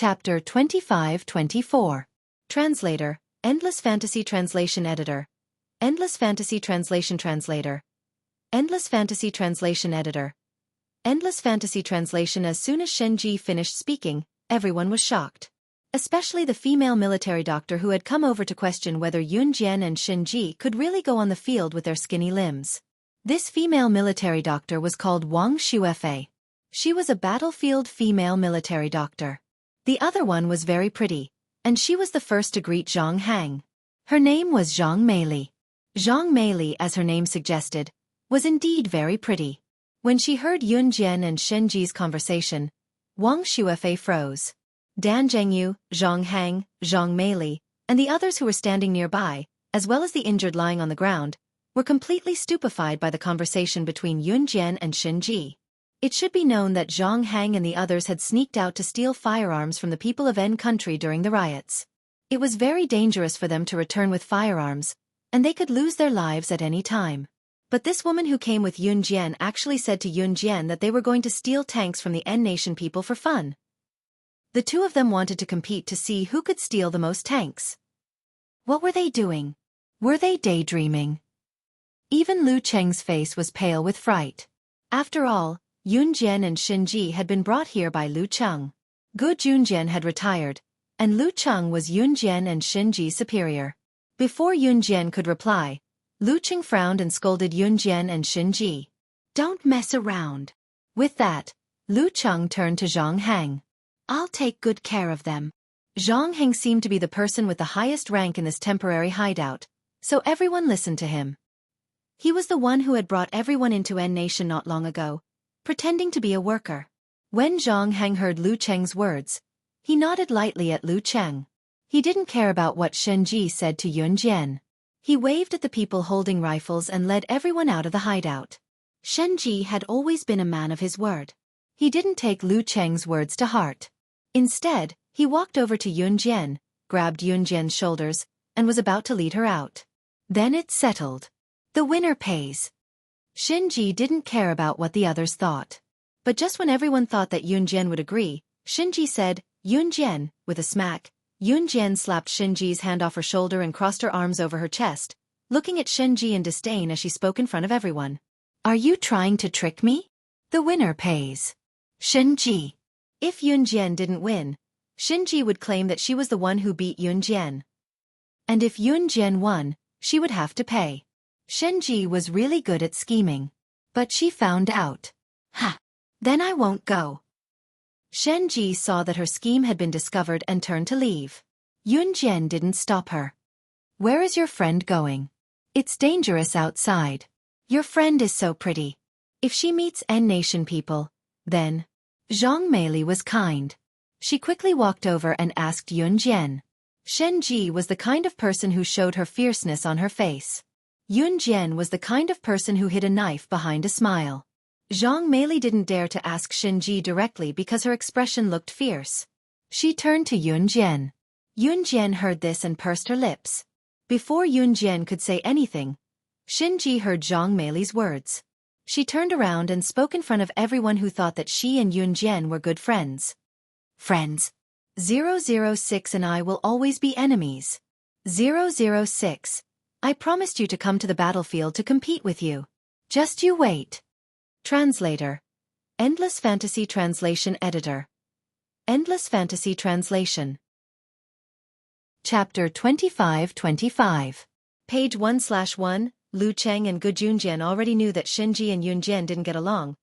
Chapter 25-24. Translator, Endless Fantasy Translation Editor. Endless Fantasy Translation Translator. Endless Fantasy Translation Editor. Endless Fantasy Translation. As soon as Shen Ji finished speaking, everyone was shocked. Especially the female military doctor who had come over to question whether Yun Jian and Shen Ji could really go on the field with their skinny limbs. This female military doctor was called Wang Xiaofan. She was a battlefield female military doctor. The other one was very pretty, and she was the first to greet Zhang Hang. Her name was Zhang Meili. Zhang Meili, as her name suggested, was indeed very pretty. When she heard Yun Jian and Shen Ji's conversation, Wang Xiaofan froze. Dan Zhengyu, Zhang Hang, Zhang Meili, and the others who were standing nearby, as well as the injured lying on the ground, were completely stupefied by the conversation between Yun Jian and Shen Ji. It should be known that Zhang Hang and the others had sneaked out to steal firearms from the people of N country during the riots. It was very dangerous for them to return with firearms, and they could lose their lives at any time. But this woman who came with Yun Jian actually said to Yun Jian that they were going to steal tanks from the N nation people for fun. The two of them wanted to compete to see who could steal the most tanks. What were they doing? Were they daydreaming? Even Lu Cheng's face was pale with fright. After all, Yun Jian and Shen Ji had been brought here by Lu Cheng. Gu Junjian had retired, and Lu Cheng was Yun Jian and Shen Ji's superior. Before Yun Jian could reply, Lu Cheng frowned and scolded Yun Jian and Shen Ji. "Don't mess around." With that, Lu Cheng turned to Zhang Hang. "I'll take good care of them." Zhang Hang seemed to be the person with the highest rank in this temporary hideout, so everyone listened to him. He was the one who had brought everyone into N Nation not long ago, pretending to be a worker. When Zhang Hang heard Lu Cheng's words, he nodded lightly at Lu Cheng. He didn't care about what Shen Ji said to Yun Jian. He waved at the people holding rifles and led everyone out of the hideout. Shen Ji had always been a man of his word. He didn't take Lu Cheng's words to heart. Instead, he walked over to Yun Jian, grabbed Yun Jian's shoulders, and was about to lead her out. Then it's settled. The winner pays. Shen Ji didn't care about what the others thought. But just when everyone thought that Yun Jian would agree, Shen Ji said, "Yun Jian," with a smack. Yun Jian slapped Shen Ji's hand off her shoulder and crossed her arms over her chest, looking at Shen Ji in disdain as she spoke in front of everyone. "Are you trying to trick me? The winner pays. Shen Ji." If Yun Jian didn't win, Shen Ji would claim that she was the one who beat Yun Jian. And if Yun Jian won, she would have to pay. Shen Ji was really good at scheming. But she found out. "Ha! Then I won't go." Shen Ji saw that her scheme had been discovered and turned to leave. Yun Jian didn't stop her. "Where is your friend going? It's dangerous outside. Your friend is so pretty. If she meets N Nation people, then..." Zhang Meili was kind. She quickly walked over and asked Yun Jian. Shen Ji was the kind of person who showed her fierceness on her face. Yun Jian was the kind of person who hid a knife behind a smile. Zhang Meili didn't dare to ask Shen Ji directly because her expression looked fierce. She turned to Yun Jian. Yun Jian heard this and pursed her lips. Before Yun Jian could say anything, Shen Ji heard Zhang Meili's words. She turned around and spoke in front of everyone who thought that she and Yun Jian were good friends. "Friends. 006 and I will always be enemies. 006. I promised you to come to the battlefield to compete with you. Just you wait." Translator. Endless Fantasy Translation Editor. Endless Fantasy Translation. Chapter 25-25. Page 1/1. Lu Cheng and Gu Junjian already knew that Shen Ji and Yun Jian didn't get along.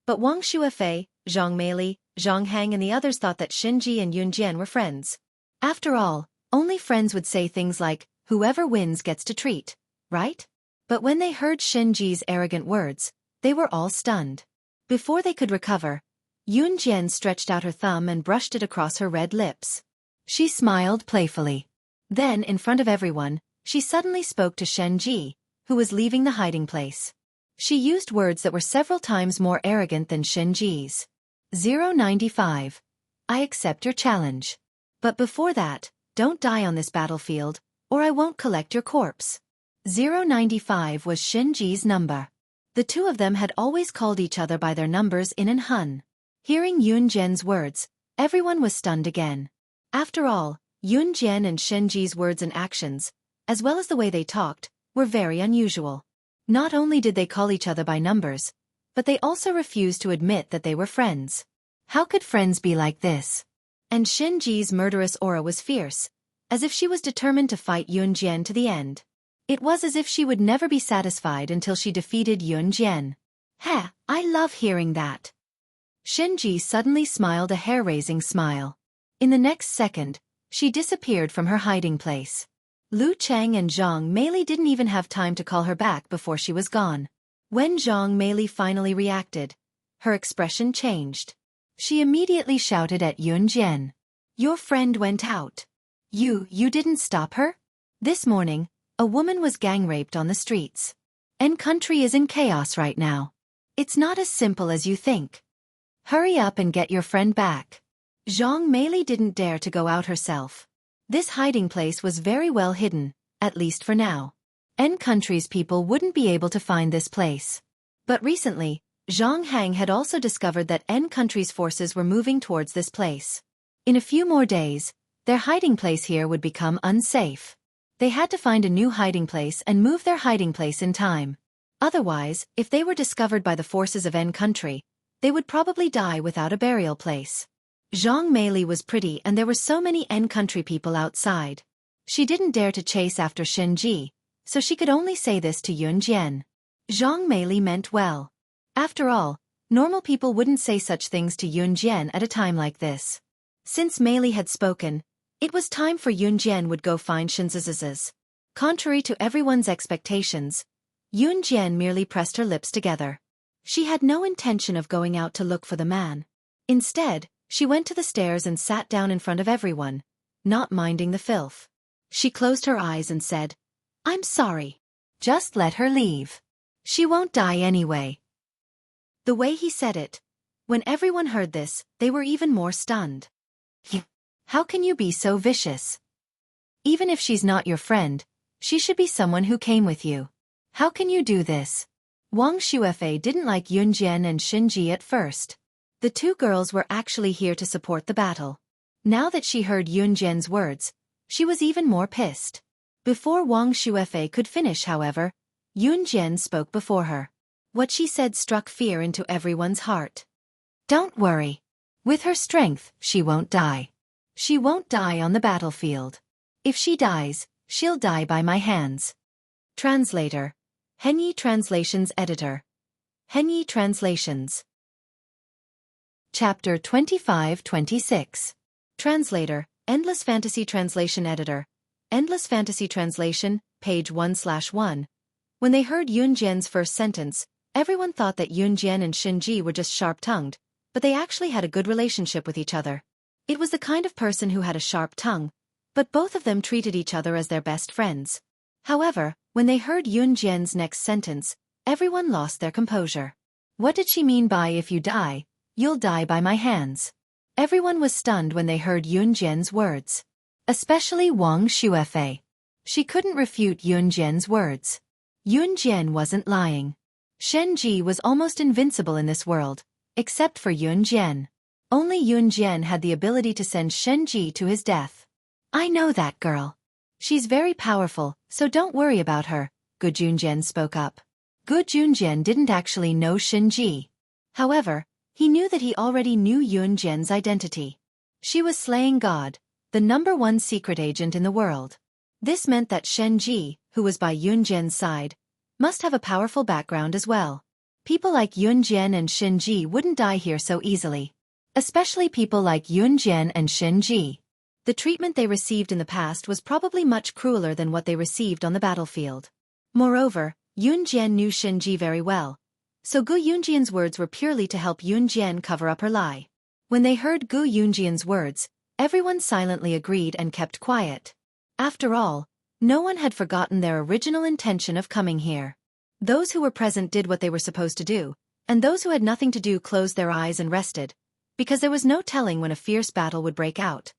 But Wang Xiaofan, Zhang Meili, Zhang Hang and the others thought that Shen Ji and Yun Jian were friends. After all, only friends would say things like, "Whoever wins gets to treat," right? But when they heard Shen Ji's arrogant words, they were all stunned. Before they could recover, Yun Jian stretched out her thumb and brushed it across her red lips. She smiled playfully. Then, in front of everyone, she suddenly spoke to Shen Ji, who was leaving the hiding place. She used words that were several times more arrogant than Shen Ji's. 095. I accept your challenge. But before that, don't die on this battlefield, or I won't collect your corpse. 095 was Shen Ji's number. The two of them had always called each other by their numbers in An Hun. Hearing Yun Jian's words, Everyone was stunned again. After all, Yun Jian and Shen Ji's words and actions, as well as the way they talked, were very unusual. Not only did they call each other by numbers, but they also refused to admit that they were friends. How could friends be like this? And Shen Ji's murderous aura was fierce, as if she was determined to fight Yun Jian to the end. It was as if she would never be satisfied until she defeated Yun Jian. "Heh, I love hearing that." Shen Ji suddenly smiled a hair-raising smile. In the next second, she disappeared from her hiding place. Lu Cheng and Zhang Meili didn't even have time to call her back before she was gone. When Zhang Meili finally reacted, her expression changed. She immediately shouted at Yun Jian. "Your friend went out. You didn't stop her?" This morning, a woman was gang-raped on the streets. And country is in chaos right now. It's not as simple as you think. Hurry up and get your friend back. Zhang Meili didn't dare to go out herself. This hiding place was very well hidden, at least for now. N country's people wouldn't be able to find this place. But recently, Zhang Hang had also discovered that N country's forces were moving towards this place. In a few more days, their hiding place here would become unsafe. They had to find a new hiding place and move their hiding place in time. Otherwise, if they were discovered by the forces of N country, they would probably die without a burial place. Zhang Meili was pretty and there were so many N country people outside. She didn't dare to chase after Shen Ji, so she could only say this to Yun Jian. Zhang Meili meant well. After all, normal people wouldn't say such things to Yun Jian at a time like this. Since Meili had spoken, it was time for Yun Jian would go find Shen Ziziziz. Contrary to everyone's expectations, Yun Jian merely pressed her lips together. She had no intention of going out to look for the man. Instead, she went to the stairs and sat down in front of everyone, not minding the filth. She closed her eyes and said, "I'm sorry. Just let her leave. She won't die anyway." The way he said it, when everyone heard this, they were even more stunned. How can you be so vicious? Even if she's not your friend, she should be someone who came with you. How can you do this? Wang Xuefei didn't like Yun Jian and Shen Ji at first. The two girls were actually here to support the battle. Now that she heard Yun Jian's words, she was even more pissed. Before Wang Xuefei could finish, however, Yun Jian spoke before her. What she said struck fear into everyone's heart. "Don't worry. With her strength, she won't die. She won't die on the battlefield. If she dies, she'll die by my hands." Translator. Henyi Translations Editor. Henyi Translations. Chapter 25-26. Translator, Endless Fantasy Translation Editor. Endless Fantasy Translation, page 1/1. When they heard Yun Jian's first sentence, everyone thought that Yun Jian and Shen Ji were just sharp-tongued, but they actually had a good relationship with each other. It was the kind of person who had a sharp tongue, but both of them treated each other as their best friends. However, when they heard Yun Jian's next sentence, everyone lost their composure. What did she mean by "if you die, you'll die by my hands"? Everyone was stunned when they heard Yun Jian's words. Especially Wang Xuefei. She couldn't refute Yun Jian's words. Yun Jian wasn't lying. Shen Ji was almost invincible in this world, except for Yun Jian. Only Yun Jian had the ability to send Shen Ji to his death. "I know that girl. She's very powerful, so don't worry about her," Gu Junjian spoke up. Gu Junjian didn't actually know Shen Ji. However, he knew that he already knew Yun Jian's identity. She was slaying God, the #1 secret agent in the world. This meant that Shen Ji, who was by Yun Jian's side, must have a powerful background as well. People like Yun Jian and Shen Ji wouldn't die here so easily. Especially people like Yun Jian and Shen Ji. The treatment they received in the past was probably much crueler than what they received on the battlefield. Moreover, Yun Jian knew Shen Ji very well, so Gu Yunjian's words were purely to help Yun Jian cover up her lie. When they heard Gu Yunjian's words, everyone silently agreed and kept quiet. After all, no one had forgotten their original intention of coming here. Those who were present did what they were supposed to do, and those who had nothing to do closed their eyes and rested, because there was no telling when a fierce battle would break out.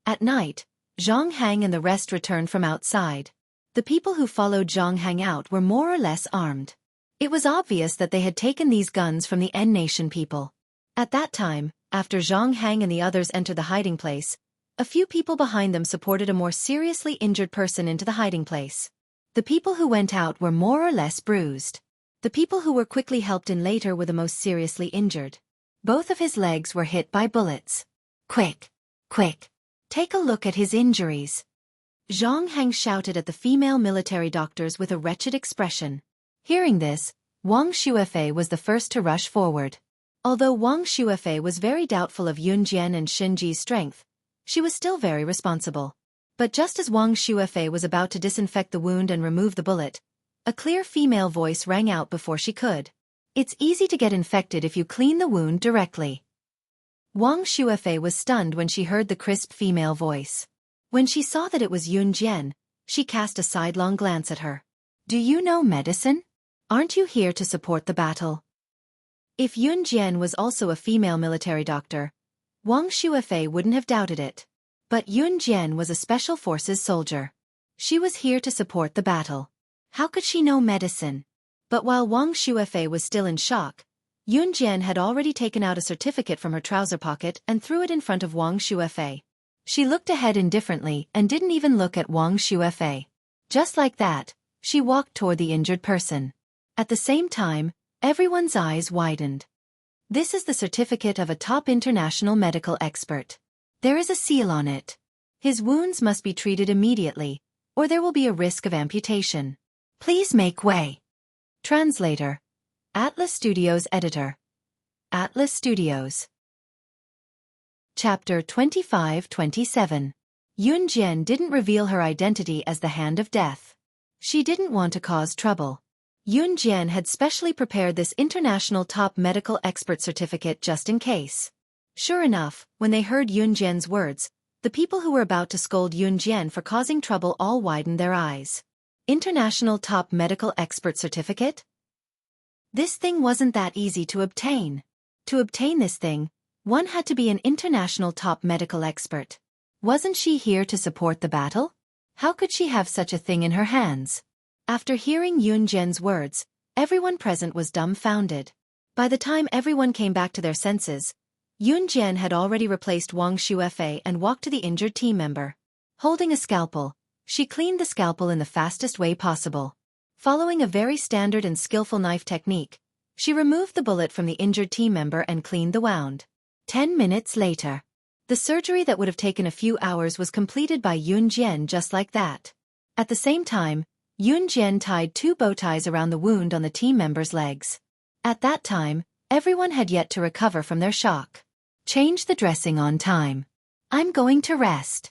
At night, Zhang Hang and the rest returned from outside. The people who followed Zhang Hang out were more or less armed. It was obvious that they had taken these guns from the N Nation people. At that time, After Zhang Hang and the others entered the hiding place, a few people behind them supported a more seriously injured person into the hiding place. The people who went out were more or less bruised. The people who were quickly helped in later were the most seriously injured. Both of his legs were hit by bullets. Quick! Quick! Take a look at his injuries. Zhang Hang shouted at the female military doctors with a wretched expression. Hearing this, Wang Xuefei was the first to rush forward. Although Wang Xuefei was very doubtful of Yun Jian and Shen Ji's strength, she was still very responsible. But just as Wang Xuefei was about to disinfect the wound and remove the bullet, a clear female voice rang out before she could. It's easy to get infected if you clean the wound directly. Wang Xuefei was stunned when she heard the crisp female voice. When she saw that it was Yun Jian, she cast a sidelong glance at her. Do you know medicine? Aren't you here to support the battle? If Yun Jian was also a female military doctor, Wang Xuefei wouldn't have doubted it. But Yun Jian was a special forces soldier. She was here to support the battle. How could she know medicine? But while Wang Xuefei was still in shock, Yun Jian had already taken out a certificate from her trouser pocket and threw it in front of Wang Xuefei. She looked ahead indifferently and didn't even look at Wang Xuefei. Just like that, she walked toward the injured person. At the same time, everyone's eyes widened. This is the certificate of a top international medical expert. There is a seal on it. His wounds must be treated immediately, or there will be a risk of amputation. Please make way. Translator. Atlas Studios Editor. Atlas Studios. Chapter 25-27. Yun Jian didn't reveal her identity as the Hand of Death. She didn't want to cause trouble. Yun Jian had specially prepared this international top medical expert certificate just in case. Sure enough, when they heard Yun Jian's words, the people who were about to scold Yun Jian for causing trouble all widened their eyes. International top medical expert certificate? This thing wasn't that easy to obtain. To obtain this thing, one had to be an international top medical expert. Wasn't she here to support the battle? How could she have such a thing in her hands? After hearing Yun Jian's words, everyone present was dumbfounded. By the time everyone came back to their senses, Yun Jian had already replaced Wang Xuefei and walked to the injured team member. Holding a scalpel, she cleaned the scalpel in the fastest way possible. Following a very standard and skillful knife technique, she removed the bullet from the injured team member and cleaned the wound. 10 minutes later, the surgery that would have taken a few hours was completed by Yun Jian just like that. At the same time, Yun Jian tied 2 bow ties around the wound on the team member's legs. At that time, everyone had yet to recover from their shock. Change the dressing on time. I'm going to rest.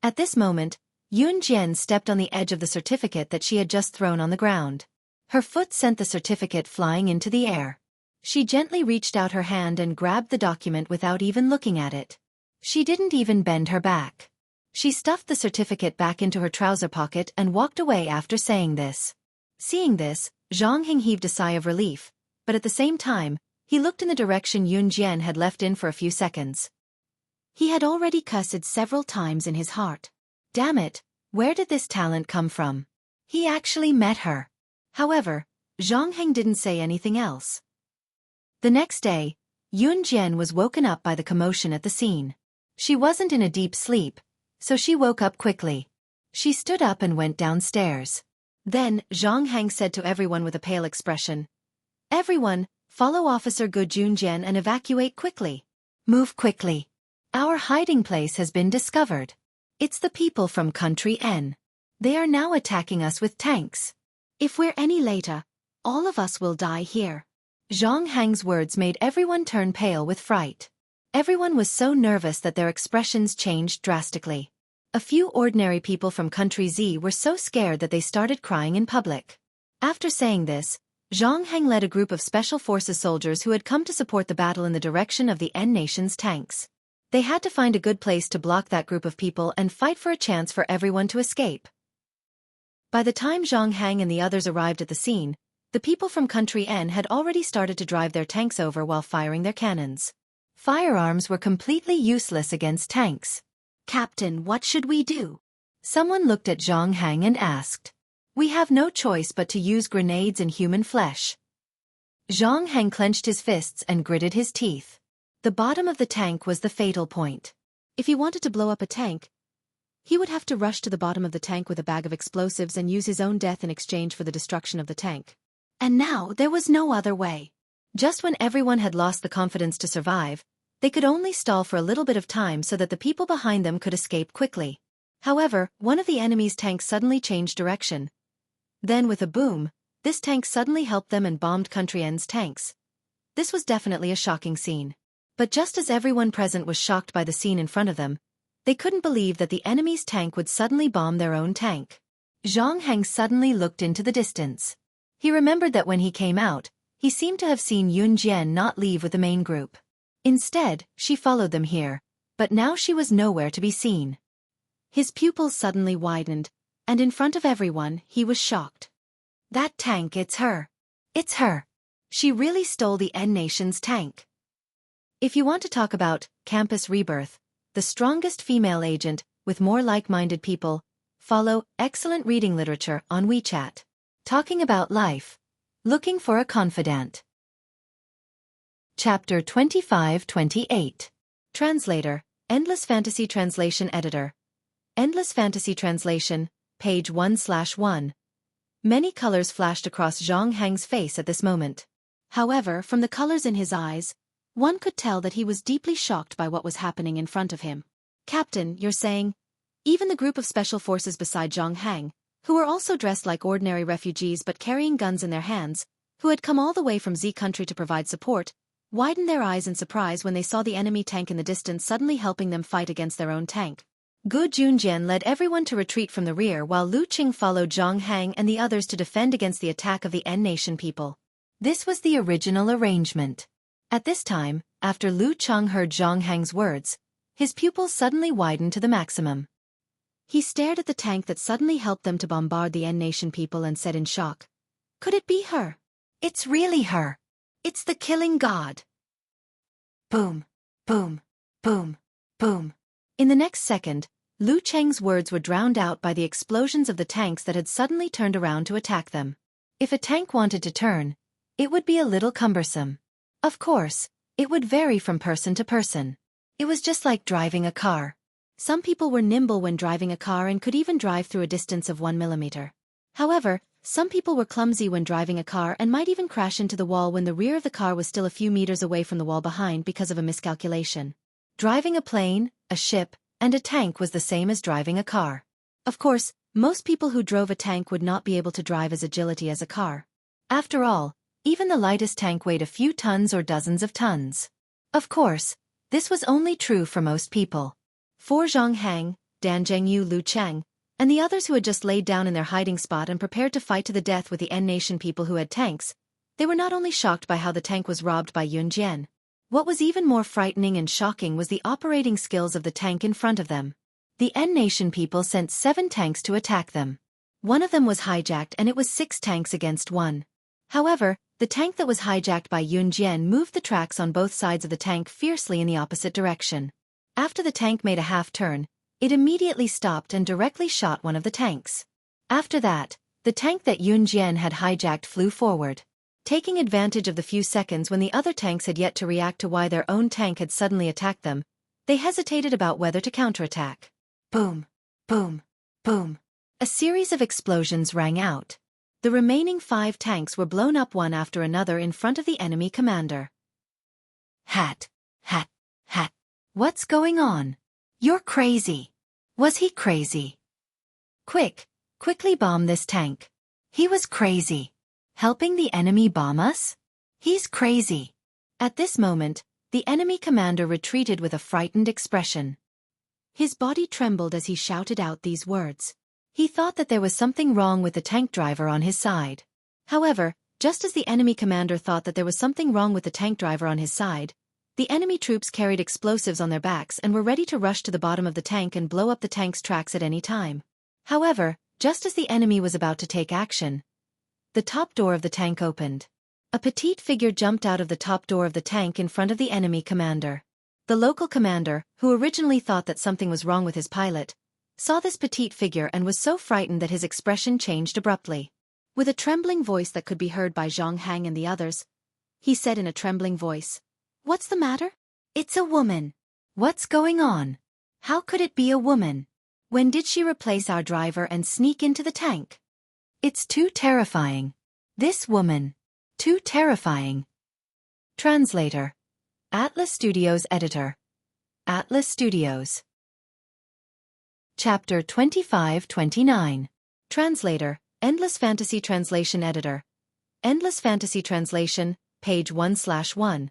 At this moment, Yun Jian stepped on the edge of the certificate that she had just thrown on the ground. Her foot sent the certificate flying into the air. She gently reached out her hand and grabbed the document without even looking at it. She didn't even bend her back. She stuffed the certificate back into her trouser pocket and walked away after saying this. Seeing this, Zhang Hing heaved a sigh of relief, but at the same time, he looked in the direction Yun Jian had left in for a few seconds. He had already cussed several times in his heart. Damn it, where did this talent come from? He actually met her. However, Zhang Hing didn't say anything else. The next day, Yun Jian was woken up by the commotion at the scene. She wasn't in a deep sleep, so she woke up quickly. She stood up and went downstairs. Then, Zhang Hang said to everyone with a pale expression, "Everyone, follow Officer Gu Junjian and evacuate quickly. Move quickly. Our hiding place has been discovered. It's the people from country N. They are now attacking us with tanks. If we're any later, all of us will die here." Zhang Hang's words made everyone turn pale with fright. Everyone was so nervous that their expressions changed drastically. A few ordinary people from country Z were so scared that they started crying in public. After saying this, Zhang Hang led a group of Special Forces soldiers who had come to support the battle in the direction of the N nation's tanks. They had to find a good place to block that group of people and fight for a chance for everyone to escape. By the time Zhang Hang and the others arrived at the scene, the people from country N had already started to drive their tanks over while firing their cannons. Firearms were completely useless against tanks. "Captain, what should we do?" Someone looked at Zhang Hang and asked. "We have no choice but to use grenades and human flesh." Zhang Hang clenched his fists and gritted his teeth. The bottom of the tank was the fatal point. If he wanted to blow up a tank, he would have to rush to the bottom of the tank with a bag of explosives and use his own death in exchange for the destruction of the tank. And now there was no other way. Just when everyone had lost the confidence to survive, they could only stall for a little bit of time so that the people behind them could escape quickly. However, one of the enemy's tanks suddenly changed direction. Then with a boom, this tank suddenly helped them and bombed Country N's tanks. This was definitely a shocking scene. But just as everyone present was shocked by the scene in front of them, they couldn't believe that the enemy's tank would suddenly bomb their own tank. Zhang Heng suddenly looked into the distance. He remembered that when he came out, he seemed to have seen Yun Jian not leave with the main group. Instead, she followed them here, but now she was nowhere to be seen. His pupils suddenly widened, and in front of everyone, he was shocked. That tank, it's her. It's her. She really stole the N Nation's tank. If you want to talk about campus rebirth, the strongest female agent, with more like-minded people, follow excellent reading literature on WeChat. Talking about life. Looking for a confidant. Chapter 25-28. Translator, Endless Fantasy Translation Editor. Endless Fantasy Translation, page 1/1. Many colors flashed across Zhang Heng's face at this moment. However, from the colors in his eyes, one could tell that he was deeply shocked by what was happening in front of him. Captain, you're saying? Even the group of special forces beside Zhang Heng, who were also dressed like ordinary refugees but carrying guns in their hands, who had come all the way from Z country to provide support, widened their eyes in surprise when they saw the enemy tank in the distance suddenly helping them fight against their own tank. Gu Junjian led everyone to retreat from the rear while Lu Qing followed Zhang Heng and the others to defend against the attack of the N Nation people. This was the original arrangement. At this time, after Lu Qing heard Zhang Heng's words, his pupils suddenly widened to the maximum. He stared at the tank that suddenly helped them to bombard the N Nation people and said in shock, "Could it be her? It's really her. It's the killing god." Boom, boom, boom, boom. In the next second, Lu Cheng's words were drowned out by the explosions of the tanks that had suddenly turned around to attack them. If a tank wanted to turn, it would be a little cumbersome. Of course, it would vary from person to person. It was just like driving a car. Some people were nimble when driving a car and could even drive through a distance of 1 millimeter. However, some people were clumsy when driving a car and might even crash into the wall when the rear of the car was still a few meters away from the wall behind because of a miscalculation. Driving a plane, a ship, and a tank was the same as driving a car. Of course, most people who drove a tank would not be able to drive as agility as a car. After all, even the lightest tank weighed a few tons or dozens of tons. Of course, this was only true for most people. For Zhang Heng, Dan Zhengyu, Lu Cheng, and the others who had just laid down in their hiding spot and prepared to fight to the death with the N Nation people who had tanks, they were not only shocked by how the tank was robbed by Yun Jian. What was even more frightening and shocking was the operating skills of the tank in front of them. The N Nation people sent 7 tanks to attack them. One of them was hijacked and it was 6 tanks against 1. However, the tank that was hijacked by Yun Jian moved the tracks on both sides of the tank fiercely in the opposite direction. After the tank made a half-turn, it immediately stopped and directly shot one of the tanks. After that, the tank that Yun Jian had hijacked flew forward. Taking advantage of the few seconds when the other tanks had yet to react to why their own tank had suddenly attacked them, they hesitated about whether to counterattack. Boom, boom, boom. A series of explosions rang out. The remaining 5 tanks were blown up one after another in front of the enemy commander. Hat, hat, hat. What's going on? You're crazy. Was he crazy? Quickly bomb this tank. He was crazy. Helping the enemy bomb us? He's crazy. At this moment, the enemy commander retreated with a frightened expression. His body trembled as he shouted out these words. He thought that there was something wrong with the tank driver on his side. However, just as the enemy commander thought that there was something wrong with the tank driver on his side, the enemy troops carried explosives on their backs and were ready to rush to the bottom of the tank and blow up the tank's tracks at any time. However, just as the enemy was about to take action, the top door of the tank opened. A petite figure jumped out of the top door of the tank in front of the enemy commander. The local commander, who originally thought that something was wrong with his pilot, saw this petite figure and was so frightened that his expression changed abruptly. With a trembling voice that could be heard by Zhang Heng and the others, he said in a trembling voice, "What's the matter? It's a woman. What's going on? How could it be a woman? When did she replace our driver and sneak into the tank? It's too terrifying. This woman. Too terrifying. Translator. Atlas Studios Editor. Atlas Studios. Chapter 25-29. Translator, Endless Fantasy Translation Editor. Endless Fantasy Translation, page 1/1.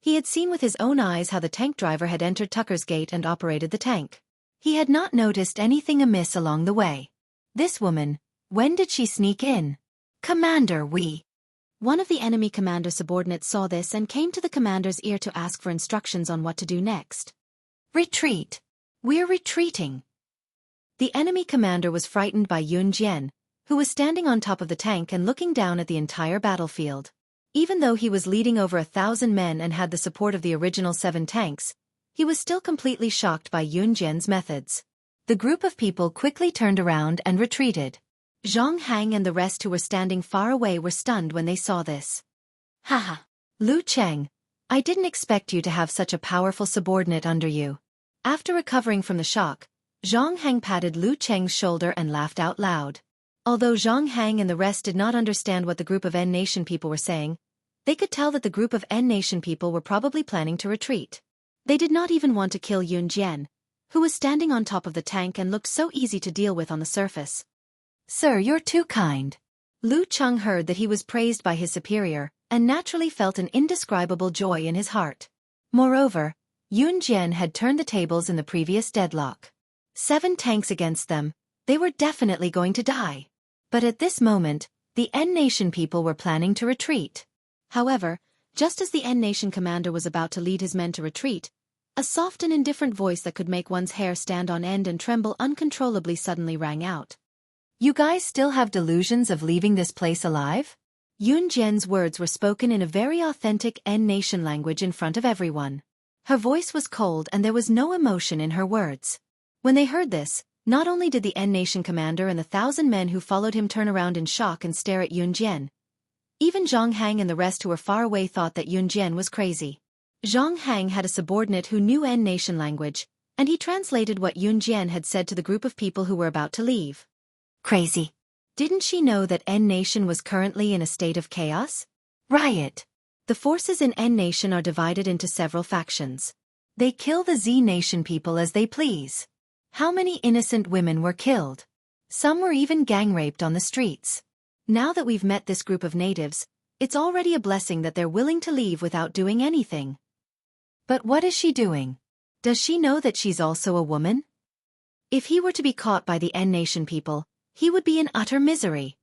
He had seen with his own eyes how the tank driver had entered Tucker's gate and operated the tank. He had not noticed anything amiss along the way. This woman, when did she sneak in? Commander, One of the enemy commander's subordinates saw this and came to the commander's ear to ask for instructions on what to do next. Retreat. We're retreating. The enemy commander was frightened by Yun Jian, who was standing on top of the tank and looking down at the entire battlefield. Even though he was leading over 1,000 men and had the support of the original 7 tanks, he was still completely shocked by Yun Jian's methods. The group of people quickly turned around and retreated. Zhang Hang and the rest who were standing far away were stunned when they saw this. Haha. Lu Cheng, I didn't expect you to have such a powerful subordinate under you. After recovering from the shock, Zhang Hang patted Lu Cheng's shoulder and laughed out loud. Although Zhang Hang and the rest did not understand what the group of N-Nation people were saying, they could tell that the group of N-Nation people were probably planning to retreat. They did not even want to kill Yun Jian, who was standing on top of the tank and looked so easy to deal with on the surface. Sir, you're too kind. Lu Cheng heard that he was praised by his superior, and naturally felt an indescribable joy in his heart. Moreover, Yun Jian had turned the tables in the previous deadlock. 7 tanks against them, they were definitely going to die. But at this moment, the N-Nation people were planning to retreat. However, just as the N-Nation commander was about to lead his men to retreat, a soft and indifferent voice that could make one's hair stand on end and tremble uncontrollably suddenly rang out. You guys still have delusions of leaving this place alive? Yun Jian's words were spoken in a very authentic N-Nation language in front of everyone. Her voice was cold and there was no emotion in her words. When they heard this, not only did the N-Nation commander and the 1,000 men who followed him turn around in shock and stare at Yun Jian. Even Zhang Hang and the rest who were far away thought that Yun Jian was crazy. Zhang Hang had a subordinate who knew N-Nation language, and he translated what Yun Jian had said to the group of people who were about to leave. Crazy. Didn't she know that N-Nation was currently in a state of chaos? Riot. The forces in N-Nation are divided into several factions. They kill the Z-Nation people as they please. How many innocent women were killed? Some were even gang-raped on the streets. Now that we've met this group of natives, it's already a blessing that they're willing to leave without doing anything. But what is she doing? Does she know that she's also a woman? If he were to be caught by the N-Nation people, he would be in utter misery.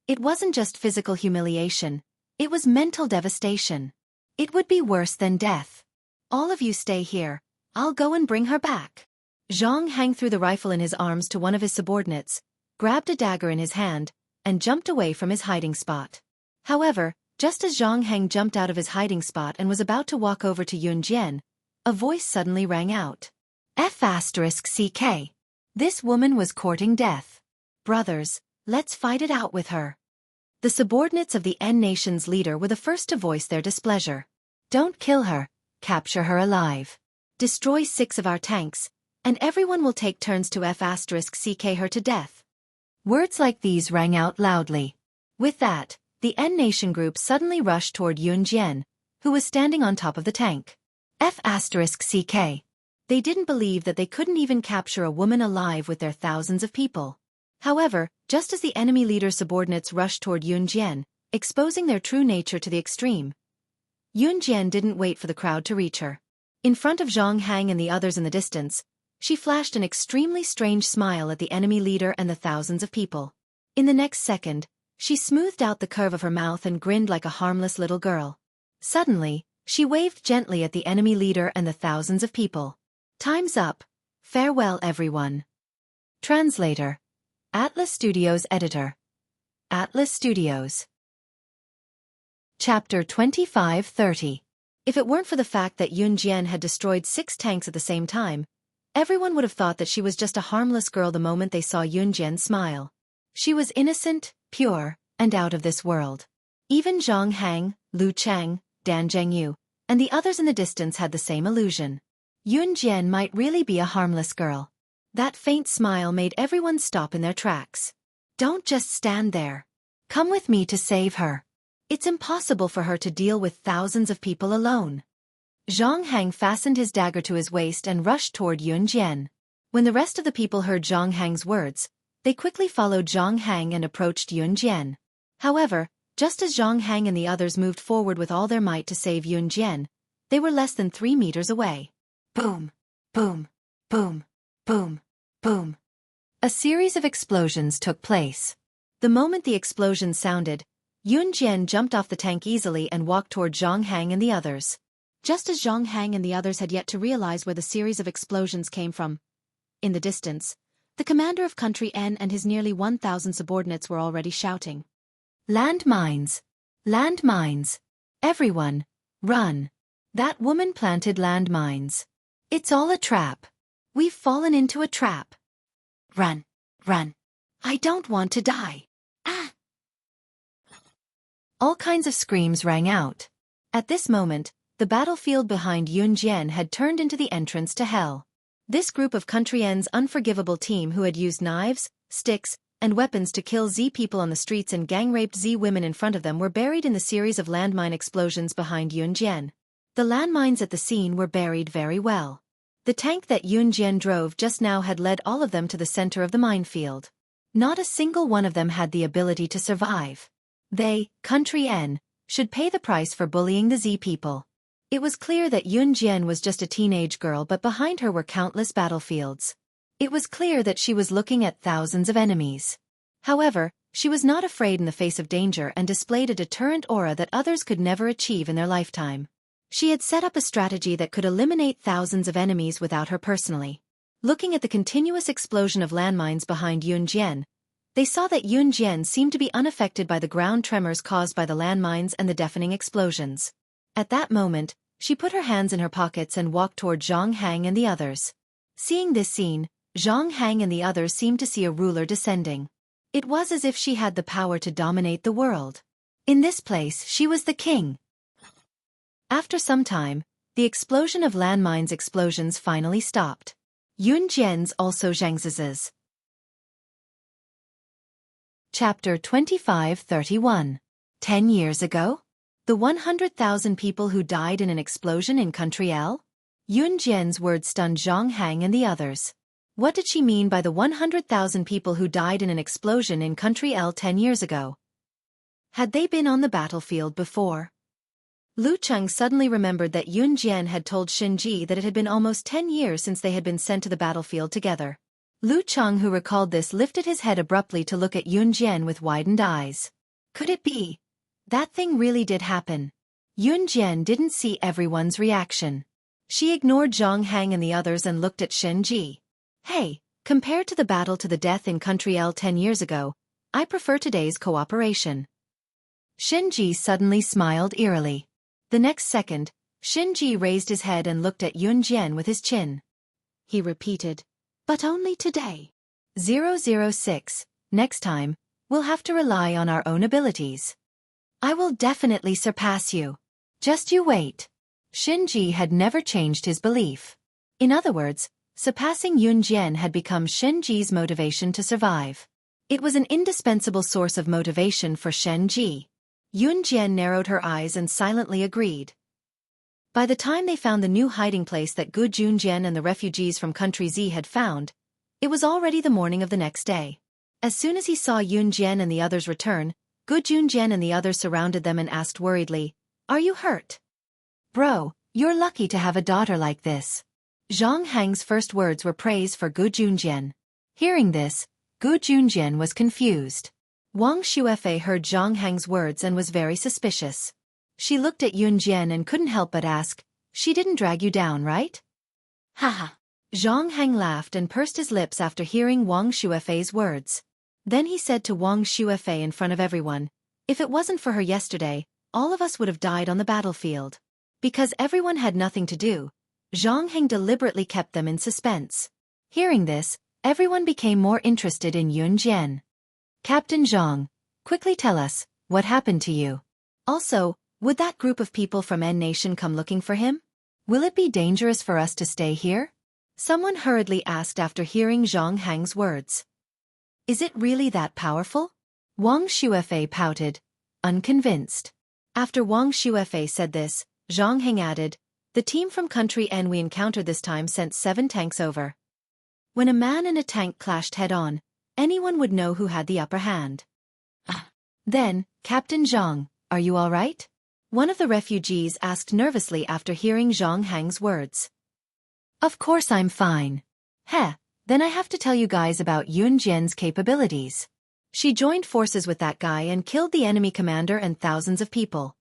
It wasn't just physical humiliation, it was mental devastation. It would be worse than death. All of you stay here, I'll go and bring her back. Zhang Hang threw the rifle in his arms to one of his subordinates, grabbed a dagger in his hand, and jumped away from his hiding spot. However, just as Zhang Hang jumped out of his hiding spot and was about to walk over to Yun Jian, a voice suddenly rang out. F***CK. This woman was courting death. Brothers, let's fight it out with her. The subordinates of the N-Nation's leader were the first to voice their displeasure. Don't kill her, capture her alive. Destroy 6 of our tanks, and everyone will take turns to F***CK her to death. Words like these rang out loudly. With that, the N-Nation group suddenly rushed toward Yun Jian, who was standing on top of the tank. F***CK. They didn't believe that they couldn't even capture a woman alive with their thousands of people. However, just as the enemy leader's subordinates rushed toward Yun Jian, exposing their true nature to the extreme, Yun Jian didn't wait for the crowd to reach her. In front of Zhang Hang and the others in the distance, she flashed an extremely strange smile at the enemy leader and the thousands of people. In the next second, she smoothed out the curve of her mouth and grinned like a harmless little girl. Suddenly, she waved gently at the enemy leader and the thousands of people. Time's up. Farewell, everyone. Translator. Atlas Studios Editor. Atlas Studios. Chapter 25-30. If it weren't for the fact that Yun Jian had destroyed 6 tanks at the same time, everyone would have thought that she was just a harmless girl the moment they saw Yun Jian smile. She was innocent, pure, and out of this world. Even Zhang Hang, Lu Cheng, Dan Zhengyu, and the others in the distance had the same illusion. Yun Jian might really be a harmless girl. That faint smile made everyone stop in their tracks. Don't just stand there. Come with me to save her. It's impossible for her to deal with thousands of people alone. Zhang Hang fastened his dagger to his waist and rushed toward Yun Jian. When the rest of the people heard Zhang Hang's words, they quickly followed Zhang Hang and approached Yun Jian. However, just as Zhang Hang and the others moved forward with all their might to save Yun Jian, they were less than 3 meters away. Boom! Boom! Boom! Boom! Boom! A series of explosions took place. The moment the explosion sounded, Yun Jian jumped off the tank easily and walked toward Zhang Hang and the others. Just as Zhang Hang and the others had yet to realize where the series of explosions came from, in the distance, the commander of Country N and his nearly 1,000 subordinates were already shouting. Land mines! Land mines! Everyone, run! That woman planted land mines. It's all a trap. We've fallen into a trap. Run! Run! I don't want to die. Ah! All kinds of screams rang out. At this moment, the battlefield behind Yun Jian had turned into the entrance to hell. This group of Country N's unforgivable team who had used knives, sticks, and weapons to kill Z people on the streets and gang-raped Z women in front of them were buried in the series of landmine explosions behind Yun Jian. The landmines at the scene were buried very well. The tank that Yun Jian drove just now had led all of them to the center of the minefield. Not a single one of them had the ability to survive. They, Country N, should pay the price for bullying the Z people. It was clear that Yun Jian was just a teenage girl, but behind her were countless battlefields. It was clear that she was looking at thousands of enemies. However, she was not afraid in the face of danger and displayed a deterrent aura that others could never achieve in their lifetime. She had set up a strategy that could eliminate thousands of enemies without her personally. Looking at the continuous explosion of landmines behind Yun Jian, they saw that Yun Jian seemed to be unaffected by the ground tremors caused by the landmines and the deafening explosions. At that moment, she put her hands in her pockets and walked toward Zhang Hang and the others. Seeing this scene, Zhang Hang and the others seemed to see a ruler descending. It was as if she had the power to dominate the world. In this place, she was the king. After some time, the explosion of landmines explosions finally stopped. Yun Jian's also Zhangzi's. Chapter 25-31. 10 years ago? The 100,000 people who died in an explosion in Country L? Yun Jian's words stunned Zhang Hang and the others. What did she mean by the 100,000 people who died in an explosion in Country L 10 years ago? Had they been on the battlefield before? Lu Cheng suddenly remembered that Yun Jian had told Shinji that it had been almost 10 years since they had been sent to the battlefield together. Lu Cheng, who recalled this, lifted his head abruptly to look at Yun Jian with widened eyes. Could it be? That thing really did happen. Yun Jian didn't see everyone's reaction. She ignored Zhang Hang and the others and looked at Shinji. Hey, compared to the battle to the death in Country L 10 years ago, I prefer today's cooperation. Shinji suddenly smiled eerily. The next second, Shinji raised his head and looked at Yun Jian with his chin. He repeated, but only today. 006, next time, we'll have to rely on our own abilities. I will definitely surpass you. Just you wait. Shinji had never changed his belief. In other words, surpassing Yun Jian had become Shinji's motivation to survive. It was an indispensable source of motivation for Shinji. Yun Jian narrowed her eyes and silently agreed. By the time they found the new hiding place that Gu Junjian and the refugees from Country Z had found, it was already the morning of the next day. As soon as he saw Yun Jian and the others return, Gu Junjian and the others surrounded them and asked worriedly, "Are you hurt?" "Bro, you're lucky to have a daughter like this." Zhang Hang's first words were praise for Gu Junjian. Hearing this, Gu Junjian was confused. Wang Xuefei heard Zhang Hang's words and was very suspicious. She looked at Yun Jian and couldn't help but ask, "She didn't drag you down, right?" Haha. Zhang Hang laughed and pursed his lips after hearing Wang Xuefei's words. Then he said to Wang Xuefei in front of everyone, "If it wasn't for her yesterday, all of us would have died on the battlefield." Because everyone had nothing to do, Zhang Hang deliberately kept them in suspense. Hearing this, everyone became more interested in Yun Jian. "Captain Zhang, quickly tell us, what happened to you? Also, Would that group of people from N Nation come looking for him? Will it be dangerous for us to stay here? Someone hurriedly asked after hearing Zhang Hang's words. Is it really that powerful? Wang Xuefei pouted, unconvinced. After Wang Xuefei said this, Zhang Hang added, the team from country N we encountered this time sent 7 tanks over. When a man and a tank clashed head-on, anyone would know who had the upper hand. Then, Captain Zhang, are you all right? One of the refugees asked nervously after hearing Zhang Hang's words. Of course I'm fine. Heh, then I have to tell you guys about Yun Jian's capabilities. She joined forces with that guy and killed the enemy commander and thousands of people.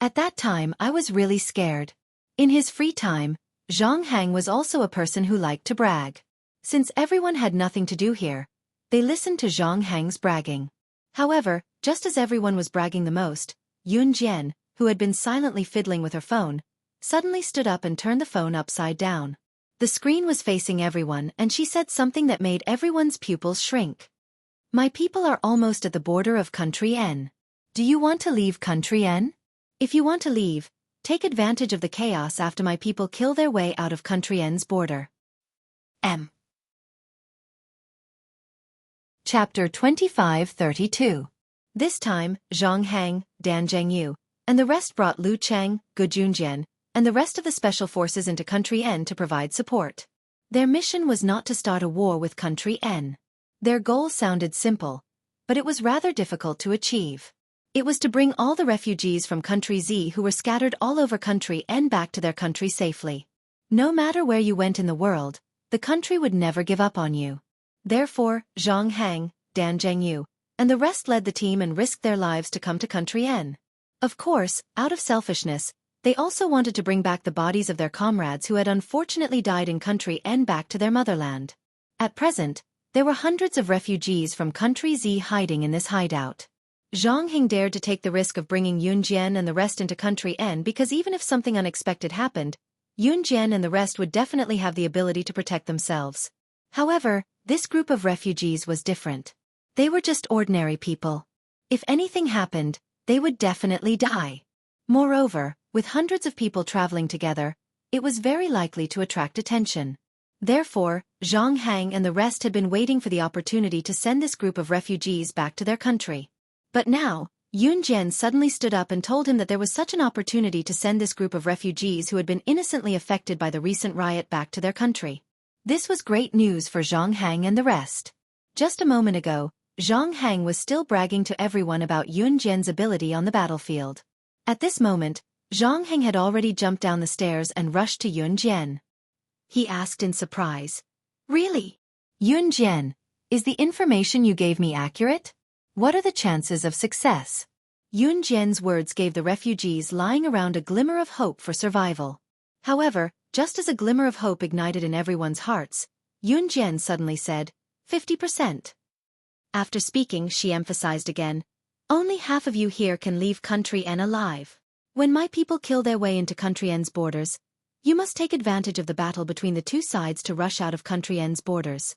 At that time I was really scared. In his free time, Zhang Hang was also a person who liked to brag. Since everyone had nothing to do here, they listened to Zhang Hang's bragging. However, just as everyone was bragging the most, Yun Jian, who had been silently fiddling with her phone, suddenly stood up and turned the phone upside down. The screen was facing everyone and she said something that made everyone's pupils shrink. My people are almost at the border of country N. Do you want to leave country N? If you want to leave, take advantage of the chaos after my people kill their way out of country N's border. M. Chapter 25-32. This time, Zhang Hang, Dan Zhengyu, and the rest brought Lu Cheng, Gu Junjian, and the rest of the special forces into country N to provide support. Their mission was not to start a war with country N. Their goal sounded simple, but it was rather difficult to achieve. It was to bring all the refugees from country Z who were scattered all over country N back to their country safely. No matter where you went in the world, the country would never give up on you. Therefore, Zhang Hang, Dan Zhengyu, and the rest led the team and risked their lives to come to country N. Of course, out of selfishness, they also wanted to bring back the bodies of their comrades who had unfortunately died in country N back to their motherland. At present, there were hundreds of refugees from country Z hiding in this hideout. Zhang Hing dared to take the risk of bringing Yun Jian and the rest into country N because even if something unexpected happened, Yun Jian and the rest would definitely have the ability to protect themselves. However, this group of refugees was different. They were just ordinary people. If anything happened, they would definitely die. Moreover, with hundreds of people traveling together, it was very likely to attract attention. Therefore, Zhang Hang and the rest had been waiting for the opportunity to send this group of refugees back to their country. But now, Yun Jian suddenly stood up and told him that there was such an opportunity to send this group of refugees who had been innocently affected by the recent riot back to their country. This was great news for Zhang Hang and the rest. Just a moment ago, Zhang Hang was still bragging to everyone about Yun Jian's ability on the battlefield. At this moment, Zhang Hang had already jumped down the stairs and rushed to Yun Jian. He asked in surprise, "Really? Yun Jian, is the information you gave me accurate? What are the chances of success?" Yun Jian's words gave the refugees lying around a glimmer of hope for survival. However, just as a glimmer of hope ignited in everyone's hearts, Yun Jian suddenly said, 50%. After speaking, she emphasized again, "Only half of you here can leave country N alive. When my people kill their way into country N's borders, you must take advantage of the battle between the two sides to rush out of country N's borders.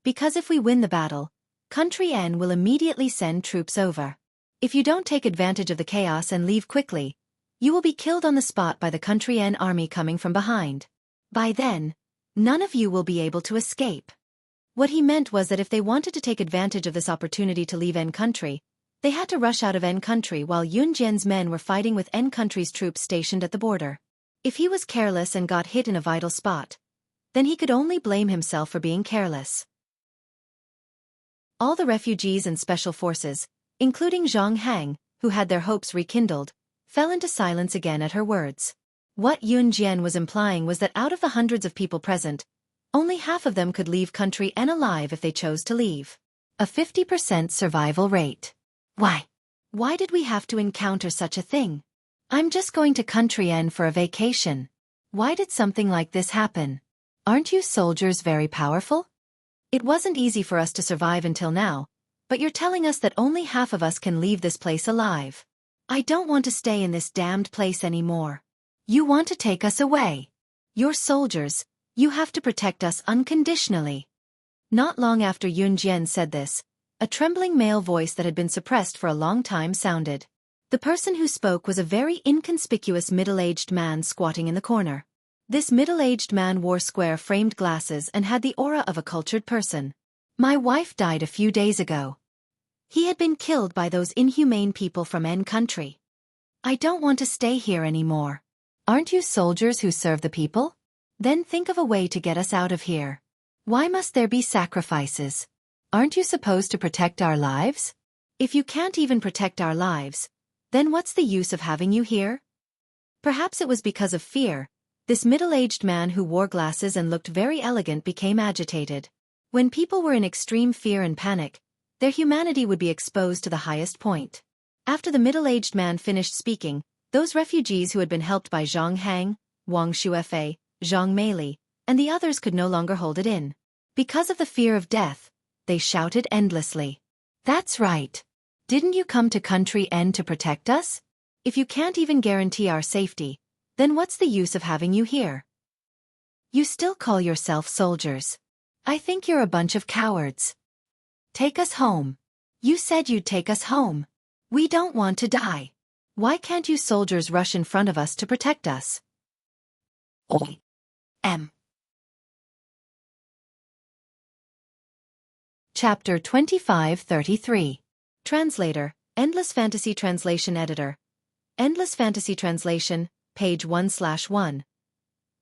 Because if we win the battle, country N will immediately send troops over. If you don't take advantage of the chaos and leave quickly, you will be killed on the spot by the country N army coming from behind. By then, none of you will be able to escape." What he meant was that if they wanted to take advantage of this opportunity to leave N country, they had to rush out of N country while Yun Jian's men were fighting with N country's troops stationed at the border. If he was careless and got hit in a vital spot, then he could only blame himself for being careless. All the refugees and special forces, including Zhang Hang, who had their hopes rekindled, fell into silence again at her words. What Yun Jian was implying was that out of the hundreds of people present, only half of them could leave country N alive if they chose to leave. A 50% survival rate. Why did we have to encounter such a thing? I'm just going to country N for a vacation. Why did something like this happen? Aren't you soldiers very powerful? It wasn't easy for us to survive until now, but you're telling us that only half of us can leave this place alive. I don't want to stay in this damned place anymore. You want to take us away. You're soldiers, you have to protect us unconditionally." Not long after Yun Jian said this, a trembling male voice that had been suppressed for a long time sounded. The person who spoke was a very inconspicuous middle-aged man squatting in the corner. This middle-aged man wore square-framed glasses and had the aura of a cultured person. My wife died a few days ago. He had been killed by those inhumane people from N country. I don't want to stay here anymore. Aren't you soldiers who serve the people? Then think of a way to get us out of here. Why must there be sacrifices? Aren't you supposed to protect our lives? If you can't even protect our lives, then what's the use of having you here? Perhaps it was because of fear. This middle-aged man who wore glasses and looked very elegant became agitated. When people were in extreme fear and panic, their humanity would be exposed to the highest point. After the middle-aged man finished speaking, those refugees who had been helped by Zhang Hang, Wang Shuefei, Zhang Meili, and the others could no longer hold it in. Because of the fear of death, they shouted endlessly. That's right. Didn't you come to country N to protect us? If you can't even guarantee our safety, then what's the use of having you here? You still call yourself soldiers. I think you're a bunch of cowards. Take us home. You said you'd take us home. We don't want to die. Why can't you soldiers rush in front of us to protect us? Chapter 25-33. Translator, Endless Fantasy Translation Editor. Endless Fantasy Translation, page 1/1.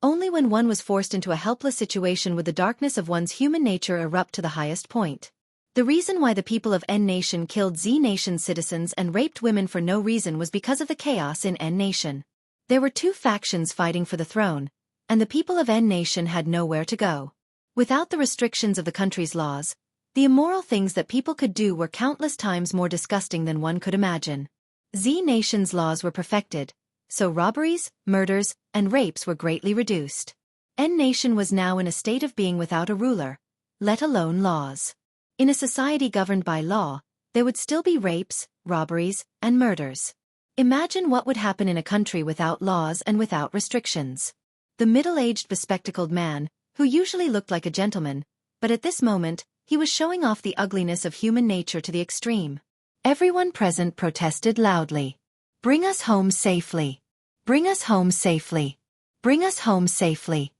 Only when one was forced into a helpless situation would the darkness of one's human nature erupt to the highest point. The reason why the people of N Nation killed Z Nation's citizens and raped women for no reason was because of the chaos in N Nation. There were two factions fighting for the throne, and the people of N Nation had nowhere to go. Without the restrictions of the country's laws, the immoral things that people could do were countless times more disgusting than one could imagine. Z Nation's laws were perfected, so robberies, murders, and rapes were greatly reduced. N Nation was now in a state of being without a ruler, let alone laws. In a society governed by law, there would still be rapes, robberies, and murders. Imagine what would happen in a country without laws and without restrictions. The middle-aged bespectacled man, who usually looked like a gentleman, but at this moment, he was showing off the ugliness of human nature to the extreme. Everyone present protested loudly. Bring us home safely. Bring us home safely. Bring us home safely.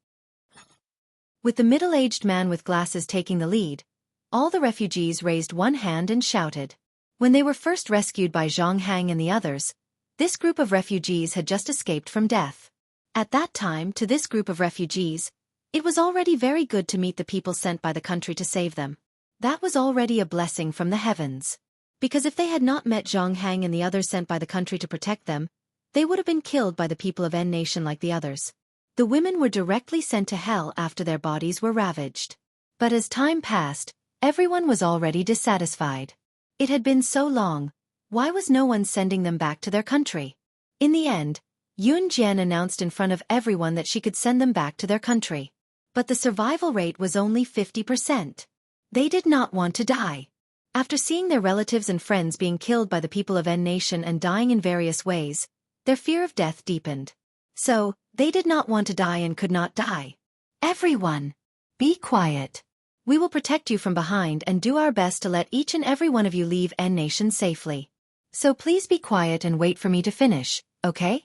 With the middle-aged man with glasses taking the lead, all the refugees raised one hand and shouted. When they were first rescued by Zhang Hang and the others, this group of refugees had just escaped from death. At that time, to this group of refugees, it was already very good to meet the people sent by the country to save them. That was already a blessing from the heavens. Because if they had not met Zhang Hang and the others sent by the country to protect them, they would have been killed by the people of N Nation like the others. The women were directly sent to hell after their bodies were ravaged. But as time passed, everyone was already dissatisfied. It had been so long, why was no one sending them back to their country? In the end, Yun Jian announced in front of everyone that she could send them back to their country. But the survival rate was only 50%. They did not want to die. After seeing their relatives and friends being killed by the people of N Nation and dying in various ways, their fear of death deepened. So, they did not want to die and could not die. Everyone, be quiet. We will protect you from behind and do our best to let each and every one of you leave N Nation safely. So please be quiet and wait for me to finish, okay?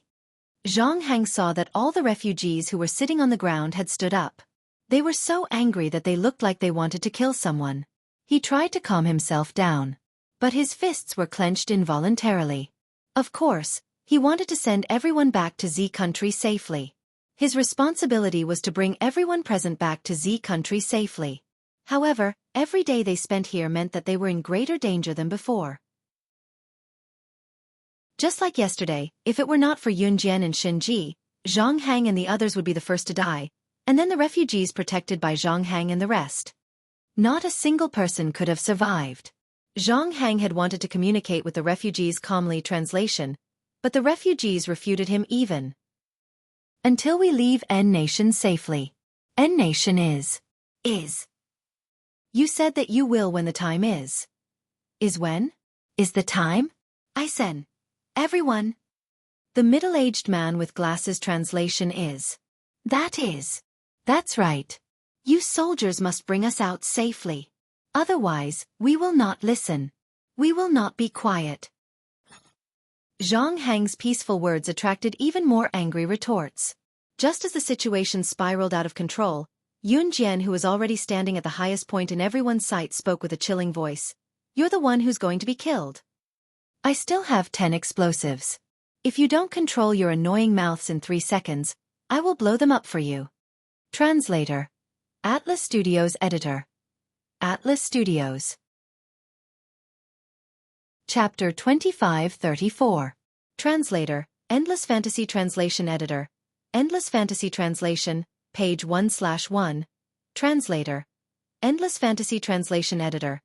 Zhang Hang saw that all the refugees who were sitting on the ground had stood up. They were so angry that they looked like they wanted to kill someone. He tried to calm himself down, but his fists were clenched involuntarily. Of course, he wanted to send everyone back to Z country safely. His responsibility was to bring everyone present back to Z country safely. However, every day they spent here meant that they were in greater danger than before. Just like yesterday, if it were not for Yun Jian and Shin Ji, Zhang Hang and the others would be the first to die, and then the refugees protected by Zhang Hang and the rest. Not a single person could have survived. Zhang Hang had wanted to communicate with the refugees calmly translation, but the refugees refuted him even. Until we leave N Nation safely. N Nation is. You said that you will when the time is. Is when? Is the time? I said. Everyone. The middle-aged man with glasses translation is. That is. That's right. You soldiers must bring us out safely. Otherwise, we will not listen. We will not be quiet. Zhang Hang's peaceful words attracted even more angry retorts. Just as the situation spiraled out of control, Yun Jian, who was already standing at the highest point in everyone's sight, spoke with a chilling voice. "You're the one who's going to be killed. I still have 10 explosives. If you don't control your annoying mouths in 3 seconds, I will blow them up for you." Translator. Atlas Studios Editor. Atlas Studios. Chapter 2534. Translator, Endless Fantasy Translation Editor. Endless Fantasy Translation, page 1/1. Translator. Endless Fantasy Translation Editor.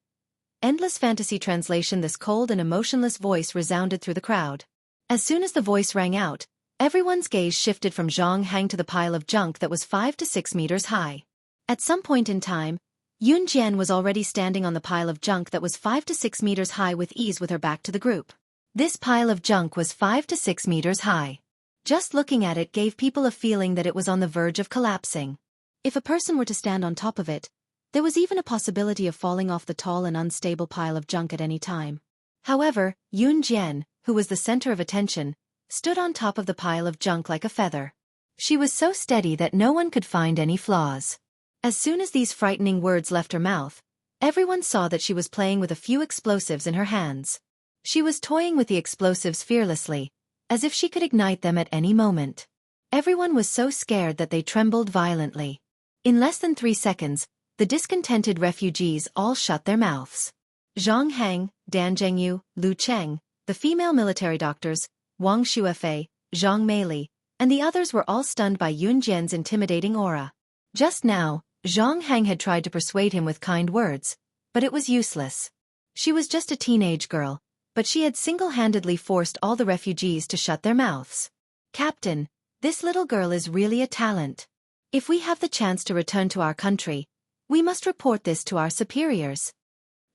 Endless Fantasy Translation. This cold and emotionless voice resounded through the crowd. As soon as the voice rang out, everyone's gaze shifted from Zhang Hang to the pile of junk that was 5 to 6 meters high. At some point in time, Yun Jian was already standing on the pile of junk that was 5 to 6 meters high with ease with her back to the group. This pile of junk was 5 to 6 meters high. Just looking at it gave people a feeling that it was on the verge of collapsing. If a person were to stand on top of it, there was even a possibility of falling off the tall and unstable pile of junk at any time. However, Yun Jian, who was the center of attention, stood on top of the pile of junk like a feather. She was so steady that no one could find any flaws. As soon as these frightening words left her mouth, everyone saw that she was playing with a few explosives in her hands. She was toying with the explosives fearlessly, as if she could ignite them at any moment. Everyone was so scared that they trembled violently. In less than 3 seconds, the discontented refugees all shut their mouths. Zhang Hang, Dan Zhengyu, Lu Cheng, the female military doctors, Wang Shuefei, Zhang Meili, and the others were all stunned by Yun Jian's intimidating aura. Just now, Zhang Hang had tried to persuade him with kind words, but it was useless. She was just a teenage girl, but she had single-handedly forced all the refugees to shut their mouths. "Captain, this little girl is really a talent. If we have the chance to return to our country, we must report this to our superiors."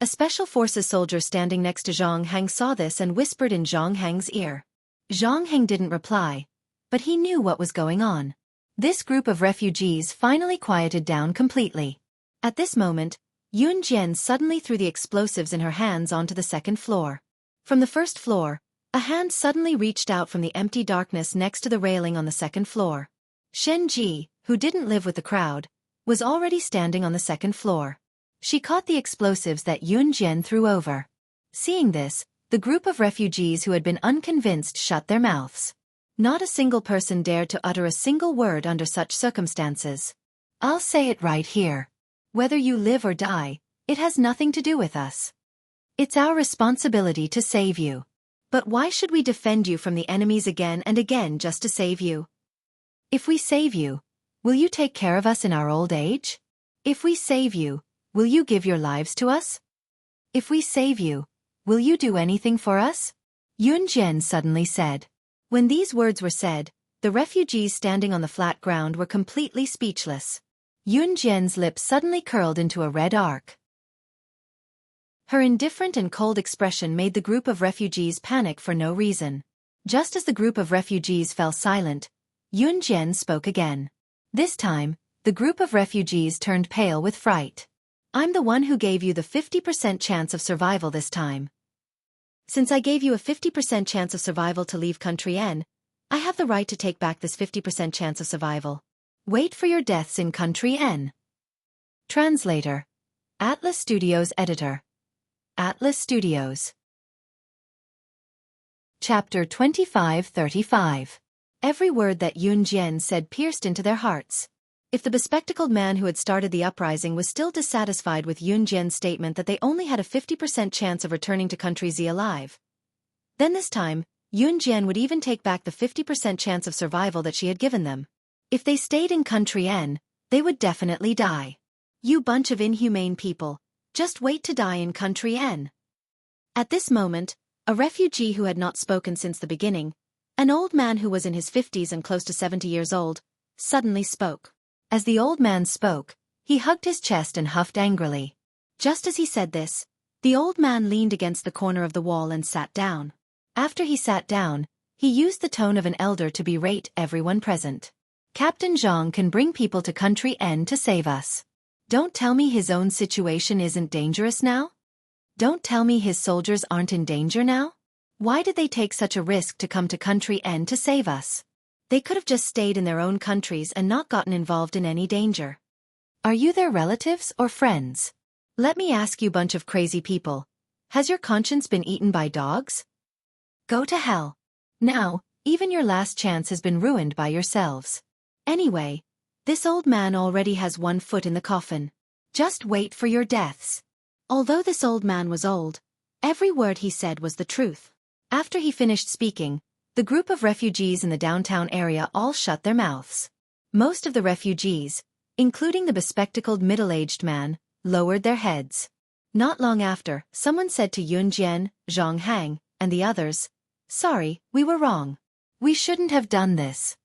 A Special Forces soldier standing next to Zhang Hang saw this and whispered in Zhang Hang's ear. Zhang Hang didn't reply, but he knew what was going on. This group of refugees finally quieted down completely. At this moment, Yun Jian suddenly threw the explosives in her hands onto the second floor. From the first floor, a hand suddenly reached out from the empty darkness next to the railing on the second floor. Shen Ji, who didn't live with the crowd, was already standing on the second floor. She caught the explosives that Yun Jian threw over. Seeing this, the group of refugees who had been unconvinced shut their mouths. Not a single person dared to utter a single word under such circumstances. "I'll say it right here. Whether you live or die, it has nothing to do with us. It's our responsibility to save you. But why should we defend you from the enemies again and again just to save you? If we save you, will you take care of us in our old age? If we save you, will you give your lives to us? If we save you, will you do anything for us?" Yun Jian suddenly said. When these words were said, the refugees standing on the flat ground were completely speechless. Yun Jian's lips suddenly curled into a red arc. Her indifferent and cold expression made the group of refugees panic for no reason. Just as the group of refugees fell silent, Yun Jian spoke again. This time, the group of refugees turned pale with fright. "I'm the one who gave you the 50% chance of survival this time. Since I gave you a 50% chance of survival to leave Country N, I have the right to take back this 50% chance of survival. Wait for your deaths in Country N." Translator. Atlas Studios Editor. Atlas Studios. Chapter 2535. Every word that Yun Jian said pierced into their hearts. If the bespectacled man who had started the uprising was still dissatisfied with Yun Jian's statement that they only had a 50% chance of returning to Country Z alive, then this time, Yun Jian would even take back the 50% chance of survival that she had given them. If they stayed in Country N, they would definitely die. "You bunch of inhumane people, just wait to die in Country N." At this moment, a refugee who had not spoken since the beginning, an old man who was in his 50s and close to 70 years old, suddenly spoke. As the old man spoke, he hugged his chest and huffed angrily. Just as he said this, the old man leaned against the corner of the wall and sat down. After he sat down, he used the tone of an elder to berate everyone present. "Captain Zhang can bring people to Country N to save us. Don't tell me his own situation isn't dangerous now? Don't tell me his soldiers aren't in danger now? Why did they take such a risk to come to Country N to save us? They could have just stayed in their own countries and not gotten involved in any danger. Are you their relatives or friends? Let me ask you, bunch of crazy people. Has your conscience been eaten by dogs? Go to hell. Now, even your last chance has been ruined by yourselves. Anyway, this old man already has one foot in the coffin. Just wait for your deaths. Although this old man was old, every word he said was the truth. After he finished speaking, the group of refugees in the downtown area all shut their mouths. Most of the refugees, including the bespectacled middle-aged man, lowered their heads. Not long after, someone said to Yun Jian, Zhang Hang, and the others, "Sorry, we were wrong. We shouldn't have done this."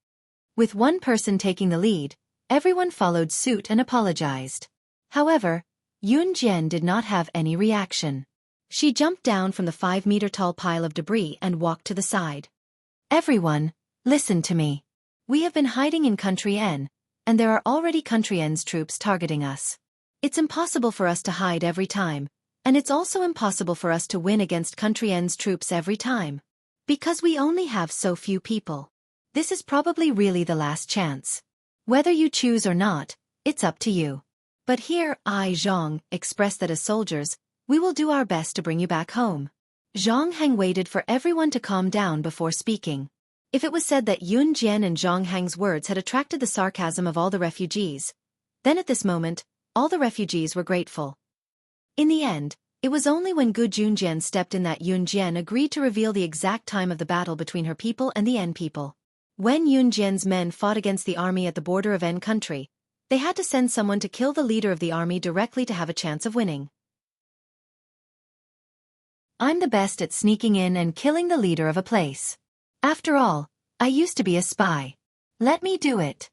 With one person taking the lead, everyone followed suit and apologized. However, Yun Jian did not have any reaction. She jumped down from the 5-meter-tall pile of debris and walked to the side. Everyone, listen to me. We have been hiding in Country N, and there are already Country N's troops targeting us. It's impossible for us to hide every time, and it's also impossible for us to win against Country N's troops every time. Because we only have so few people. This is probably really the last chance. Whether you choose or not, it's up to you. But here, I, Zhang, express that as soldiers, we will do our best to bring you back home. Zhang Hang waited for everyone to calm down before speaking. If it was said that Yun Jian and Zhang Hang's words had attracted the sarcasm of all the refugees, then at this moment, all the refugees were grateful. In the end, it was only when Gu Junjian stepped in that Yun Jian agreed to reveal the exact time of the battle between her people and the N people. When Yun Jian's men fought against the army at the border of N country, they had to send someone to kill the leader of the army directly to have a chance of winning. I'm the best at sneaking in and killing the leader of a place. After all, I used to be a spy. Let me do it.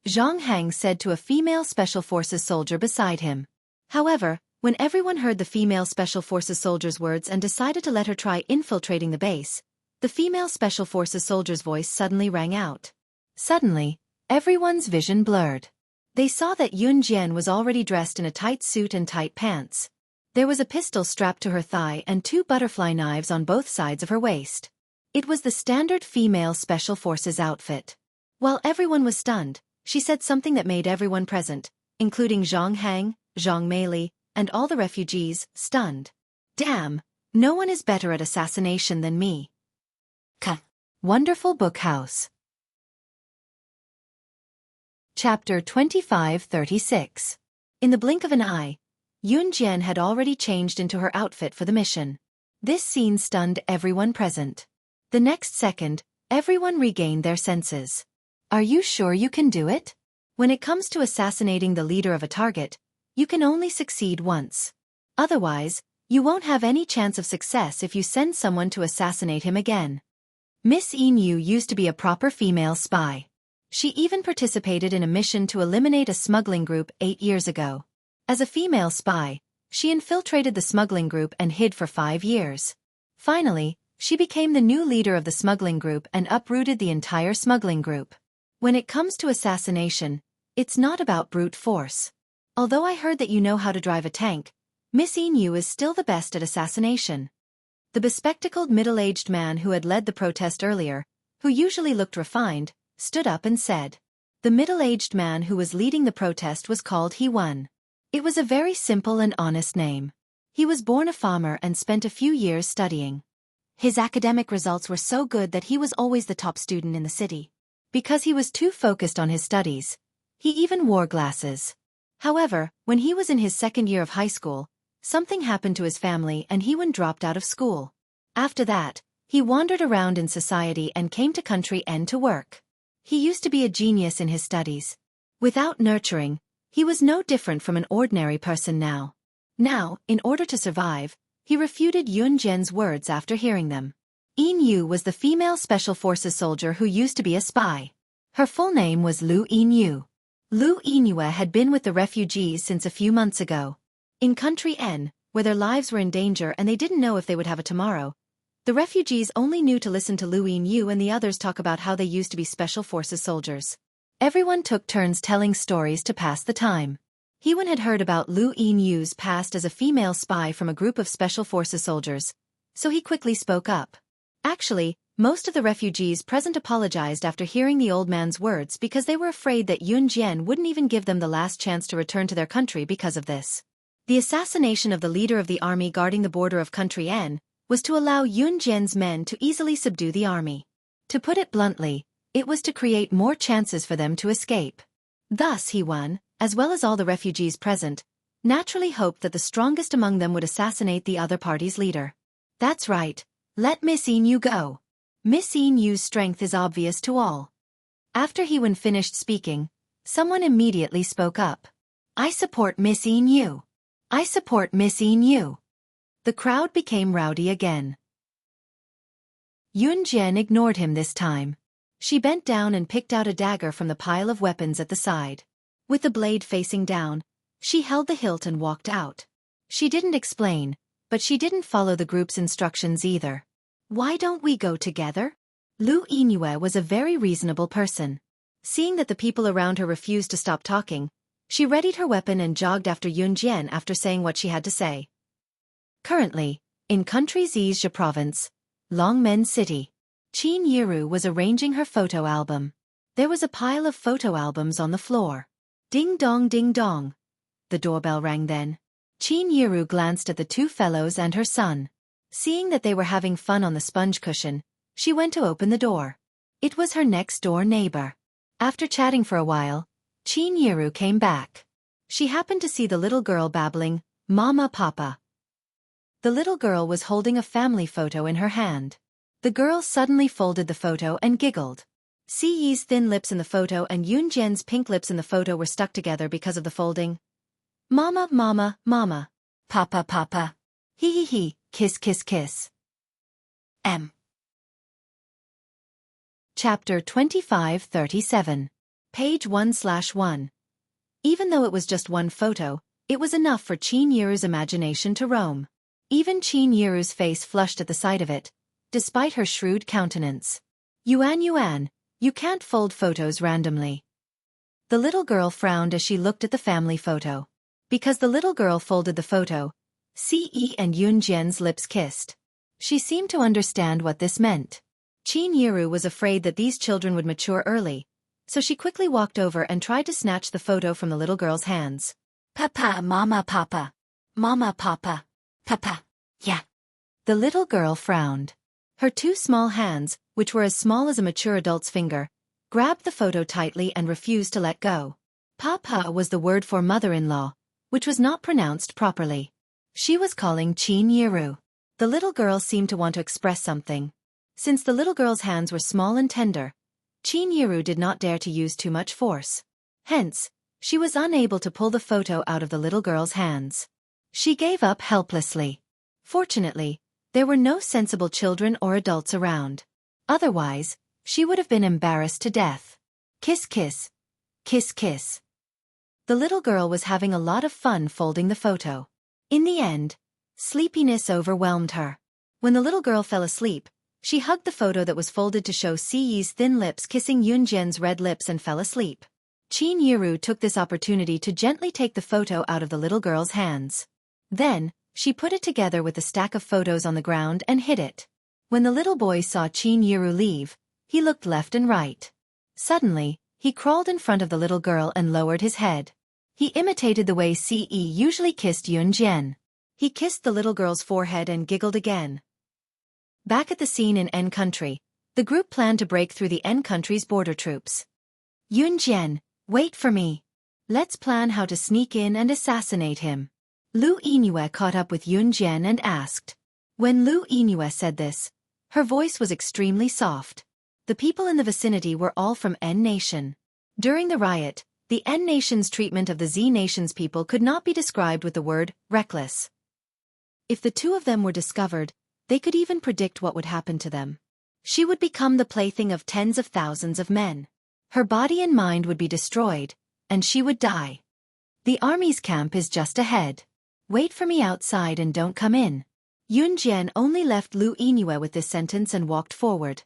Zhang Hang said to a female Special Forces soldier beside him. However, when everyone heard the female Special Forces soldier's words and decided to let her try infiltrating the base, the female Special Forces soldier's voice suddenly rang out. Suddenly, everyone's vision blurred. They saw that Yun Jian was already dressed in a tight suit and tight pants. There was a pistol strapped to her thigh and 2 butterfly knives on both sides of her waist. It was the standard female Special Forces outfit. While everyone was stunned, she said something that made everyone present, including Zhang Hang, Zhang Meili, and all the refugees, stunned. Damn, no one is better at assassination than me. Wonderful Book House. Chapter 2536. In the blink of an eye, Yun Jian had already changed into her outfit for the mission. This scene stunned everyone present. The next second, everyone regained their senses. Are you sure you can do it? When it comes to assassinating the leader of a target, you can only succeed once. Otherwise, you won't have any chance of success if you send someone to assassinate him again. Miss Yin Yu used to be a proper female spy. She even participated in a mission to eliminate a smuggling group 8 years ago. As a female spy, she infiltrated the smuggling group and hid for 5 years. Finally, she became the new leader of the smuggling group and uprooted the entire smuggling group. When it comes to assassination, it's not about brute force. Although I heard that you know how to drive a tank, Miss Yin Yu is still the best at assassination. The bespectacled middle-aged man who had led the protest earlier, who usually looked refined, stood up and said. The middle-aged man who was leading the protest was called He Wen. It was a very simple and honest name. He was born a farmer and spent a few years studying. His academic results were so good that he was always the top student in the city. Because he was too focused on his studies, he even wore glasses. However, when he was in his 2nd year of high school, something happened to his family and He Wen dropped out of school. After that, he wandered around in society and came to Country N to work. He used to be a genius in his studies. Without nurturing, he was no different from an ordinary person now. Now, in order to survive, he refuted Yun Jian's words after hearing them. Yin Yu was the female Special Forces soldier who used to be a spy. Her full name was Lu Yin Yu. Lu Yin Yu had been with the refugees since a few months ago. In Country N, where their lives were in danger and they didn't know if they would have a tomorrow, the refugees only knew to listen to Lu Yin Yu and the others talk about how they used to be Special Forces soldiers. Everyone took turns telling stories to pass the time. He Wen had heard about Lu Yin Yu's past as a female spy from a group of Special Forces soldiers, so he quickly spoke up. Actually, most of the refugees present apologized after hearing the old man's words because they were afraid that Yun Jian wouldn't even give them the last chance to return to their country because of this. The assassination of the leader of the army guarding the border of country N was to allow Yun Jian's men to easily subdue the army. To put it bluntly, it was to create more chances for them to escape. Thus he won, as well as all the refugees present, naturally hoped that the strongest among them would assassinate the other party's leader. That's right, let Miss Inu go. Miss Inu's strength is obvious to all. After he finished speaking, someone immediately spoke up. I support Miss Inu. I support Miss Inu. The crowd became rowdy again. Yun Jian ignored him this time. She bent down and picked out a dagger from the pile of weapons at the side. With the blade facing down, she held the hilt and walked out. She didn't explain, but she didn't follow the group's instructions either. Why don't we go together? Lu Yinue was a very reasonable person. Seeing that the people around her refused to stop talking, she readied her weapon and jogged after Yun Jian after saying what she had to say. Currently, in country Zhejiang province, Longmen City, Qin Yiru was arranging her photo album. There was a pile of photo albums on the floor. Ding dong ding dong. The doorbell rang then. Qin Yiru glanced at the two fellows and her son. Seeing that they were having fun on the sponge cushion, she went to open the door. It was her next-door neighbor. After chatting for a while, Qin Yiru came back. She happened to see the little girl babbling, "Mama, Papa." The little girl was holding a family photo in her hand. The girl suddenly folded the photo and giggled. Si Yi's thin lips in the photo and Yun Jian's pink lips in the photo were stuck together because of the folding. Mama, mama, mama. Papa, papa. Hee hee hee, kiss kiss kiss. M. Chapter 25-37. Page 1/1. Even though it was just one photo, it was enough for Qin Yiru's imagination to roam. Even Qin Yiru's face flushed at the sight of it, despite her shrewd countenance. Yuan, you can't fold photos randomly. The little girl frowned as she looked at the family photo. Because the little girl folded the photo, Si Yi and Yun Jian's lips kissed. She seemed to understand what this meant. Qin Yiru was afraid that these children would mature early, so she quickly walked over and tried to snatch the photo from the little girl's hands. Papa, mama, papa. Mama, papa. Papa. Yeah. The little girl frowned. Her two small hands, which were as small as a mature adult's finger, grabbed the photo tightly and refused to let go. Papa was the word for mother-in-law, which was not pronounced properly. She was calling Qin Yiru. The little girl seemed to want to express something. Since the little girl's hands were small and tender, Qin Yiru did not dare to use too much force. Hence, she was unable to pull the photo out of the little girl's hands. She gave up helplessly. Fortunately, there were no sensible children or adults around. Otherwise, she would have been embarrassed to death. Kiss kiss. Kiss kiss. The little girl was having a lot of fun folding the photo. In the end, sleepiness overwhelmed her. When the little girl fell asleep, she hugged the photo that was folded to show Si Yi's thin lips kissing Yun Jian's red lips and fell asleep. Qin Yiru took this opportunity to gently take the photo out of the little girl's hands. Then, she put it together with the stack of photos on the ground and hid it. When the little boy saw Qin Yiru leave, he looked left and right. Suddenly, he crawled in front of the little girl and lowered his head. He imitated the way Si Yi usually kissed Yun Jian. He kissed the little girl's forehead and giggled again. Back at the scene in N country, the group planned to break through the N country's border troops. Yun Jian, wait for me. Let's plan how to sneak in and assassinate him. Lu Yinue caught up with Yun Jian and asked. When Lu Yinue said this, her voice was extremely soft. The people in the vicinity were all from N nation. During the riot, the N nation's treatment of the Z nation's people could not be described with the word reckless. If the two of them were discovered, they could even predict what would happen to them. She would become the plaything of tens of thousands of men. Her body and mind would be destroyed, and she would die. The army's camp is just ahead. Wait for me outside and don't come in. Yun Jian only left Lu Yinue with this sentence and walked forward.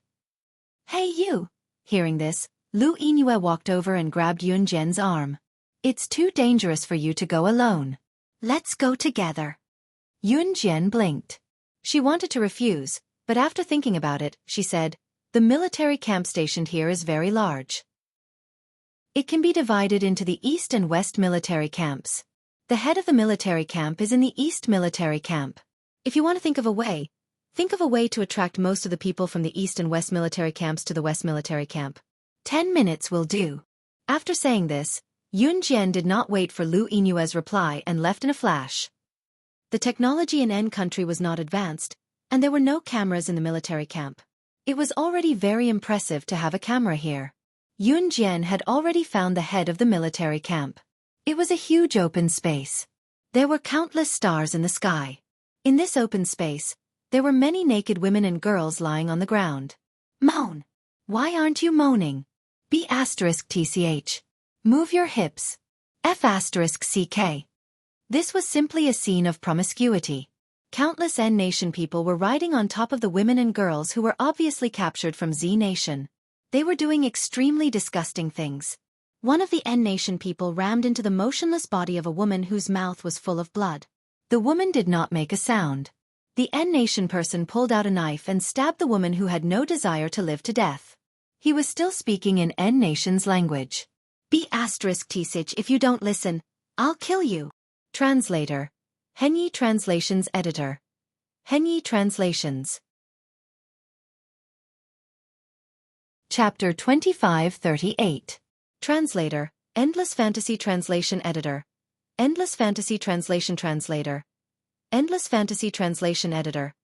Hey you! Hearing this, Lu Yinue walked over and grabbed Yun Jian's arm. It's too dangerous for you to go alone. Let's go together. Yun Jian blinked. She wanted to refuse, But after thinking about it, she said, "The military camp stationed here is very large. It can be divided into the East and West military camps. The head of the military camp is in the East military camp. If you want to think of a way to attract most of the people from the East and West military camps to the West military camp. 10 minutes will do." After saying this, Yun Jian did not wait for Lu Yinue's reply and left in a flash. The technology in N country was not advanced, and there were no cameras in the military camp. It was already very impressive to have a camera here. Yun Jian had already found the head of the military camp. It was a huge open space. There were countless stars in the sky. In this open space, there were many naked women and girls lying on the ground. Moan. Why aren't you moaning? B*TCH. Move your hips. F*CK. This was simply a scene of promiscuity. Countless N Nation people were riding on top of the women and girls who were obviously captured from Z Nation. They were doing extremely disgusting things. One of the N Nation people rammed into the motionless body of a woman whose mouth was full of blood. The woman did not make a sound. The N Nation person pulled out a knife and stabbed the woman who had no desire to live to death. He was still speaking in N Nation's language. B*TCH, if you don't listen, I'll kill you. Translator. Henyi Translations Editor. Henyi Translations. Chapter 2538. Translator, Endless Fantasy Translation Editor. Endless Fantasy Translation Translator. Endless Fantasy Translation Editor.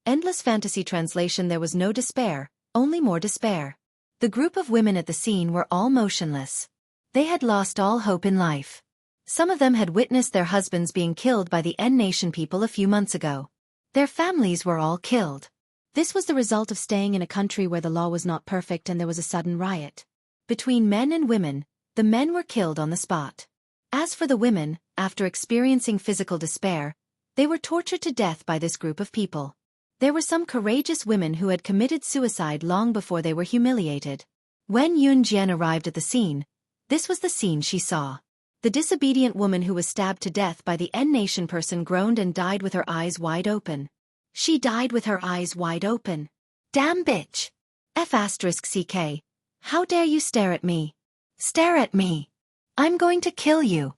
Endless Fantasy Translation. There was no despair, only more despair. The group of women at the scene were all motionless. They had lost all hope in life. Some of them had witnessed their husbands being killed by the N Nation people a few months ago. Their families were all killed. This was the result of staying in a country where the law was not perfect and there was a sudden riot. Between men and women, the men were killed on the spot. As for the women, after experiencing physical despair, they were tortured to death by this group of people. There were some courageous women who had committed suicide long before they were humiliated. When Yun Jian arrived at the scene, this was the scene she saw. The disobedient woman who was stabbed to death by the N Nation person groaned and died with her eyes wide open. She died with her eyes wide open. Damn bitch! F*CK. How dare you stare at me? Stare at me! I'm going to kill you!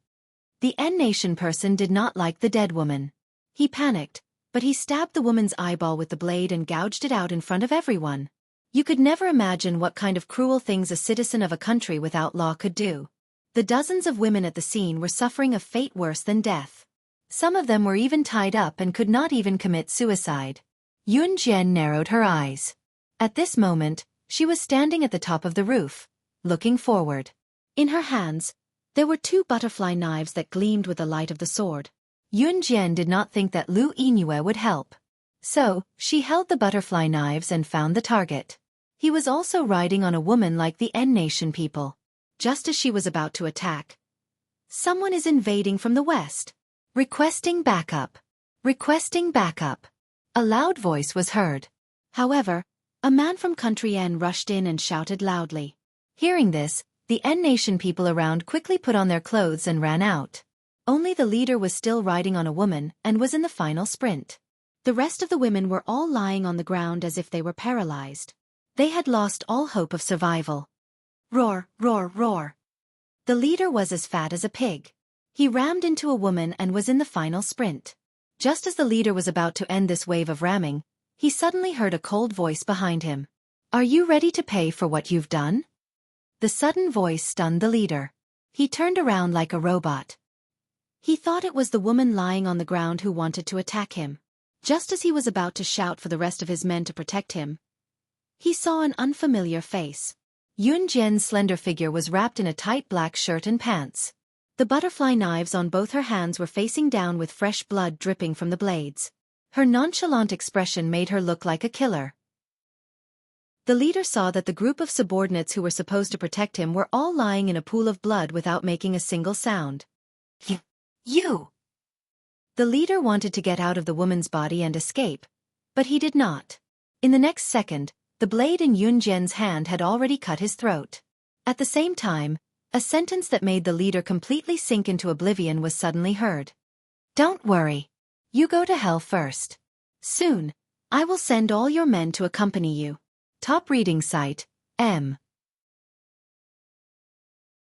The N Nation person did not like the dead woman. He panicked, but he stabbed the woman's eyeball with the blade and gouged it out in front of everyone. You could never imagine what kind of cruel things a citizen of a country without law could do. The dozens of women at the scene were suffering a fate worse than death. Some of them were even tied up and could not even commit suicide. Yun Jian narrowed her eyes. At this moment, she was standing at the top of the roof, looking forward. In her hands, there were 2 butterfly knives that gleamed with the light of the sword. Yun Jian did not think that Lu Yinue would help. So, she held the butterfly knives and found the target. He was also riding on a woman like the N Nation people. Just as she was about to attack, someone is invading from the west. Requesting backup. Requesting backup. A loud voice was heard. However, a man from country N rushed in and shouted loudly. Hearing this, the N Nation people around quickly put on their clothes and ran out. Only the leader was still riding on a woman and was in the final sprint. The rest of the women were all lying on the ground as if they were paralyzed. They had lost all hope of survival. Roar, roar, roar. The leader was as fat as a pig. He rammed into a woman and was in the final sprint. Just as the leader was about to end this wave of ramming, he suddenly heard a cold voice behind him. Are you ready to pay for what you've done? The sudden voice stunned the leader. He turned around like a robot. He thought it was the woman lying on the ground who wanted to attack him. Just as he was about to shout for the rest of his men to protect him, he saw an unfamiliar face. Yun Jian's slender figure was wrapped in a tight black shirt and pants. The butterfly knives on both her hands were facing down with fresh blood dripping from the blades. Her nonchalant expression made her look like a killer. The leader saw that the group of subordinates who were supposed to protect him were all lying in a pool of blood without making a single sound. You! The leader wanted to get out of the woman's body and escape, but he did not. In the next second, the blade in Yun Jian's hand had already cut his throat. At the same time, a sentence that made the leader completely sink into oblivion was suddenly heard. Don't worry. You go to hell first. Soon, I will send all your men to accompany you. Top reading site, M.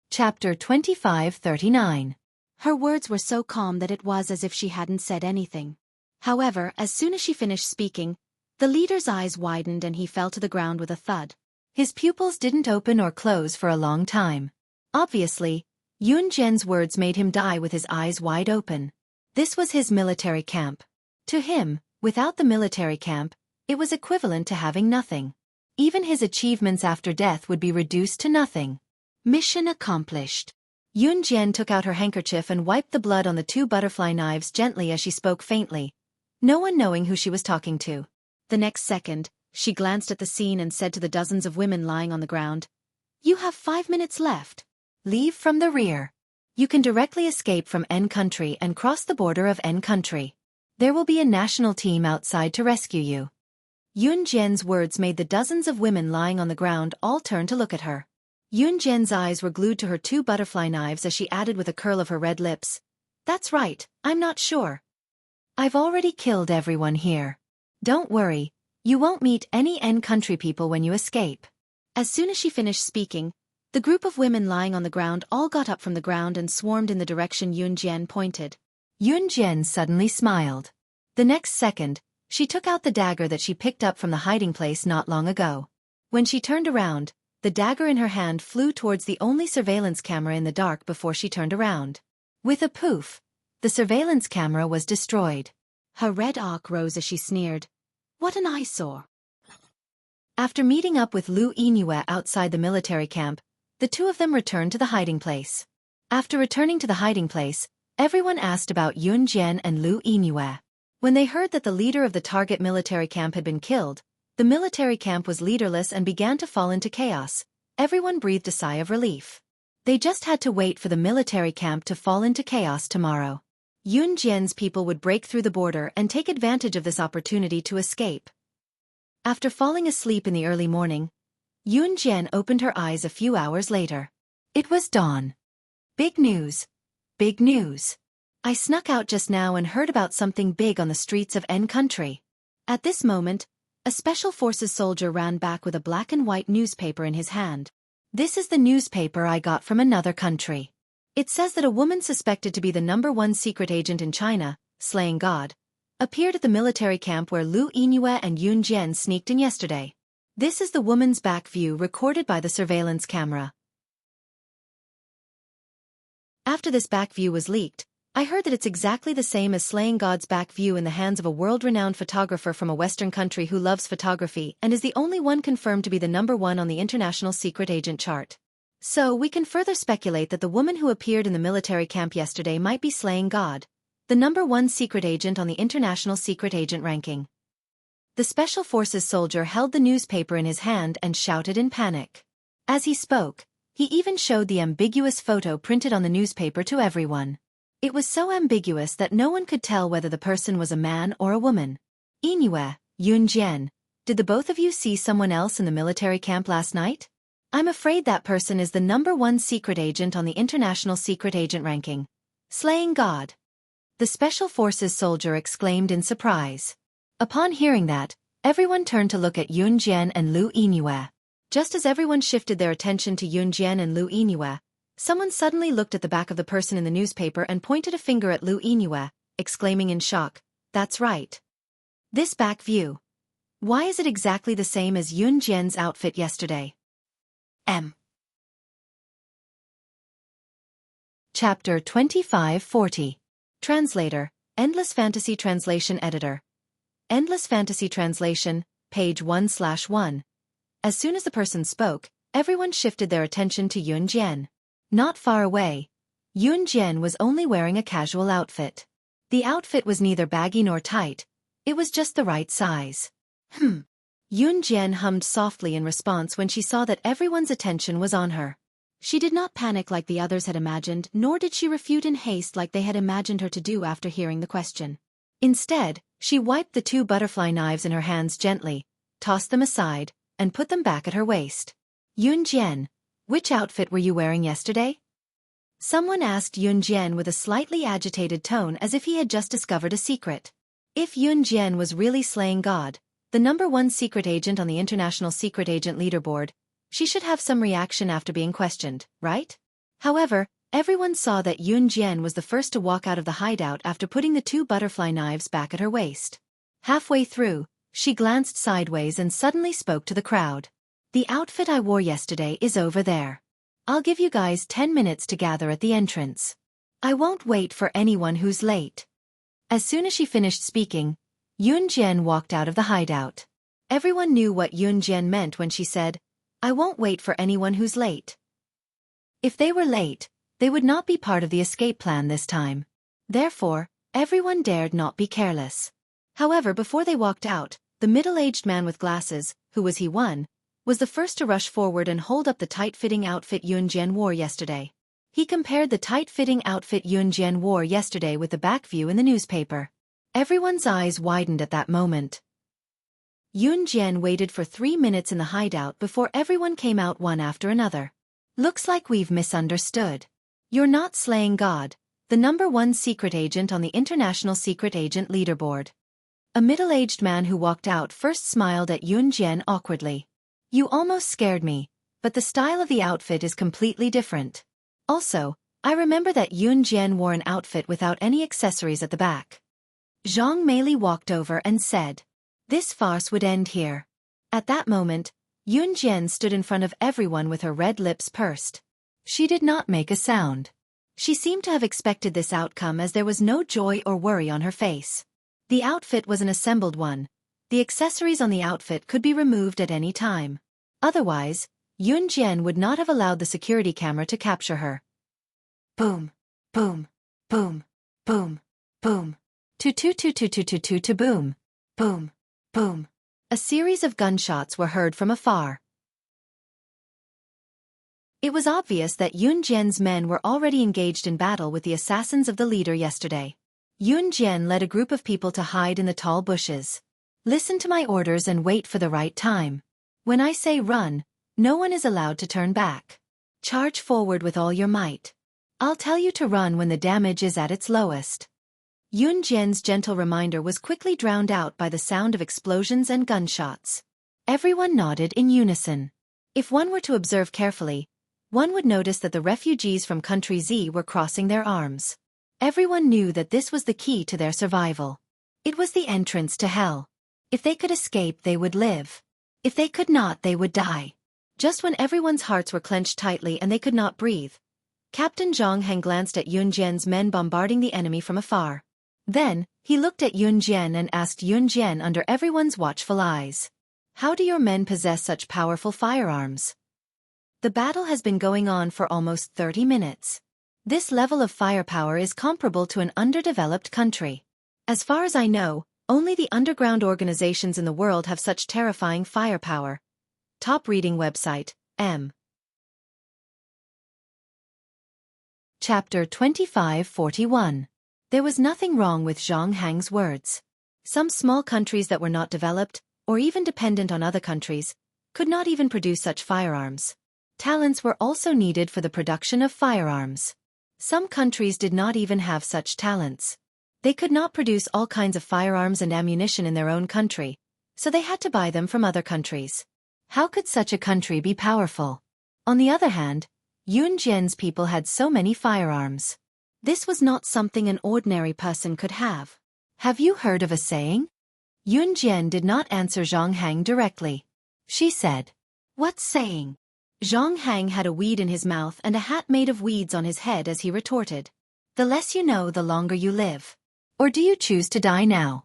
Chapter 2539. Her words were so calm that it was as if she hadn't said anything. However, as soon as she finished speaking, the leader's eyes widened and he fell to the ground with a thud. His pupils didn't open or close for a long time. Obviously, Yun Jian's words made him die with his eyes wide open. This was his military camp. To him, without the military camp, it was equivalent to having nothing. Even his achievements after death would be reduced to nothing. Mission accomplished. Yun Jian took out her handkerchief and wiped the blood on the 2 butterfly knives gently as she spoke faintly, no one knowing who she was talking to. The next second, she glanced at the scene and said to the dozens of women lying on the ground, "You have 5 minutes left. Leave from the rear. You can directly escape from N country and cross the border of N country. There will be a national team outside to rescue you." Yun Jian's words made the dozens of women lying on the ground all turn to look at her. Yun Jian's eyes were glued to her 2 butterfly knives as she added with a curl of her red lips, "That's right, I'm not sure. I've already killed everyone here. Don't worry, you won't meet any N country people when you escape." As soon as she finished speaking, the group of women lying on the ground all got up from the ground and swarmed in the direction Yun Jian pointed. Yun Jian suddenly smiled. The next second, she took out the dagger that she picked up from the hiding place not long ago. When she turned around, the dagger in her hand flew towards the only surveillance camera in the dark before she turned around. With a poof, the surveillance camera was destroyed. Her red arc rose as she sneered, "What an eyesore." After meeting up with Lu Yingyue outside the military camp, the 2 of them returned to the hiding place. After returning to the hiding place, everyone asked about Yun Jian and Lu Yingyue. When they heard that the leader of the target military camp had been killed, the military camp was leaderless and began to fall into chaos. Everyone breathed a sigh of relief. They just had to wait for the military camp to fall into chaos tomorrow. Yun Jian's people would break through the border and take advantage of this opportunity to escape. After falling asleep in the early morning, Yun Jian opened her eyes a few hours later. It was dawn. Big news. Big news. I snuck out just now and heard about something big on the streets of N country. At this moment, a Special Forces soldier ran back with a black and white newspaper in his hand. "This is the newspaper I got from another country. It says that a woman suspected to be the #1 secret agent in China, slaying God, appeared at the military camp where Lu Yingyue and Yun Jian sneaked in yesterday. This is the woman's back view recorded by the surveillance camera. After this back view was leaked, I heard that it's exactly the same as slaying God's back view in the hands of a world-renowned photographer from a Western country who loves photography and is the only one confirmed to be the #1 on the international secret agent chart. So we can further speculate that the woman who appeared in the military camp yesterday might be slaying God, the #1 secret agent on the international secret agent ranking." The Special Forces soldier held the newspaper in his hand and shouted in panic. As he spoke, he even showed the ambiguous photo printed on the newspaper to everyone. It was so ambiguous that no one could tell whether the person was a man or a woman. "Yingyue, Yun Jian, did the both of you see someone else in the military camp last night? I'm afraid that person is the #1 secret agent on the international secret agent ranking. Slaying God." The Special Forces soldier exclaimed in surprise. Upon hearing that, everyone turned to look at Yun Jian and Lu Yingyue. Just as everyone shifted their attention to Yun Jian and Lu Yingyue, someone suddenly looked at the back of the person in the newspaper and pointed a finger at Lu Yingyue, exclaiming in shock, "That's right. This back view. Why is it exactly the same as Yun Jian's outfit yesterday?" M. Chapter 2540. Translator, Endless Fantasy Translation Editor. Endless Fantasy Translation, page 1/1. As soon as the person spoke, everyone shifted their attention to Yun Jian. Not far away, Yun Jian was only wearing a casual outfit. The outfit was neither baggy nor tight, it was just the right size. Yun Jian hummed softly in response when she saw that everyone's attention was on her. She did not panic like the others had imagined, nor did she refute in haste like they had imagined her to do after hearing the question. Instead, she wiped the 2 butterfly knives in her hands gently, tossed them aside, and put them back at her waist. "Yun Jian, which outfit were you wearing yesterday?" Someone asked Yun Jian with a slightly agitated tone as if he had just discovered a secret. If Yun Jian was really slaying God, the #1 secret agent on the International Secret Agent Leaderboard. She should have some reaction after being questioned, right? However, everyone saw that Yun Jian was the first to walk out of the hideout after putting the 2 butterfly knives back at her waist. Halfway through, she glanced sideways and suddenly spoke to the crowd. The outfit I wore yesterday is over there. I'll give you guys 10 minutes to gather at the entrance. I won't wait for anyone who's late. As soon as she finished speaking, Yun Jian walked out of the hideout. Everyone knew what Yun Jian meant when she said, I won't wait for anyone who's late. If they were late, they would not be part of the escape plan this time. Therefore, everyone dared not be careless. However, before they walked out, the middle-aged man with glasses, who was he one, was the first to rush forward and hold up the tight-fitting outfit Yun Jian wore yesterday. He compared the tight-fitting outfit Yun Jian wore yesterday with the back view in the newspaper. Everyone's eyes widened at that moment. Yun Jian waited for 3 minutes in the hideout before everyone came out one after another. Looks like we've misunderstood. You're not slaying God, the #1 secret agent on the International Secret Agent Leaderboard. A middle-aged man who walked out first smiled at Yun Jian awkwardly. You almost scared me, but the style of the outfit is completely different. Also, I remember that Yun Jian wore an outfit without any accessories at the back. Zhang Meili walked over and said, this farce would end here. At that moment, Yun Jian stood in front of everyone with her red lips pursed. She did not make a sound. She seemed to have expected this outcome as there was no joy or worry on her face. The outfit was an assembled one. The accessories on the outfit could be removed at any time. Otherwise, Yun Jian would not have allowed the security camera to capture her. Boom, boom, boom, boom, boom. To boom, boom, boom. A series of gunshots were heard from afar. It was obvious that Yun Jian's men were already engaged in battle with the assassins of the leader yesterday. Yun Jian led a group of people to hide in the tall bushes. Listen to my orders and wait for the right time. When I say run, no one is allowed to turn back. Charge forward with all your might. I'll tell you to run when the damage is at its lowest. Yun Jian's gentle reminder was quickly drowned out by the sound of explosions and gunshots. Everyone nodded in unison. If one were to observe carefully, one would notice that the refugees from Country Z were crossing their arms. Everyone knew that this was the key to their survival. It was the entrance to hell. If they could escape, they would live. If they could not, they would die. Just when everyone's hearts were clenched tightly and they could not breathe, Captain Zhang Heng glanced at Yun Jian's men bombarding the enemy from afar. Then, he looked at Yun Jian and asked Yun Jian under everyone's watchful eyes. How do your men possess such powerful firearms? The battle has been going on for almost 30 minutes. This level of firepower is comparable to an underdeveloped country. As far as I know, only the underground organizations in the world have such terrifying firepower. Top reading website, M. Chapter 2541. There was nothing wrong with Zhang Heng's words. Some small countries that were not developed, or even dependent on other countries, could not even produce such firearms. Talents were also needed for the production of firearms. Some countries did not even have such talents. They could not produce all kinds of firearms and ammunition in their own country, so they had to buy them from other countries. How could such a country be powerful? On the other hand, Yun Jian's people had so many firearms. This was not something an ordinary person could have. Have you heard of a saying? Yun Jian did not answer Zhang Heng directly. She said, what saying? Zhang Heng had a weed in his mouth and a hat made of weeds on his head as he retorted. The less you know, the longer you live. Or do you choose to die now?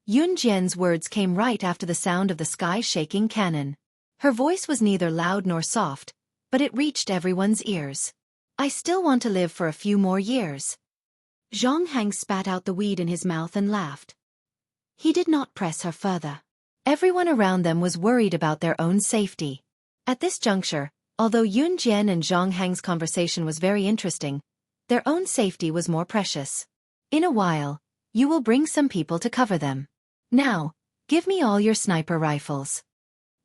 Yun Jian's words came right after the sound of the sky-shaking cannon. Her voice was neither loud nor soft, but it reached everyone's ears. I still want to live for a few more years. Zhang Heng spat out the weed in his mouth and laughed. He did not press her further. Everyone around them was worried about their own safety. At this juncture, although Yun Jian and Zhang Heng's conversation was very interesting, their own safety was more precious. In a while, you will bring some people to cover them. Now, give me all your sniper rifles.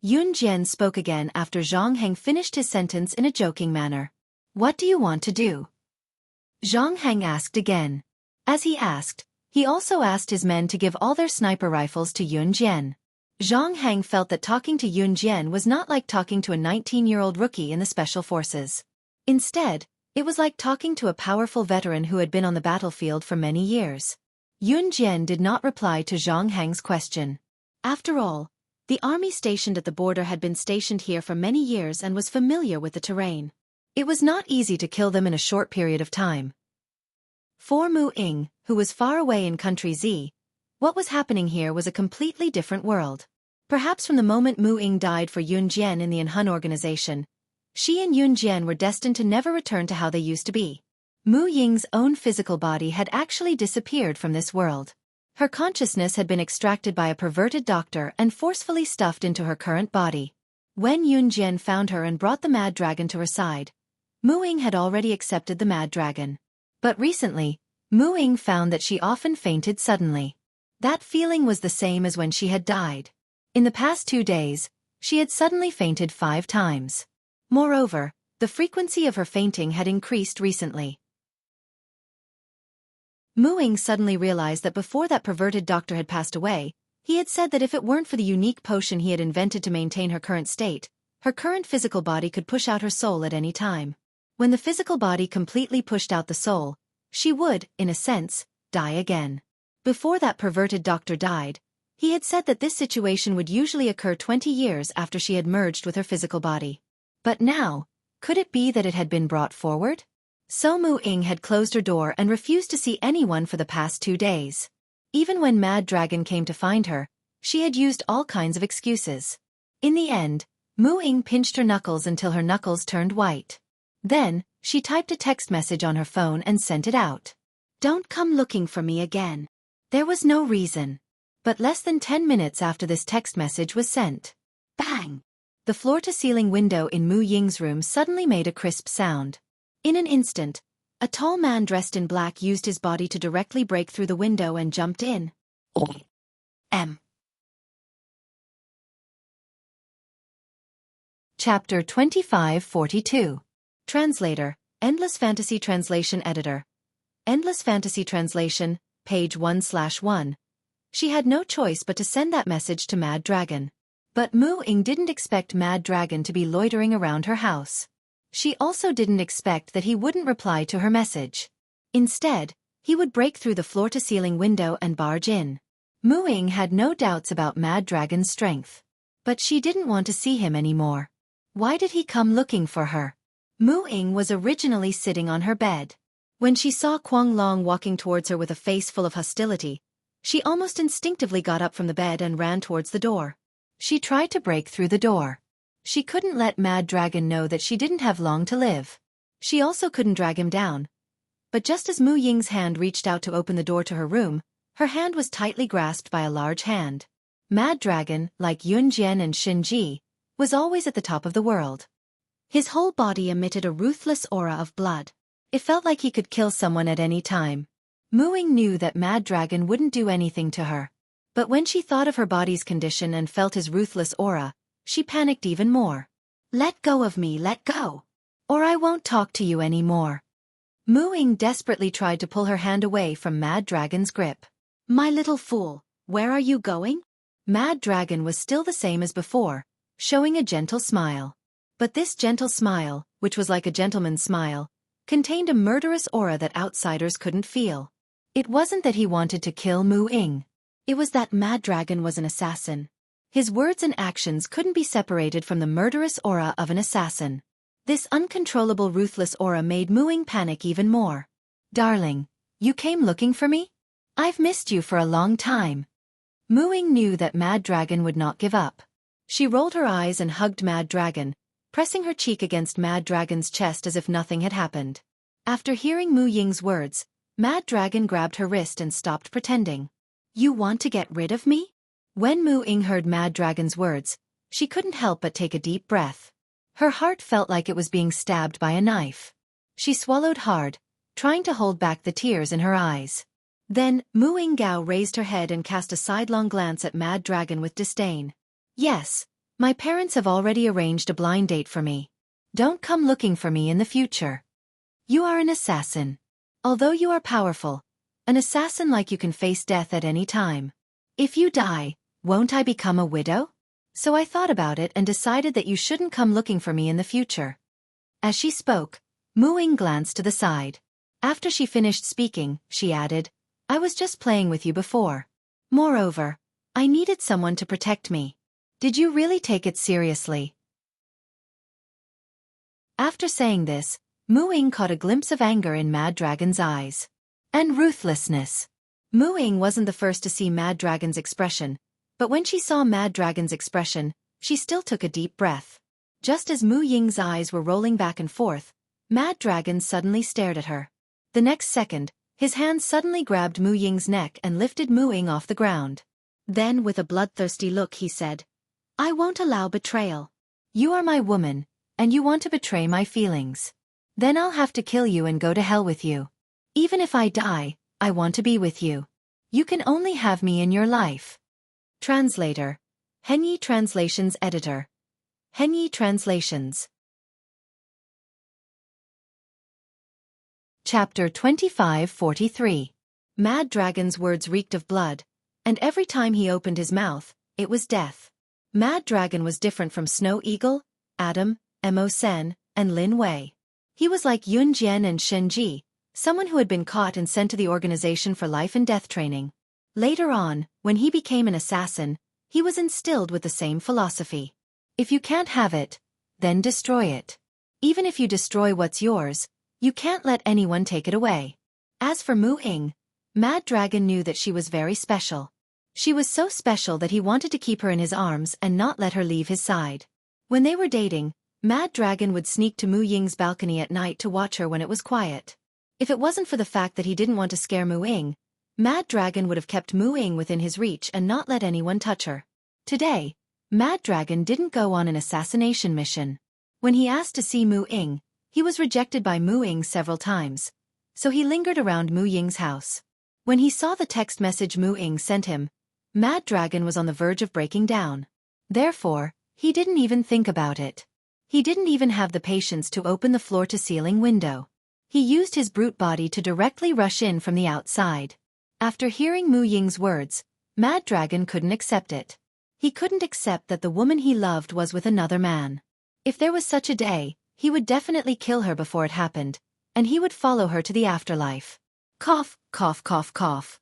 Yun Jian spoke again after Zhang Heng finished his sentence in a joking manner. What do you want to do? Zhang Heng asked again. As he asked, he also asked his men to give all their sniper rifles to Yun Jian. Zhang Heng felt that talking to Yun Jian was not like talking to a 19-year-old rookie in the special forces. Instead, it was like talking to a powerful veteran who had been on the battlefield for many years. Yun Jian did not reply to Zhang Heng's question. After all, the army stationed at the border had been stationed here for many years and was familiar with the terrain. It was not easy to kill them in a short period of time. For Mu Ying, who was far away in country Z, what was happening here was a completely different world. Perhaps from the moment Mu Ying died for Yun Jian in the Enhun organization, she and Yun Jian were destined to never return to how they used to be. Mu Ying's own physical body had actually disappeared from this world. Her consciousness had been extracted by a perverted doctor and forcefully stuffed into her current body. When Yun Jian found her and brought the Mad Dragon to her side, Mu Ying had already accepted the Mad Dragon. But recently, Mu Ying found that she often fainted suddenly. That feeling was the same as when she had died. In the past 2 days, she had suddenly fainted 5 times. Moreover, the frequency of her fainting had increased recently. Mu Ying suddenly realized that before that perverted doctor had passed away, he had said that if it weren't for the unique potion he had invented to maintain her current state, her current physical body could push out her soul at any time. When the physical body completely pushed out the soul, she would, in a sense, die again. Before that perverted doctor died, he had said that this situation would usually occur 20 years after she had merged with her physical body. But now, could it be that it had been brought forward? So Mu Ying had closed her door and refused to see anyone for the past 2 days. Even when Mad Dragon came to find her, she had used all kinds of excuses. In the end, Mu Ying pinched her knuckles until her knuckles turned white. Then, she typed a text message on her phone and sent it out. "Don't come looking for me again." There was no reason. But less than 10 minutes after this text message was sent, bang! The floor-to-ceiling window in Mu Ying's room suddenly made a crisp sound. In an instant, a tall man dressed in black used his body to directly break through the window and jumped in. Chapter 2542. Translator, Endless Fantasy Translation Editor. Endless Fantasy Translation, page 1/1. She had no choice but to send that message to Mad Dragon. But Mu Ying didn't expect Mad Dragon to be loitering around her house. She also didn't expect that he wouldn't reply to her message. Instead, he would break through the floor-to-ceiling window and barge in. Mu Ying had no doubts about Mad Dragon's strength. But she didn't want to see him anymore. Why did he come looking for her? Mu Ying was originally sitting on her bed. When she saw Quang Long walking towards her with a face full of hostility, she almost instinctively got up from the bed and ran towards the door. She tried to break through the door. She couldn't let Mad Dragon know that she didn't have long to live. She also couldn't drag him down. But just as Mu Ying's hand reached out to open the door to her room, her hand was tightly grasped by a large hand. Mad Dragon, like Yun Jian and Xin Ji, was always at the top of the world. His whole body emitted a ruthless aura of blood. It felt like he could kill someone at any time. Mu Ying knew that Mad Dragon wouldn't do anything to her. But when she thought of her body's condition and felt his ruthless aura, she panicked even more. "Let go of me, let go! Or I won't talk to you anymore." Mu Ying desperately tried to pull her hand away from Mad Dragon's grip. "My little fool, where are you going?" Mad Dragon was still the same as before, showing a gentle smile. But this gentle smile, which was like a gentleman's smile, contained a murderous aura that outsiders couldn't feel. It wasn't that he wanted to kill Mu Ying. It was that Mad Dragon was an assassin. His words and actions couldn't be separated from the murderous aura of an assassin. This uncontrollable ruthless aura made Mu Ying panic even more. "Darling, you came looking for me? I've missed you for a long time." Mu Ying knew that Mad Dragon would not give up. She rolled her eyes and hugged Mad Dragon, pressing her cheek against Mad Dragon's chest as if nothing had happened. After hearing Mu Ying's words, Mad Dragon grabbed her wrist and stopped pretending. "You want to get rid of me?" When Mu Ying heard Mad Dragon's words, she couldn't help but take a deep breath. Her heart felt like it was being stabbed by a knife. She swallowed hard, trying to hold back the tears in her eyes. Then, Mu Ying Gao raised her head and cast a sidelong glance at Mad Dragon with disdain. "Yes, my parents have already arranged a blind date for me. Don't come looking for me in the future. You are an assassin. Although you are powerful, an assassin like you can face death at any time. If you die, Won't I become a widow? So I thought about it and decided that you shouldn't come looking for me in the future." As she spoke, Mu Ying glanced to the side. After she finished speaking, she added, "I was just playing with you before. Moreover, I needed someone to protect me. Did you really take it seriously?" After saying this, Mu Ying caught a glimpse of anger in Mad Dragon's eyes. And ruthlessness. Mu Ying wasn't the first to see Mad Dragon's expression, but when she saw Mad Dragon's expression, she still took a deep breath. Just as Mu Ying's eyes were rolling back and forth, Mad Dragon suddenly stared at her. The next second, his hand suddenly grabbed Mu Ying's neck and lifted Mu Ying off the ground. Then with a bloodthirsty look he said, "I won't allow betrayal. You are my woman, and you want to betray my feelings. Then I'll have to kill you and go to hell with you. Even if I die, I want to be with you. You can only have me in your life." Translator. Henyi Translations Editor. Henyi Translations. Chapter 2543. Mad Dragon's words reeked of blood, and every time he opened his mouth, it was death. Mad Dragon was different from Snow Eagle, Adam, Mo Sen, and Lin Wei. He was like Yun Jian and Shen Ji, someone who had been caught and sent to the organization for life and death training. Later on, when he became an assassin, he was instilled with the same philosophy. If you can't have it, then destroy it. Even if you destroy what's yours, you can't let anyone take it away. As for Mu Ying, Mad Dragon knew that she was very special. She was so special that he wanted to keep her in his arms and not let her leave his side. When they were dating, Mad Dragon would sneak to Mu Ying's balcony at night to watch her when it was quiet. If it wasn't for the fact that he didn't want to scare Mu Ying, Mad Dragon would have kept Mu Ying within his reach and not let anyone touch her. Today, Mad Dragon didn't go on an assassination mission. When he asked to see Mu Ying, he was rejected by Mu Ying several times, so he lingered around Mu Ying's house. When he saw the text message Mu Ying sent him, Mad Dragon was on the verge of breaking down. Therefore, he didn't even think about it. He didn't even have the patience to open the floor-to-ceiling window. He used his brute body to directly rush in from the outside. After hearing Mu Ying's words, Mad Dragon couldn't accept it. He couldn't accept that the woman he loved was with another man. If there was such a day, he would definitely kill her before it happened, and he would follow her to the afterlife. Cough, cough, cough, cough.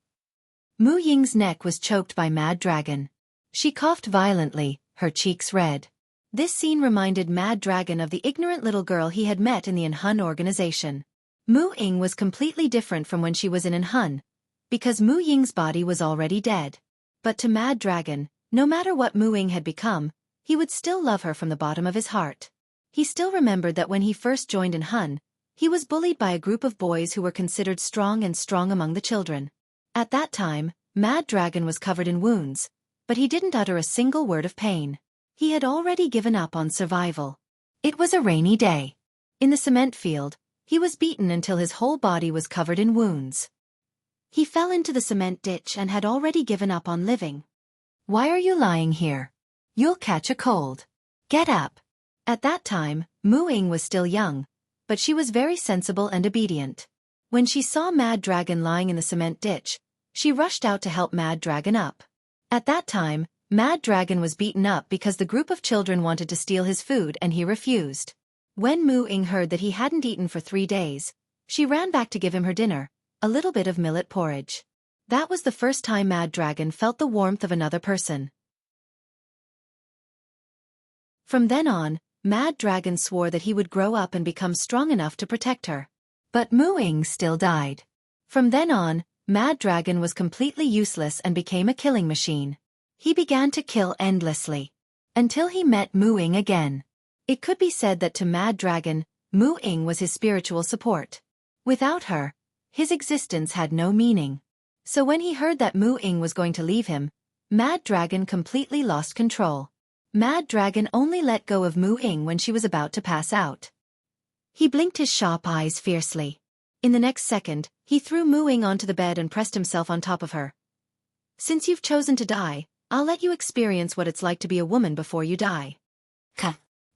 Mu Ying's neck was choked by Mad Dragon. She coughed violently, her cheeks red. This scene reminded Mad Dragon of the ignorant little girl he had met in the Inhun organization. Mu Ying was completely different from when she was in Inhun, because Mu Ying's body was already dead. But to Mad Dragon, no matter what Mu Ying had become, he would still love her from the bottom of his heart. He still remembered that when he first joined Inhun, he was bullied by a group of boys who were considered strong among the children. At that time, Mad Dragon was covered in wounds, but he didn't utter a single word of pain. He had already given up on survival. It was a rainy day. In the cement field, he was beaten until his whole body was covered in wounds. He fell into the cement ditch and had already given up on living. "Why are you lying here? You'll catch a cold. Get up." At that time, Mu Ying was still young, but she was very sensible and obedient. When she saw Mad Dragon lying in the cement ditch, she rushed out to help Mad Dragon up. At that time, Mad Dragon was beaten up because the group of children wanted to steal his food and he refused. When Mu Ying heard that he hadn't eaten for 3 days, she ran back to give him her dinner, a little bit of millet porridge. That was the first time Mad Dragon felt the warmth of another person. From then on, Mad Dragon swore that he would grow up and become strong enough to protect her. But Mu Ying still died. From then on, Mad Dragon was completely useless and became a killing machine. He began to kill endlessly. Until he met Mu Ying again. It could be said that to Mad Dragon, Mu Ying was his spiritual support. Without her, his existence had no meaning. So when he heard that Mu Ying was going to leave him, Mad Dragon completely lost control. Mad Dragon only let go of Mu Ying when she was about to pass out. He blinked his sharp eyes fiercely. In the next second, he threw Mu Ying onto the bed and pressed himself on top of her. "Since you've chosen to die, I'll let you experience what it's like to be a woman before you die."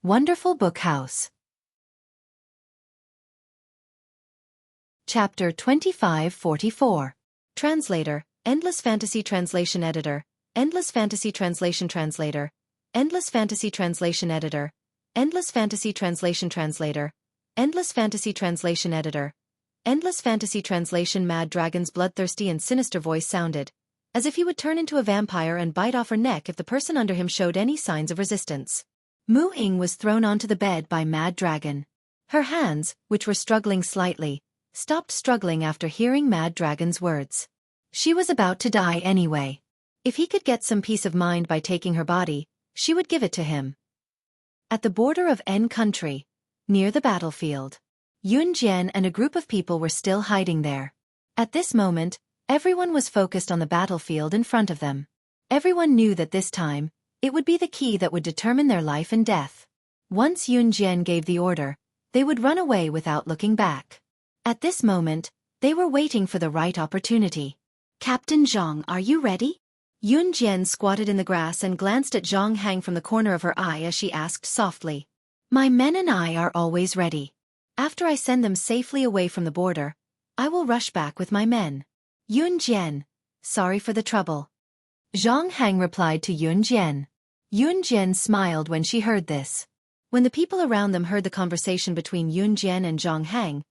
Wonderful Book House. Chapter 2544. Translator, Endless Fantasy Translation Editor, Endless Fantasy Translation Translator, Endless Fantasy Translation Editor, Endless Fantasy Translation Translator, Endless Fantasy Translation Editor, Endless Fantasy Translation. Mad Dragon's bloodthirsty and sinister voice sounded, as if he would turn into a vampire and bite off her neck if the person under him showed any signs of resistance. Mu Ying was thrown onto the bed by Mad Dragon. Her hands, which were struggling slightly, stopped struggling after hearing Mad Dragon's words. She was about to die anyway. If he could get some peace of mind by taking her body, she would give it to him. At the border of N country, near the battlefield, Yun Jian and a group of people were still hiding there. At this moment, everyone was focused on the battlefield in front of them. Everyone knew that this time, it would be the key that would determine their life and death. Once Yun Jian gave the order, they would run away without looking back. At this moment, they were waiting for the right opportunity. Captain Zhang, are you ready? Yun Jian squatted in the grass and glanced at Zhang Hang from the corner of her eye as she asked softly. My men and I are always ready. After I send them safely away from the border, I will rush back with my men. Yun Jian, sorry for the trouble. Zhang Hang replied to Yun Jian. Yun Jian smiled when she heard this. When the people around them heard the conversation between Yun Jian and Zhang Hang,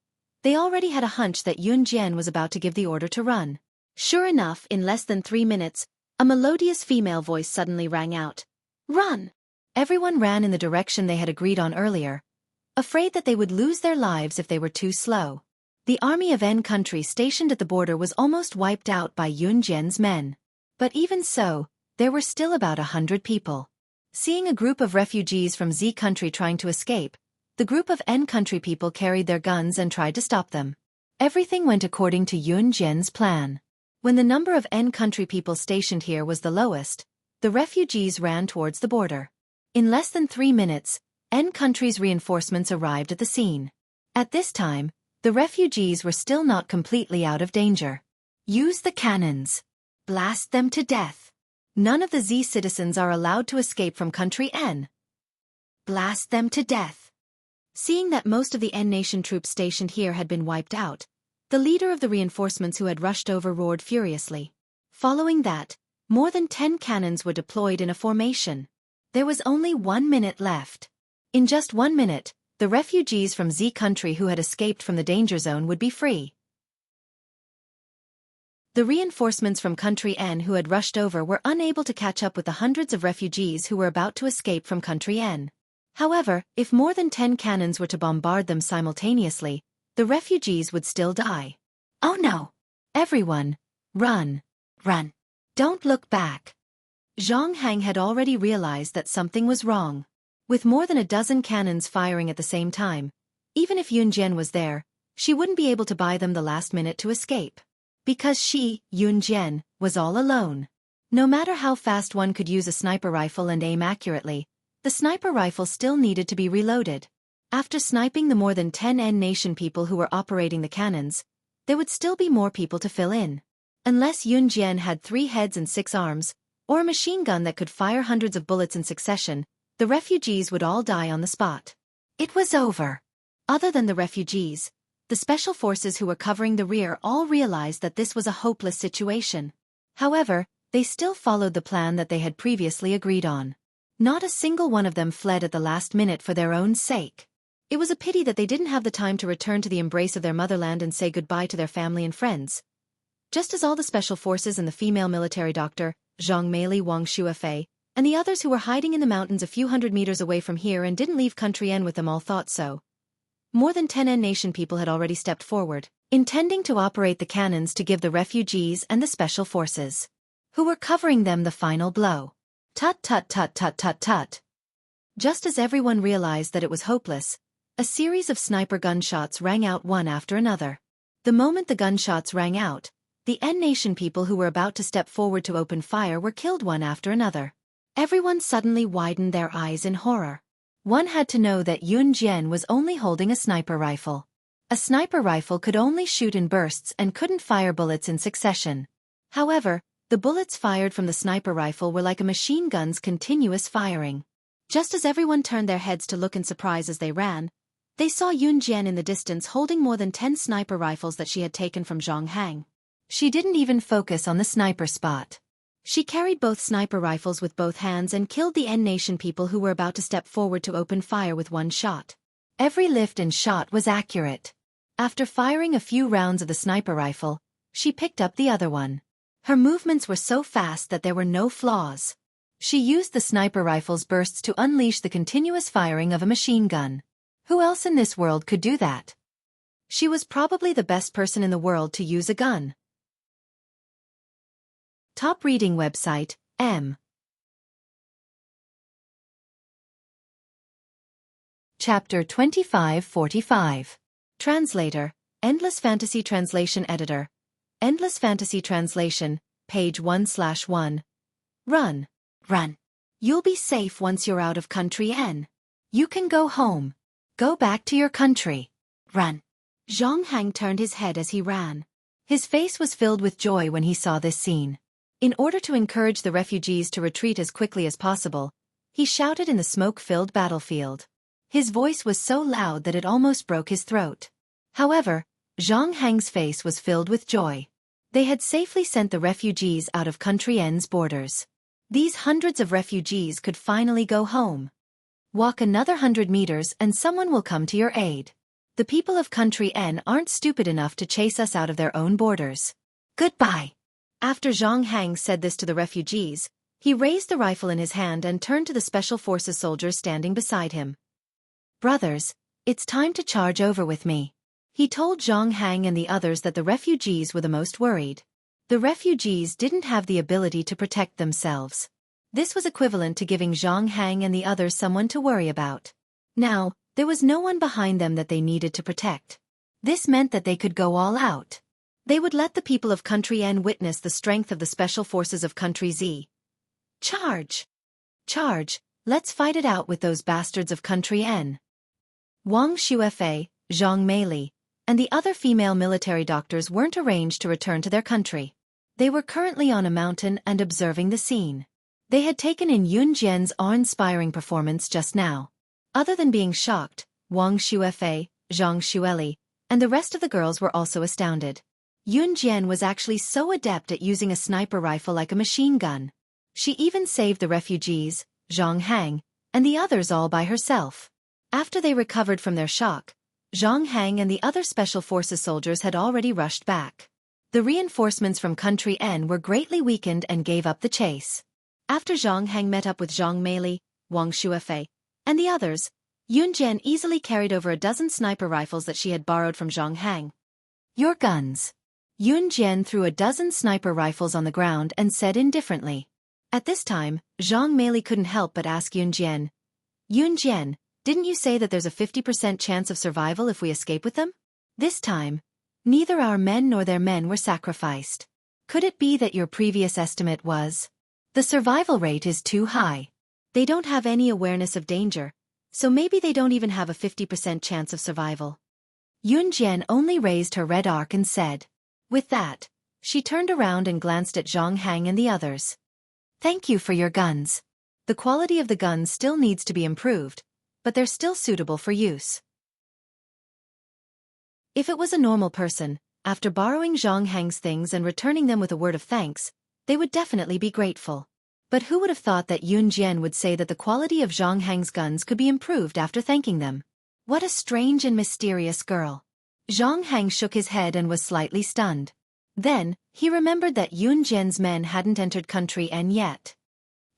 they already had a hunch that Yun Jian was about to give the order to run. Sure enough, in less than 3 minutes, a melodious female voice suddenly rang out. Run! Everyone ran in the direction they had agreed on earlier, afraid that they would lose their lives if they were too slow. The army of N country stationed at the border was almost wiped out by Yun Jian's men. But even so, there were still about 100 people. Seeing a group of refugees from Z country trying to escape, the group of N country people carried their guns and tried to stop them. Everything went according to Yun Jian's plan. When the number of N country people stationed here was the lowest, the refugees ran towards the border. In less than 3 minutes, N country's reinforcements arrived at the scene. At this time, the refugees were still not completely out of danger. Use the cannons. Blast them to death. None of the Z citizens are allowed to escape from country N. Blast them to death. Seeing that most of the N nation troops stationed here had been wiped out, the leader of the reinforcements who had rushed over roared furiously. Following that, more than 10 cannons were deployed in a formation. There was only 1 minute left. In just 1 minute, the refugees from Z country who had escaped from the danger zone would be free. The reinforcements from country N who had rushed over were unable to catch up with the hundreds of refugees who were about to escape from country N. However, if more than 10 cannons were to bombard them simultaneously, the refugees would still die. Oh no! Everyone, run! Run! Don't look back! Zhang Hang had already realized that something was wrong. With more than a dozen cannons firing at the same time, even if Yun Jian was there, she wouldn't be able to buy them the last minute to escape. Because she, Yun Jian, was all alone. No matter how fast one could use a sniper rifle and aim accurately, the sniper rifle still needed to be reloaded. After sniping the more than 10 N nation people who were operating the cannons, there would still be more people to fill in. Unless Yun Jian had 3 heads and 6 arms, or a machine gun that could fire hundreds of bullets in succession, the refugees would all die on the spot. It was over. Other than the refugees, the special forces who were covering the rear all realized that this was a hopeless situation. However, they still followed the plan that they had previously agreed on. Not a single one of them fled at the last minute for their own sake. It was a pity that they didn't have the time to return to the embrace of their motherland and say goodbye to their family and friends. Just as all the special forces and the female military doctor, Zhang Meili Wang Shuafei, and the others who were hiding in the mountains a few hundred meters away from here and didn't leave country N with them all thought so. More than 10 N nation people had already stepped forward, intending to operate the cannons to give the refugees and the special forces, who were covering them, the final blow. Tut tut tut tut tut tut. Just as everyone realized that it was hopeless, a series of sniper gunshots rang out one after another. The moment the gunshots rang out, the N nation people who were about to step forward to open fire were killed one after another. Everyone suddenly widened their eyes in horror. One had to know that Yun Jian was only holding a sniper rifle. A sniper rifle could only shoot in bursts and couldn't fire bullets in succession. However, the bullets fired from the sniper rifle were like a machine gun's continuous firing. Just as everyone turned their heads to look in surprise as they ran, they saw Yun Jian in the distance holding more than 10 sniper rifles that she had taken from Zhang Hang. She didn't even focus on the sniper spot. She carried both sniper rifles with both hands and killed the N Nation people who were about to step forward to open fire with one shot. Every lift and shot was accurate. After firing a few rounds of the sniper rifle, she picked up the other one. Her movements were so fast that there were no flaws. She used the sniper rifle's bursts to unleash the continuous firing of a machine gun. Who else in this world could do that? She was probably the best person in the world to use a gun. Top reading website, M. Chapter 2545. Translator, Endless Fantasy Translation Editor. Endless Fantasy Translation, page 1/1. Run. Run. You'll be safe once you're out of country N. You can go home. Go back to your country. Run. Zhang Hang turned his head as he ran. His face was filled with joy when he saw this scene. In order to encourage the refugees to retreat as quickly as possible, he shouted in the smoke-filled battlefield. His voice was so loud that it almost broke his throat. However, Zhang Hang's face was filled with joy. They had safely sent the refugees out of country N's borders. These hundreds of refugees could finally go home. Walk another 100 meters and someone will come to your aid. The people of country N aren't stupid enough to chase us out of their own borders. Goodbye. After Zhang Hang said this to the refugees, he raised the rifle in his hand and turned to the Special Forces soldiers standing beside him. Brothers, it's time to charge over with me. He told Zhang Hang and the others that the refugees were the most worried. The refugees didn't have the ability to protect themselves. This was equivalent to giving Zhang Hang and the others someone to worry about. Now, there was no one behind them that they needed to protect. This meant that they could go all out. They would let the people of country N witness the strength of the special forces of country Z. Charge! Charge, let's fight it out with those bastards of country N. Wang Xiaofan, Zhang Meili, and the other female military doctors weren't arranged to return to their country. They were currently on a mountain and observing the scene. They had taken in Yun Jian's awe-inspiring performance just now. Other than being shocked, Wang Xiaofan, Zhang Xueli, and the rest of the girls were also astounded. Yun Jian was actually so adept at using a sniper rifle like a machine gun. She even saved the refugees, Zhang Hang, and the others all by herself. After they recovered from their shock, Zhang Hang and the other Special Forces soldiers had already rushed back. The reinforcements from country N were greatly weakened and gave up the chase. After Zhang Hang met up with Zhang Meili, Wang Xiaofan, and the others, Yun Jian easily carried over a dozen sniper rifles that she had borrowed from Zhang Hang. Your guns. Yun Jian threw a dozen sniper rifles on the ground and said indifferently. At this time, Zhang Meili couldn't help but ask Yun Jian, didn't you say that there's a 50% chance of survival if we escape with them? This time, neither our men nor their men were sacrificed. Could it be that your previous estimate was? The survival rate is too high. They don't have any awareness of danger, so maybe they don't even have a 50% chance of survival. Yun Jian only raised her red arc and said. With that, she turned around and glanced at Zhang Hang and the others. Thank you for your guns. The quality of the guns still needs to be improved, but they're still suitable for use. If it was a normal person, after borrowing Zhang Hang's things and returning them with a word of thanks, they would definitely be grateful. But who would have thought that Yun Jian would say that the quality of Zhang Hang's guns could be improved after thanking them? What a strange and mysterious girl. Zhang Hang shook his head and was slightly stunned. Then, he remembered that Yun Jian's men hadn't entered country N yet.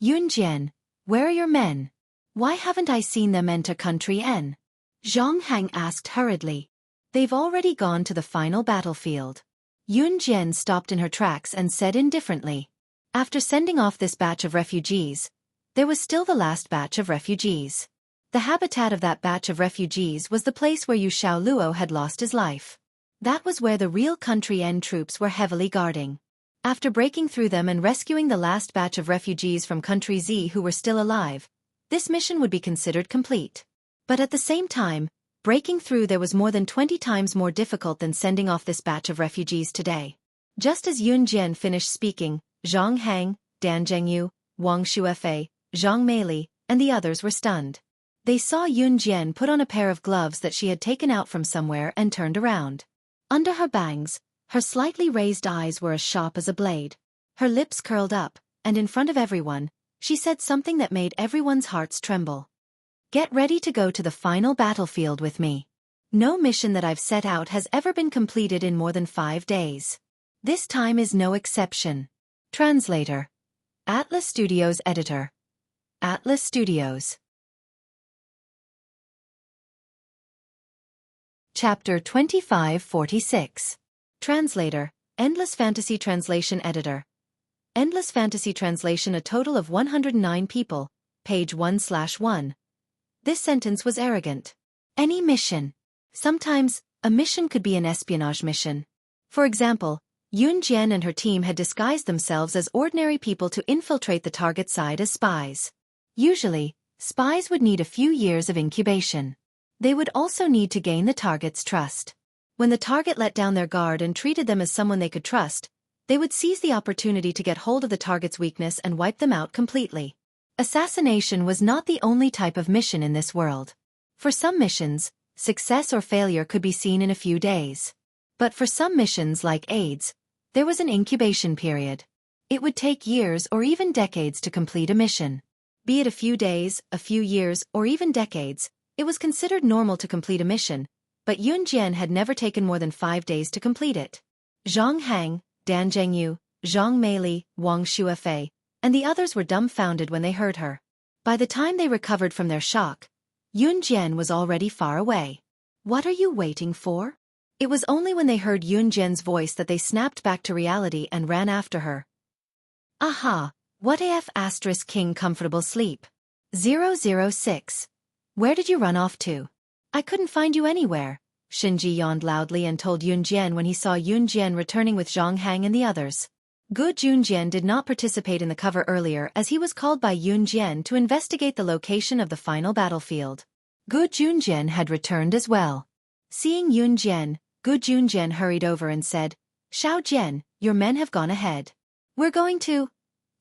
Yun Jian, where are your men? Why haven't I seen them enter country N? Zhang Hang asked hurriedly. They've already gone to the final battlefield. Yun Jian stopped in her tracks and said indifferently. After sending off this batch of refugees, there was still the last batch of refugees. The habitat of that batch of refugees was the place where Yu Xiaoluo had lost his life. That was where the real country N troops were heavily guarding. After breaking through them and rescuing the last batch of refugees from country Z who were still alive, this mission would be considered complete. But at the same time, breaking through there was more than 20 times more difficult than sending off this batch of refugees today. Just as Yun Jian finished speaking, Zhang Hang, Dan Zhengyu, Wang Xiaofan, Zhang Meili, and the others were stunned. They saw Yun Jian put on a pair of gloves that she had taken out from somewhere and turned around. Under her bangs, her slightly raised eyes were as sharp as a blade. Her lips curled up, and in front of everyone, she said something that made everyone's hearts tremble. Get ready to go to the final battlefield with me. No mission that I've set out has ever been completed in more than 5 days. This time is no exception. Translator. Atlas Studios Editor. Atlas Studios. Chapter 2546. Translator. Endless Fantasy Translation Editor. Endless Fantasy Translation. A total of 109 people. Page 1/1. This sentence was arrogant. Any mission. Sometimes, a mission could be an espionage mission. For example, Yun Jian and her team had disguised themselves as ordinary people to infiltrate the target side as spies. Usually, spies would need a few years of incubation. They would also need to gain the target's trust. When the target let down their guard and treated them as someone they could trust, they would seize the opportunity to get hold of the target's weakness and wipe them out completely. Assassination was not the only type of mission in this world. For some missions, success or failure could be seen in a few days. But for some missions like AIDS, there was an incubation period. It would take years or even decades to complete a mission. Be it a few days, a few years, or even decades, it was considered normal to complete a mission, but Yun Jian had never taken more than 5 days to complete it. Zhang Hang, Dan Zhengyu, Zhang Meili, Wang Shuafei, and the others were dumbfounded when they heard her. By the time they recovered from their shock, Yun Jian was already far away. What are you waiting for? It was only when they heard Yun Jian's voice that they snapped back to reality and ran after her. Aha! What AF * King comfortable sleep. 006. Where did you run off to? I couldn't find you anywhere. Shinji yawned loudly and told Yun Jian when he saw Yun Jian returning with Zhang Hang and the others. Gu Junjian did not participate in the cover earlier as he was called by Yun Jian to investigate the location of the final battlefield. Gu Junjian had returned as well. Seeing Yun Jian, Gu Junjian hurried over and said, Xiao Jian, your men have gone ahead. We're going to...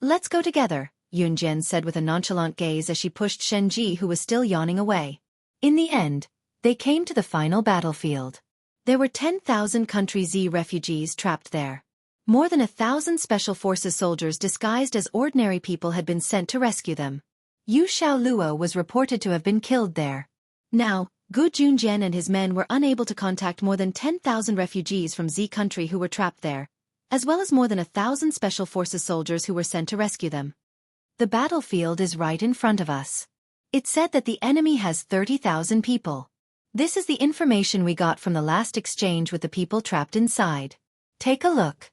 Let's go together, Yun Jian said with a nonchalant gaze as she pushed Shenji, who was still yawning, away. In the end, they came to the final battlefield. There were 10,000 Country Z refugees trapped there. More than 1,000 Special Forces soldiers disguised as ordinary people had been sent to rescue them. Yu Xiaoluo was reported to have been killed there. Now, Gu Junjian and his men were unable to contact more than 10,000 refugees from Z country who were trapped there, as well as more than 1,000 Special Forces soldiers who were sent to rescue them. The battlefield is right in front of us. It said that the enemy has 30,000 people. This is the information we got from the last exchange with the people trapped inside. Take a look.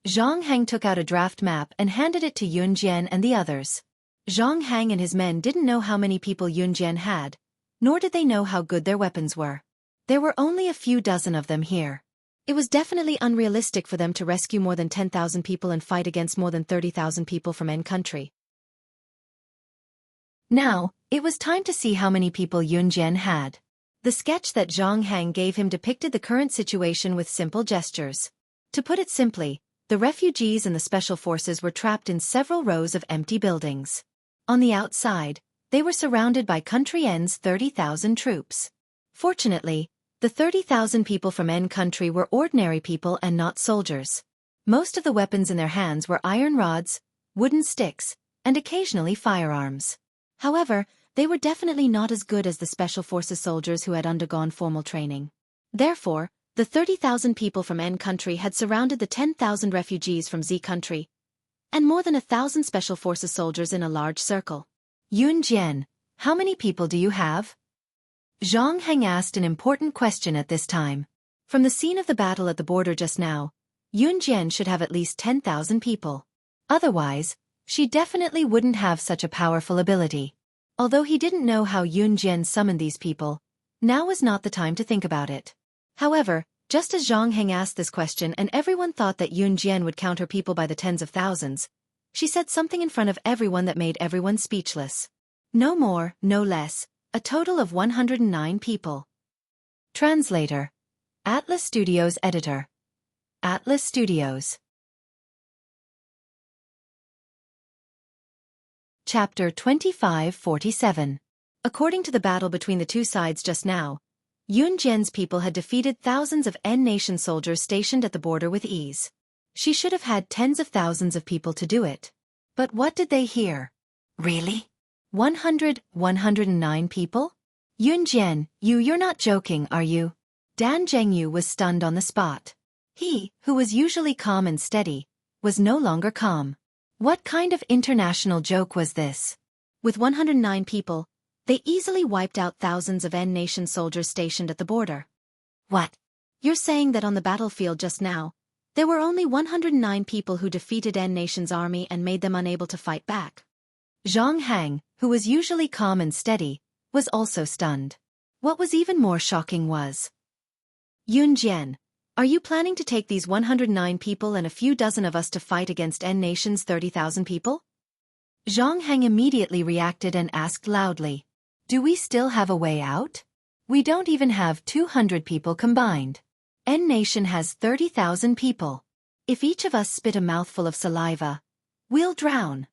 Zhang Hang took out a draft map and handed it to Yun Jian and the others. Zhang Hang and his men didn't know how many people Yun Jian had, nor did they know how good their weapons were. There were only a few dozen of them here. It was definitely unrealistic for them to rescue more than 10,000 people and fight against more than 30,000 people from N country. Now, it was time to see how many people Yun Jian had. The sketch that Zhang Hang gave him depicted the current situation with simple gestures. To put it simply, the refugees and the Special Forces were trapped in several rows of empty buildings. On the outside, they were surrounded by Country N's 30,000 troops. Fortunately, the 30,000 people from N country were ordinary people and not soldiers. Most of the weapons in their hands were iron rods, wooden sticks, and occasionally firearms. However, they were definitely not as good as the Special Forces soldiers who had undergone formal training. Therefore, the 30,000 people from N country had surrounded the 10,000 refugees from Z country, and more than 1,000 Special Forces soldiers in a large circle. Yun Jian, how many people do you have? Zhang Heng asked an important question at this time. From the scene of the battle at the border just now, Yun Jian should have at least 10,000 people. Otherwise, she definitely wouldn't have such a powerful ability. Although he didn't know how Yun Jian summoned these people, now was not the time to think about it. However, just as Zhang Heng asked this question and everyone thought that Yun Jian would count her people by the tens of thousands, she said something in front of everyone that made everyone speechless. No more, no less, a total of 109 people. Translator. Atlas Studios Editor. Atlas Studios. Chapter 2547. According to the battle between the two sides just now, Yun Jian's people had defeated thousands of N-nation soldiers stationed at the border with ease. She should have had tens of thousands of people to do it. But what did they hear? Really? 109 people? Yunjian, you're not joking, are you? Dan Zhengyu was stunned on the spot. He, who was usually calm and steady, was no longer calm. What kind of international joke was this? With 109 people, they easily wiped out thousands of N-nation soldiers stationed at the border. What? You're saying that on the battlefield just now, there were only 109 people who defeated N-nation's army and made them unable to fight back? Zhang Hang, who was usually calm and steady, was also stunned. What was even more shocking was, Yunjian, are you planning to take these 109 people and a few dozen of us to fight against N-nation's 30,000 people? Zhang Hang immediately reacted and asked loudly, do we still have a way out? We don't even have 200 people combined. N-nation has 30,000 people. If each of us spit a mouthful of saliva, we'll drown.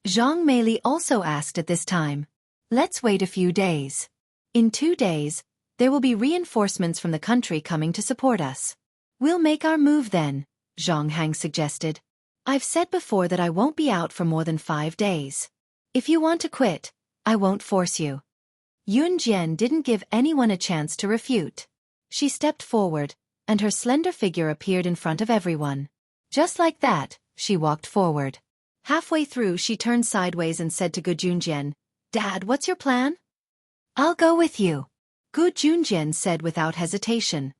Zhang Meili also asked at this time, let's wait a few days. In 2 days, there will be reinforcements from the country coming to support us. We'll make our move then, Zhang Hang suggested. I've said before that I won't be out for more than 5 days. If you want to quit, I won't force you. Yun Jian didn't give anyone a chance to refute. She stepped forward, and her slender figure appeared in front of everyone. Just like that, she walked forward. Halfway through, she turned sideways and said to Gu Junjian, Dad, what's your plan? I'll go with you, Gu Junjian said without hesitation.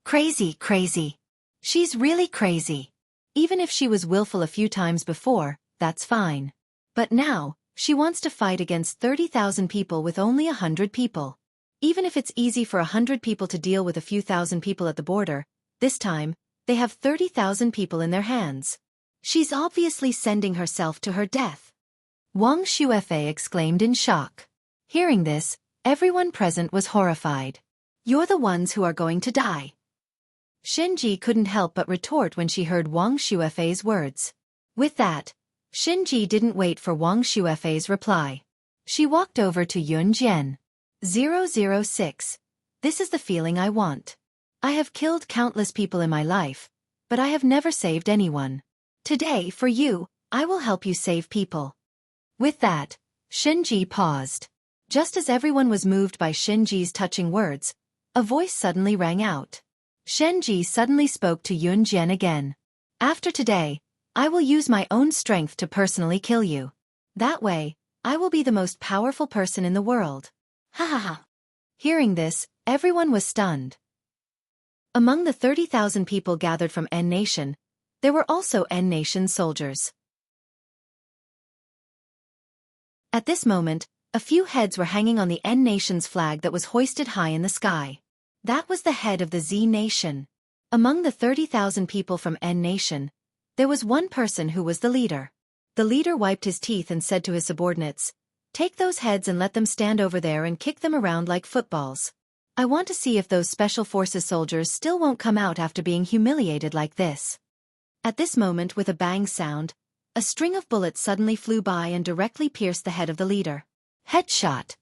Crazy. She's really crazy. Even if she was willful a few times before, that's fine. But now, she wants to fight against 30,000 people with only 100 people. Even if it's easy for 100 people to deal with a few thousand people at the border, this time, they have 30,000 people in their hands. She's obviously sending herself to her death. Wang Xuefei exclaimed in shock. Hearing this, everyone present was horrified. You're the ones who are going to die. Shenji couldn't help but retort when she heard Wang Xuefei's words. With that, Shenji didn't wait for Wang Xuefei's reply. She walked over to Yun Jian. 006. This is the feeling I want. I have killed countless people in my life, but I have never saved anyone. Today, for you, I will help you save people. With that, Shenji paused. Just as everyone was moved by Shenji's touching words, a voice suddenly rang out. Shenji suddenly spoke to Yun Jian again. After today, I will use my own strength to personally kill you. That way, I will be the most powerful person in the world. Ha ha ha. Hearing this, everyone was stunned. Among the 30,000 people gathered from N-Nation, there were also N-Nation soldiers. At this moment, a few heads were hanging on the N-Nation's flag that was hoisted high in the sky. That was the head of the Z-Nation. Among the 30,000 people from N-Nation, there was one person who was the leader. The leader wiped his teeth and said to his subordinates, Take those heads and let them stand over there and kick them around like footballs. I want to see if those special forces soldiers still won't come out after being humiliated like this. At this moment, with a bang sound, a string of bullets suddenly flew by and directly pierced the head of the leader. Headshot.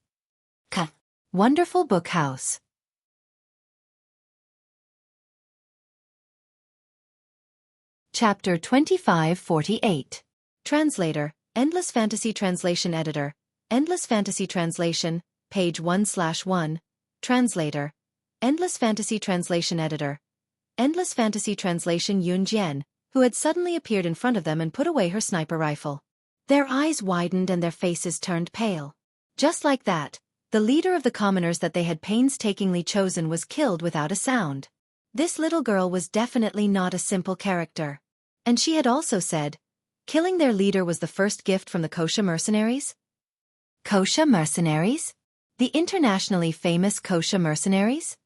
Wonderful book house. Chapter 2548. Translator, Endless Fantasy Translation Editor, Endless Fantasy Translation, page 1/1. Translator, Endless Fantasy Translation Editor, Endless Fantasy Translation Yun Jian, who had suddenly appeared in front of them and put away her sniper rifle. Their eyes widened and their faces turned pale. Just like that, the leader of the commoners that they had painstakingly chosen was killed without a sound. This little girl was definitely not a simple character. And she had also said, killing their leader was the first gift from the Kosha mercenaries? Kosha mercenaries? The internationally famous Kosha mercenaries?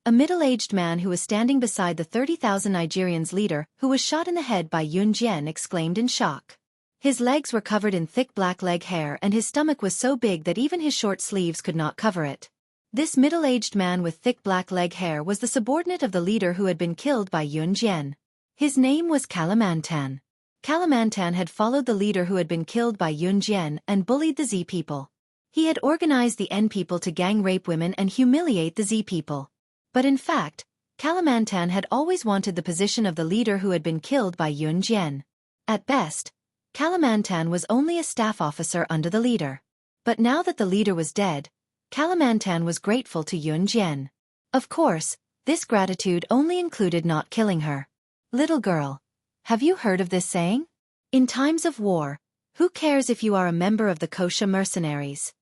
A middle-aged man who was standing beside the 30,000 Nigerians' leader, who was shot in the head by Yun Jian, exclaimed in shock. His legs were covered in thick black leg hair and his stomach was so big that even his short sleeves could not cover it. This middle-aged man with thick black leg hair was the subordinate of the leader who had been killed by Yun Jian. His name was Kalamantan. Kalamantan had followed the leader who had been killed by Yun Jian and bullied the Z people. He had organized the N people to gang rape women and humiliate the Z people. But in fact, Kalamantan had always wanted the position of the leader who had been killed by Yun Jian. At best, Kalimantan was only a staff officer under the leader. But now that the leader was dead, Kalimantan was grateful to Yun Jian. Of course, this gratitude only included not killing her. Little girl, have you heard of this saying? In times of war, who cares if you are a member of the Kosha mercenaries?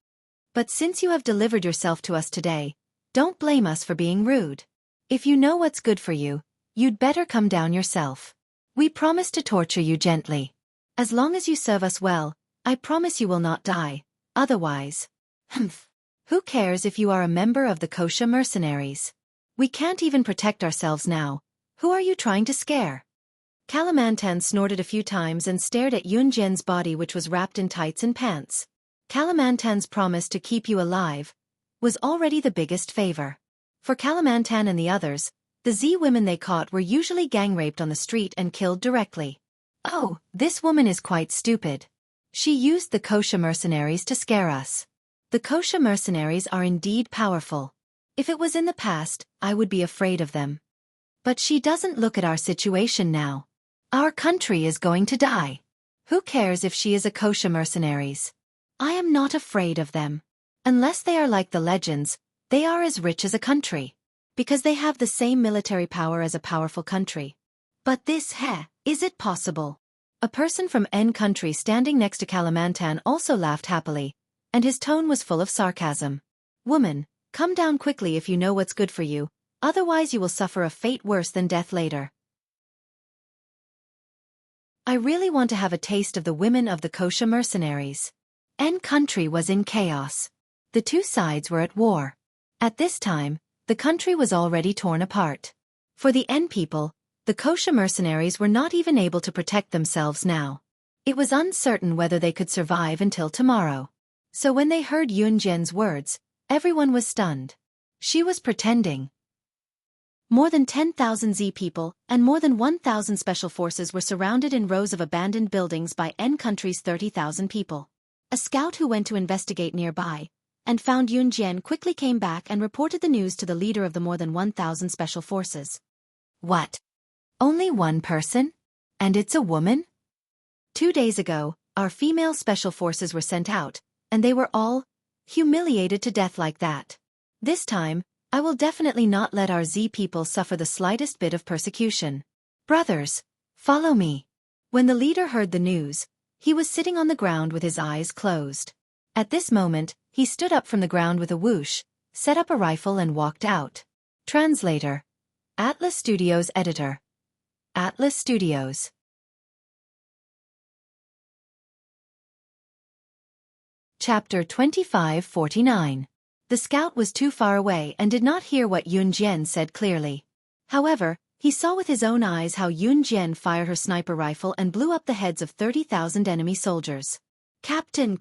But since you have delivered yourself to us today, don't blame us for being rude. If you know what's good for you, you'd better come down yourself. We promise to torture you gently. As long as you serve us well, I promise you will not die. Otherwise, who cares if you are a member of the Kosha mercenaries? We can't even protect ourselves now. Who are you trying to scare? Kalimantan snorted a few times and stared at Yun Jian's body, which was wrapped in tights and pants. Kalimantan's promise to keep you alive was already the biggest favor. For Kalimantan and the others, the Z women they caught were usually gang raped on the street and killed directly. Oh, this woman is quite stupid. She used the Kosha mercenaries to scare us. The Kosha mercenaries are indeed powerful. If it was in the past, I would be afraid of them. But she doesn't look at our situation now. Our country is going to die. Who cares if she is a Kosha mercenaries? I am not afraid of them. Unless they are like the legends, they are as rich as a country. Because they have the same military power as a powerful country. But this, is it possible? A person from N country standing next to Kalimantan also laughed happily, and his tone was full of sarcasm. Woman, come down quickly if you know what's good for you, otherwise you will suffer a fate worse than death later. I really want to have a taste of the women of the Kosha mercenaries. N country was in chaos. The two sides were at war. At this time, the country was already torn apart. For the N people, the Kosha mercenaries were not even able to protect themselves now. It was uncertain whether they could survive until tomorrow. So when they heard Yun Jian's words, everyone was stunned. She was pretending. More than 10,000 Z people and more than 1,000 special forces were surrounded in rows of abandoned buildings by N country's 30,000 people. A scout who went to investigate nearby and found Yun Jian quickly came back and reported the news to the leader of the more than 1,000 special forces. What? Only one person? And it's a woman? 2 days ago, our female special forces were sent out, and they were all humiliated to death like that. This time, I will definitely not let our Z people suffer the slightest bit of persecution. Brothers, follow me. When the leader heard the news, he was sitting on the ground with his eyes closed. At this moment, he stood up from the ground with a whoosh, set up a rifle and walked out. Translator. Atlas Studios Editor. Atlas Studios. Chapter 2549. The scout was too far away and did not hear what Yun Jian said clearly. However, he saw with his own eyes how Yun Jian fired her sniper rifle and blew up the heads of 30,000 enemy soldiers. Captain,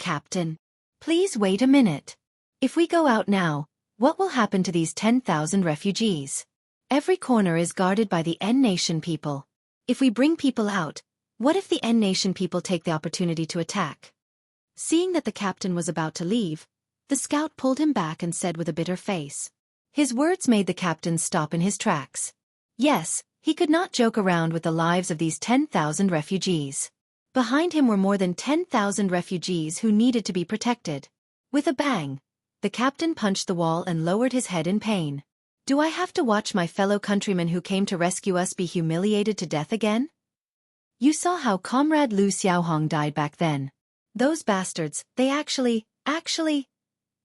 please wait a minute. If we go out now, what will happen to these 10,000 refugees? Every corner is guarded by the N nation people. If we bring people out, what if the N nation people take the opportunity to attack? Seeing that the captain was about to leave, the scout pulled him back and said with a bitter face. His words made the captain stop in his tracks. Yes, he could not joke around with the lives of these 10,000 refugees. Behind him were more than 10,000 refugees who needed to be protected. With a bang, the captain punched the wall and lowered his head in pain. Do I have to watch my fellow countrymen who came to rescue us be humiliated to death again? You saw how Comrade Lu Xiaofan died back then. Those bastards, they actually...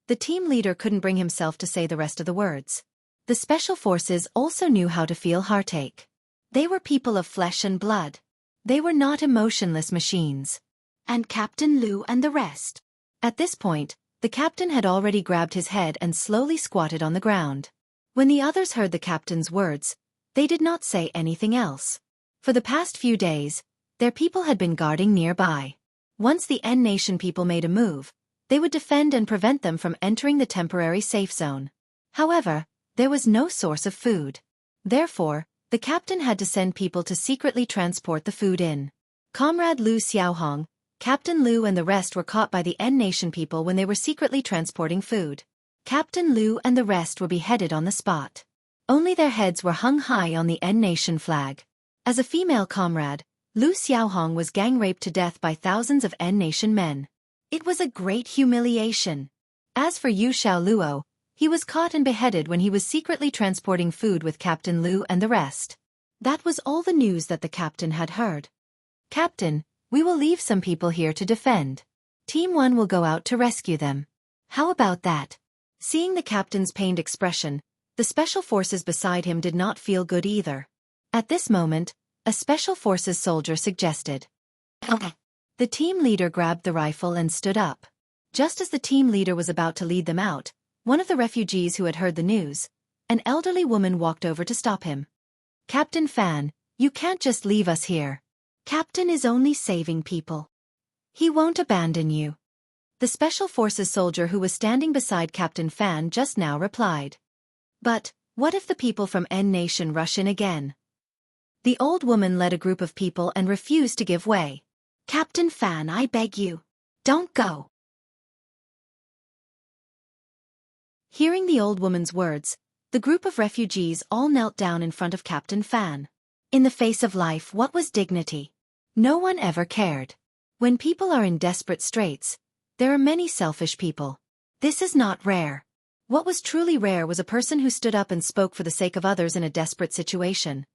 The team leader couldn't bring himself to say the rest of the words. The special forces also knew how to feel heartache. They were people of flesh and blood. They were not emotionless machines. And Captain Lu and the rest. At this point, the captain had already grabbed his head and slowly squatted on the ground. When the others heard the captain's words, they did not say anything else. For the past few days, their people had been guarding nearby. Once the N nation people made a move, they would defend and prevent them from entering the temporary safe zone. However, there was no source of food. Therefore, the captain had to send people to secretly transport the food in. Comrade Lu Xiaofan, Captain Lu and the rest were caught by the N nation people when they were secretly transporting food. Captain Lu and the rest were beheaded on the spot. Only their heads were hung high on the N nation flag. As a female comrade, Lu Xiaohong was gang-raped to death by thousands of N-nation men. It was a great humiliation. As for Yu Xiaoluo, he was caught and beheaded when he was secretly transporting food with Captain Lu and the rest. That was all the news that the captain had heard. Captain, we will leave some people here to defend. Team 1 will go out to rescue them. How about that? Seeing the captain's pained expression, the special forces beside him did not feel good either. At this moment, a special forces soldier suggested. Okay. The team leader grabbed the rifle and stood up. Just as the team leader was about to lead them out, one of the refugees who had heard the news, an elderly woman walked over to stop him. Captain Fan, you can't just leave us here. Captain is only saving people. He won't abandon you. The special forces soldier who was standing beside Captain Fan just now replied. But, what if the people from N-Nation rush in again? The old woman led a group of people and refused to give way. Captain Fan, I beg you. Don't go. Hearing the old woman's words, the group of refugees all knelt down in front of Captain Fan. In the face of life, what was dignity? No one ever cared. When people are in desperate straits, there are many selfish people. This is not rare. What was truly rare was a person who stood up and spoke for the sake of others in a desperate situation.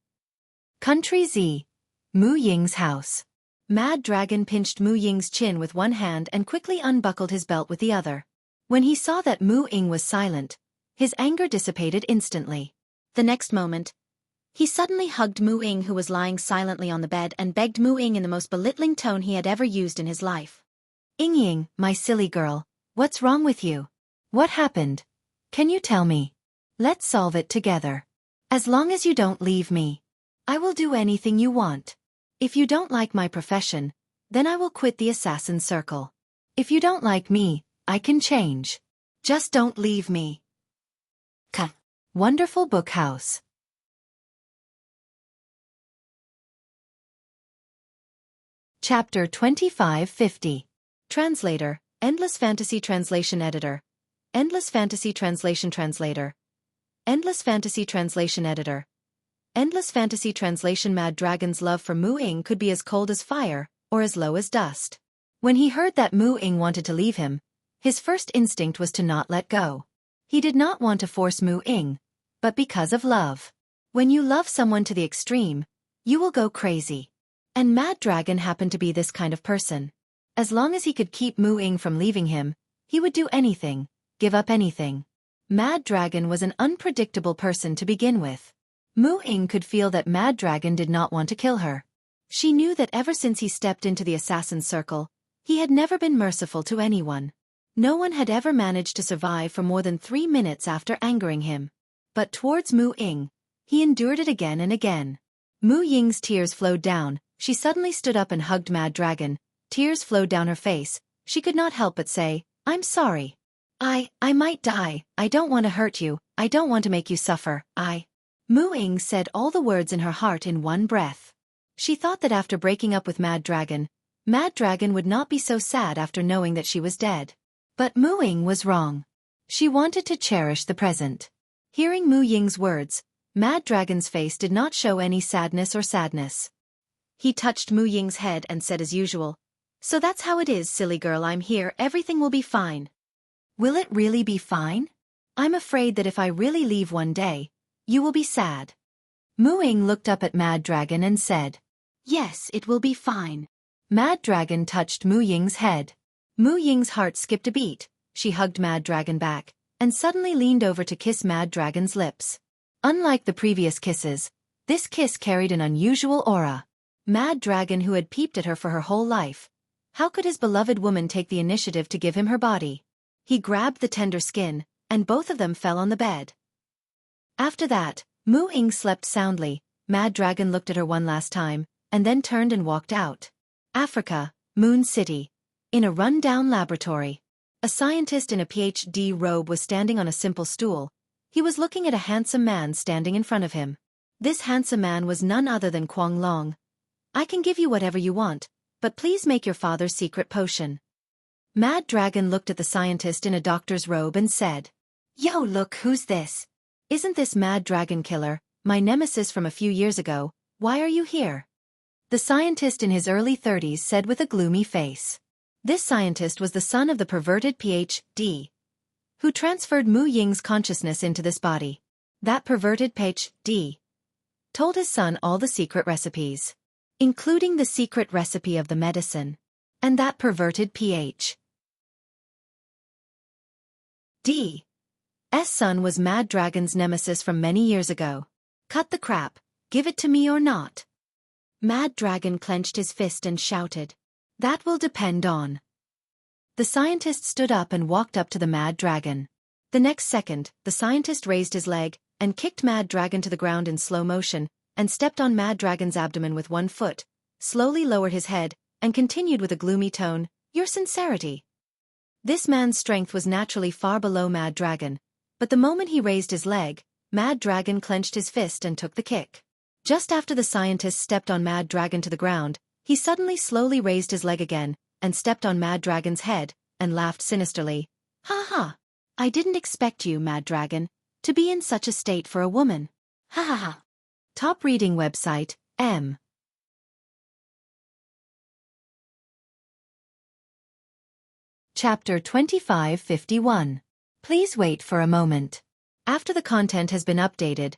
Country Z. Mu Ying's house. Mad Dragon pinched Mu Ying's chin with one hand and quickly unbuckled his belt with the other. When he saw that Mu Ying was silent, his anger dissipated instantly. The next moment, he suddenly hugged Mu Ying, who was lying silently on the bed, and begged Mu Ying in the most belittling tone he had ever used in his life. Ying, my silly girl, what's wrong with you? What happened? Can you tell me? Let's solve it together. As long as you don't leave me, I will do anything you want. If you don't like my profession, then I will quit the assassin circle. If you don't like me, I can change. Just don't leave me. Wonderful Book House. Chapter 2550. Translator, Endless Fantasy Translation Editor. Endless Fantasy Translation Translator. Endless Fantasy Translation Editor. Endless Fantasy Translation. Mad Dragon's love for Mu Ying could be as cold as fire, or as low as dust. When he heard that Mu Ying wanted to leave him, his first instinct was to not let go. He did not want to force Mu Ying, but because of love. When you love someone to the extreme, you will go crazy. And Mad Dragon happened to be this kind of person. As long as he could keep Mu Ying from leaving him, he would do anything, give up anything. Mad Dragon was an unpredictable person to begin with. Mu Ying could feel that Mad Dragon did not want to kill her. She knew that ever since he stepped into the assassin circle, he had never been merciful to anyone. No one had ever managed to survive for more than 3 minutes after angering him. But towards Mu Ying, he endured it again and again. Mu Ying's tears flowed down. She suddenly stood up and hugged Mad Dragon. Tears flowed down her face. She could not help but say, "I'm sorry. I might die. I don't want to hurt you. I don't want to make you suffer. Mu Ying said all the words in her heart in one breath. She thought that after breaking up with Mad Dragon would not be so sad after knowing that she was dead. But Mu Ying was wrong. She wanted to cherish the present. Hearing Mu Ying's words, Mad Dragon's face did not show any sadness. He touched Mu Ying's head and said as usual, "So that's how it is, silly girl. I'm here. Everything will be fine." "Will it really be fine? I'm afraid that if I really leave one day, you will be sad." Mu Ying looked up at Mad Dragon and said, "Yes, it will be fine." Mad Dragon touched Mu Ying's head. Mu Ying's heart skipped a beat. She hugged Mad Dragon back, and suddenly leaned over to kiss Mad Dragon's lips. Unlike the previous kisses, this kiss carried an unusual aura. Mad Dragon, who had peeped at her for her whole life, how could his beloved woman take the initiative to give him her body? He grabbed the tender skin, and both of them fell on the bed. After that, Mu Ying slept soundly. Mad Dragon looked at her one last time, and then turned and walked out. Africa, Moon City. In a run-down laboratory. A scientist in a PhD robe was standing on a simple stool. He was looking at a handsome man standing in front of him. This handsome man was none other than Kwang Long. "I can give you whatever you want, but please make your father's secret potion." Mad Dragon looked at the scientist in a doctor's robe and said, "Yo, look, who's this? Isn't this Mad Dragon Killer, my nemesis from a few years ago? Why are you here?" the scientist in his early 30s said with a gloomy face. This scientist was the son of the perverted Ph.D. who transferred Mu Ying's consciousness into this body. That perverted Ph.D. told his son all the secret recipes, including the secret recipe of the medicine. And that perverted Ph.D.'s son was Mad Dragon's nemesis from many years ago. Cut the crap, give it to me or not. Mad Dragon clenched his fist and shouted. That will depend on. The scientist stood up and walked up to the Mad Dragon. The next second, the scientist raised his leg and kicked Mad Dragon to the ground in slow motion, and stepped on Mad Dragon's abdomen with one foot, slowly lowered his head, and continued with a gloomy tone, "Your sincerity." This man's strength was naturally far below Mad Dragon, but the moment he raised his leg, Mad Dragon clenched his fist and took the kick. Just after the scientist stepped on Mad Dragon to the ground, he suddenly slowly raised his leg again, and stepped on Mad Dragon's head, and laughed sinisterly. "Ha ha! I didn't expect you, Mad Dragon, to be in such a state for a woman. Ha ha ha." Top reading website, M. Chapter 2551. Please wait for a moment. After the content has been updated,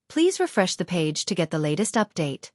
please refresh the page to get the latest update.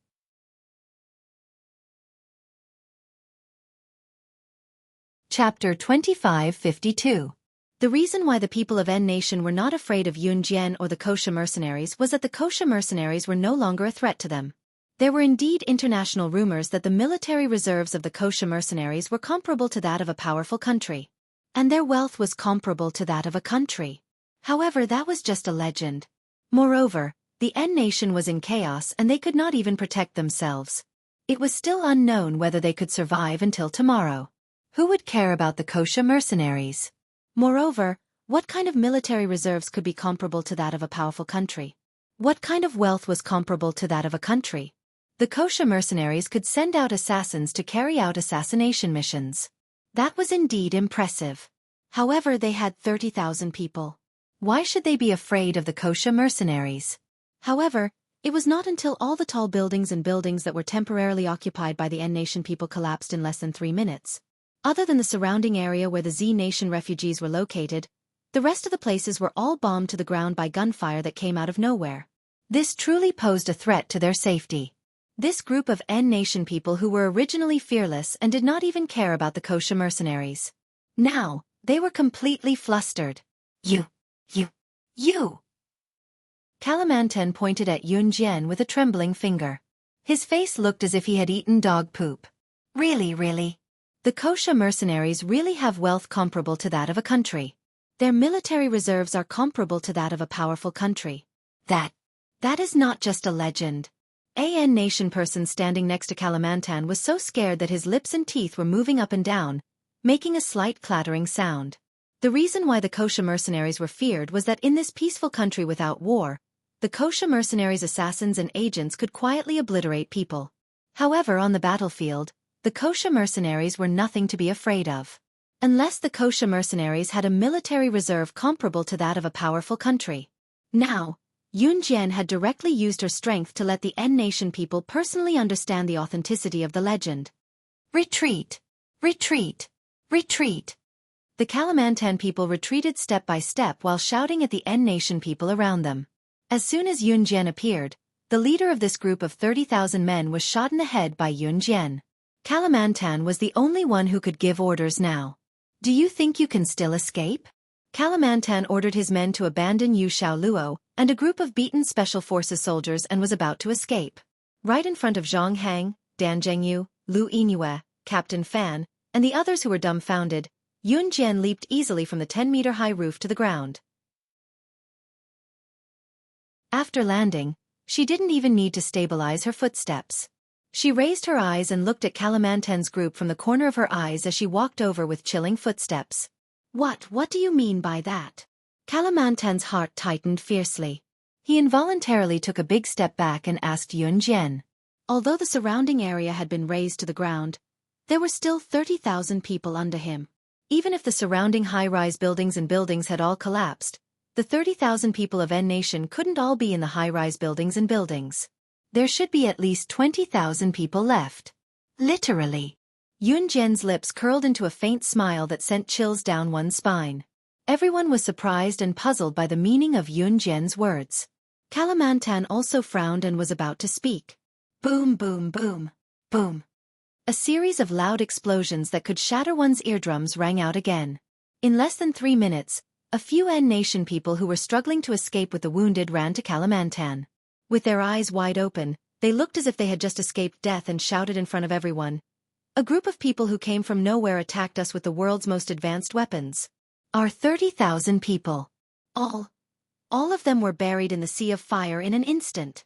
Chapter 2552. The reason why the people of N Nation were not afraid of Yun Jian or the Kosha mercenaries was that the Kosha mercenaries were no longer a threat to them. There were indeed international rumors that the military reserves of the Kosha mercenaries were comparable to that of a powerful country. And their wealth was comparable to that of a country. However, that was just a legend. Moreover, the N Nation was in chaos and they could not even protect themselves. It was still unknown whether they could survive until tomorrow. Who would care about the Kosha mercenaries? Moreover, what kind of military reserves could be comparable to that of a powerful country? What kind of wealth was comparable to that of a country? The Kosha mercenaries could send out assassins to carry out assassination missions. That was indeed impressive. However, they had 30,000 people. Why should they be afraid of the Kosha mercenaries? However, it was not until all the tall buildings that were temporarily occupied by the N Nation people collapsed in less than 3 minutes. Other than the surrounding area where the Z Nation refugees were located, the rest of the places were all bombed to the ground by gunfire that came out of nowhere. This truly posed a threat to their safety. This group of N Nation people who were originally fearless and did not even care about the Kosha mercenaries. Now, they were completely flustered. You! Kalamantan pointed at Yun Jian with a trembling finger. His face looked as if he had eaten dog poop. Really? The Kosha mercenaries really have wealth comparable to that of a country. Their military reserves are comparable to that of a powerful country. That is not just a legend. An Nation person standing next to Kalamantan was so scared that his lips and teeth were moving up and down, making a slight clattering sound. The reason why the Kosha mercenaries were feared was that in this peaceful country without war, the Kosha mercenaries' assassins and agents could quietly obliterate people. However, on the battlefield, the Kosha mercenaries were nothing to be afraid of. Unless the Kosha mercenaries had a military reserve comparable to that of a powerful country. Now, Yun Jian had directly used her strength to let the N Nation people personally understand the authenticity of the legend. Retreat! Retreat! Retreat! The Kalamantan people retreated step by step while shouting at the N Nation people around them. As soon as Yun Jian appeared, the leader of this group of 30,000 men was shot in the head by Yun Jian. Kalamantan was the only one who could give orders now. Do you think you can still escape? Kalamantan ordered his men to abandon Yu Xiaoluo and a group of beaten Special Forces soldiers and was about to escape. Right in front of Zhang Hang, Dan Zhengyu, Lu Yinue, Captain Fan, and the others who were dumbfounded, Yun Jian leaped easily from the 10-meter-high roof to the ground. After landing, she didn't even need to stabilize her footsteps. She raised her eyes and looked at Kalamantan's group from the corner of her eyes as she walked over with chilling footsteps. What do you mean by that? Kalamantan's heart tightened fiercely. He involuntarily took a big step back and asked Yun Jian. Although the surrounding area had been razed to the ground, there were still 30,000 people under him. Even if the surrounding high-rise buildings had all collapsed, the 30,000 people of N Nation couldn't all be in the high-rise buildings. There should be at least 20,000 people left. Literally. Yun Jian's lips curled into a faint smile that sent chills down one's spine. Everyone was surprised and puzzled by the meaning of Yun Jian's words. Kalamantan also frowned and was about to speak. Boom, boom, boom, boom. A series of loud explosions that could shatter one's eardrums rang out again. In less than 3 minutes, a few N Nation people who were struggling to escape with the wounded ran to Kalamantan. With their eyes wide open, they looked as if they had just escaped death and shouted in front of everyone. A group of people who came from nowhere attacked us with the world's most advanced weapons. Our 30,000 people. All of them were buried in the sea of fire in an instant.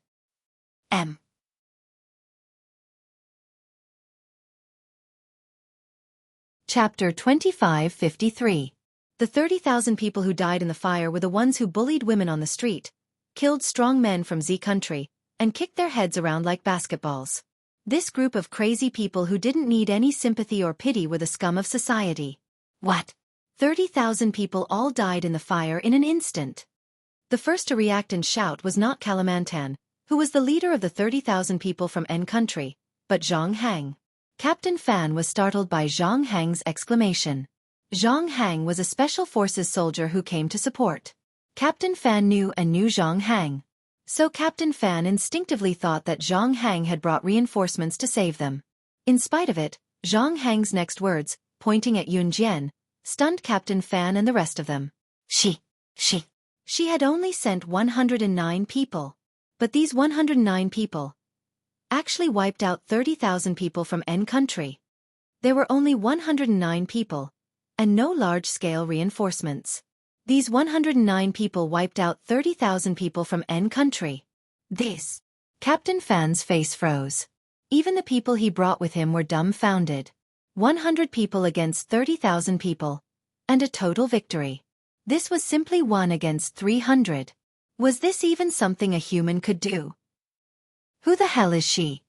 Chapter 2553. The 30,000 people who died in the fire were the ones who bullied women on the street, killed strong men from Z country, and kicked their heads around like basketballs. This group of crazy people who didn't need any sympathy or pity were the scum of society. What? 30,000 people all died in the fire in an instant. The first to react and shout was not Kalamantan, who was the leader of the 30,000 people from N country, but Zhang Hang. Captain Fan was startled by Zhang Hang's exclamation. Zhang Hang was a special forces soldier who came to support. Captain Fan knew Zhang Hang. So Captain Fan instinctively thought that Zhang Hang had brought reinforcements to save them. In spite of it, Zhang Hang's next words, pointing at Yun Jian, stunned Captain Fan and the rest of them. She had only sent 109 people. But these 109 people actually wiped out 30,000 people from N country. There were only 109 people, and no large-scale reinforcements. These 109 people wiped out 30,000 people from N country. This. Captain Fan's face froze. Even the people he brought with him were dumbfounded. 100 people against 30,000 people. And a total victory. This was simply 1 against 300. Was this even something a human could do? Who the hell is she?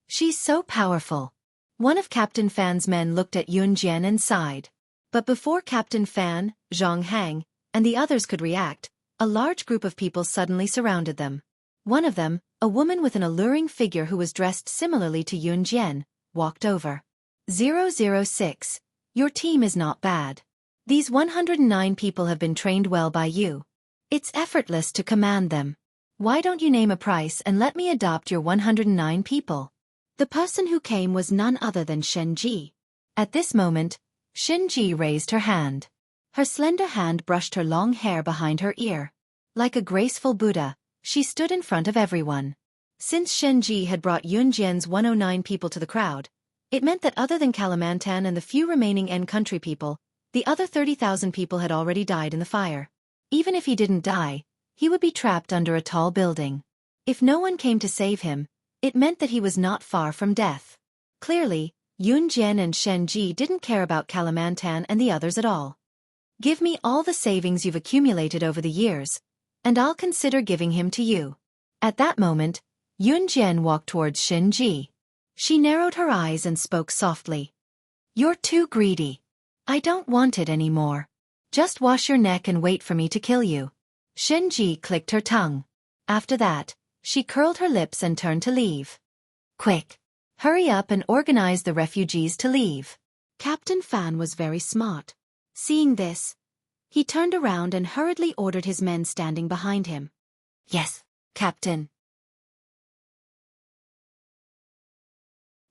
She's so powerful. One of Captain Fan's men looked at Yun Jian and sighed. But before Captain Fan, Zhang Hang, and the others could react, a large group of people suddenly surrounded them. One of them, a woman with an alluring figure who was dressed similarly to Yun Jian, walked over. 006. Your team is not bad. These 109 people have been trained well by you. It's effortless to command them. Why don't you name a price and let me adopt your 109 people? The person who came was none other than Shen Ji. At this moment, Shen Ji raised her hand. Her slender hand brushed her long hair behind her ear. Like a graceful Buddha, she stood in front of everyone. Since Shen Ji had brought Yun Jian's 109 people to the crowd, it meant that other than Kalamantan and the few remaining N country people, the other 30,000 people had already died in the fire. Even if he didn't die, he would be trapped under a tall building. If no one came to save him, it meant that he was not far from death. Clearly, Yun Jian and Shen Ji didn't care about Kalamantan and the others at all. Give me all the savings you've accumulated over the years, and I'll consider giving him to you. At that moment, Yun Jian walked towards Shen Ji. She narrowed her eyes and spoke softly. You're too greedy. I don't want it anymore. Just wash your neck and wait for me to kill you. Shen Ji clicked her tongue. After that, she curled her lips and turned to leave. Quick! Hurry up and organize the refugees to leave. Captain Fan was very smart. Seeing this, he turned around and hurriedly ordered his men standing behind him. Yes, Captain.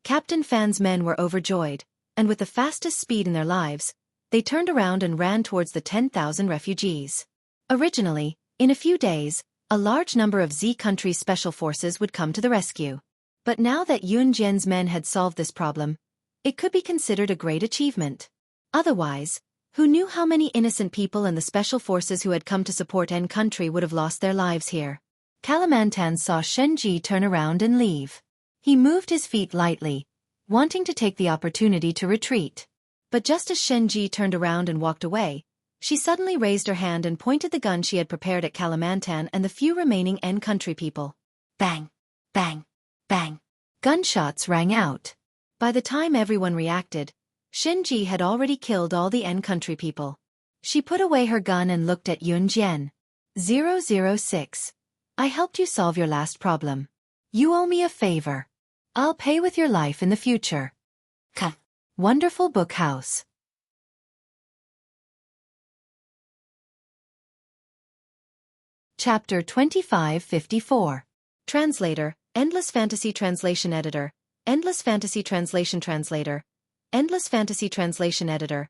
Captain Fan's men were overjoyed, and with the fastest speed in their lives, they turned around and ran towards the 10,000 refugees. Originally, in a few days, a large number of Z country's special forces would come to the rescue. But now that Yun Jian's men had solved this problem, it could be considered a great achievement. Otherwise, who knew how many innocent people and the special forces who had come to support N country would have lost their lives here? Kalamantan saw Shen Ji turn around and leave. He moved his feet lightly, wanting to take the opportunity to retreat. But just as Shen Ji turned around and walked away, she suddenly raised her hand and pointed the gun she had prepared at Kalamantan and the few remaining N country people. Bang! Bang! Bang! Gunshots rang out. By the time everyone reacted, Shen Ji had already killed all the N country people. She put away her gun and looked at Yun Jian. 006. I helped you solve your last problem. You owe me a favor. I'll pay with your life in the future. Wonderful Book House. Chapter 2554. Translator, Endless Fantasy Translation Editor, Endless Fantasy Translation Translator, Endless Fantasy Translation Editor,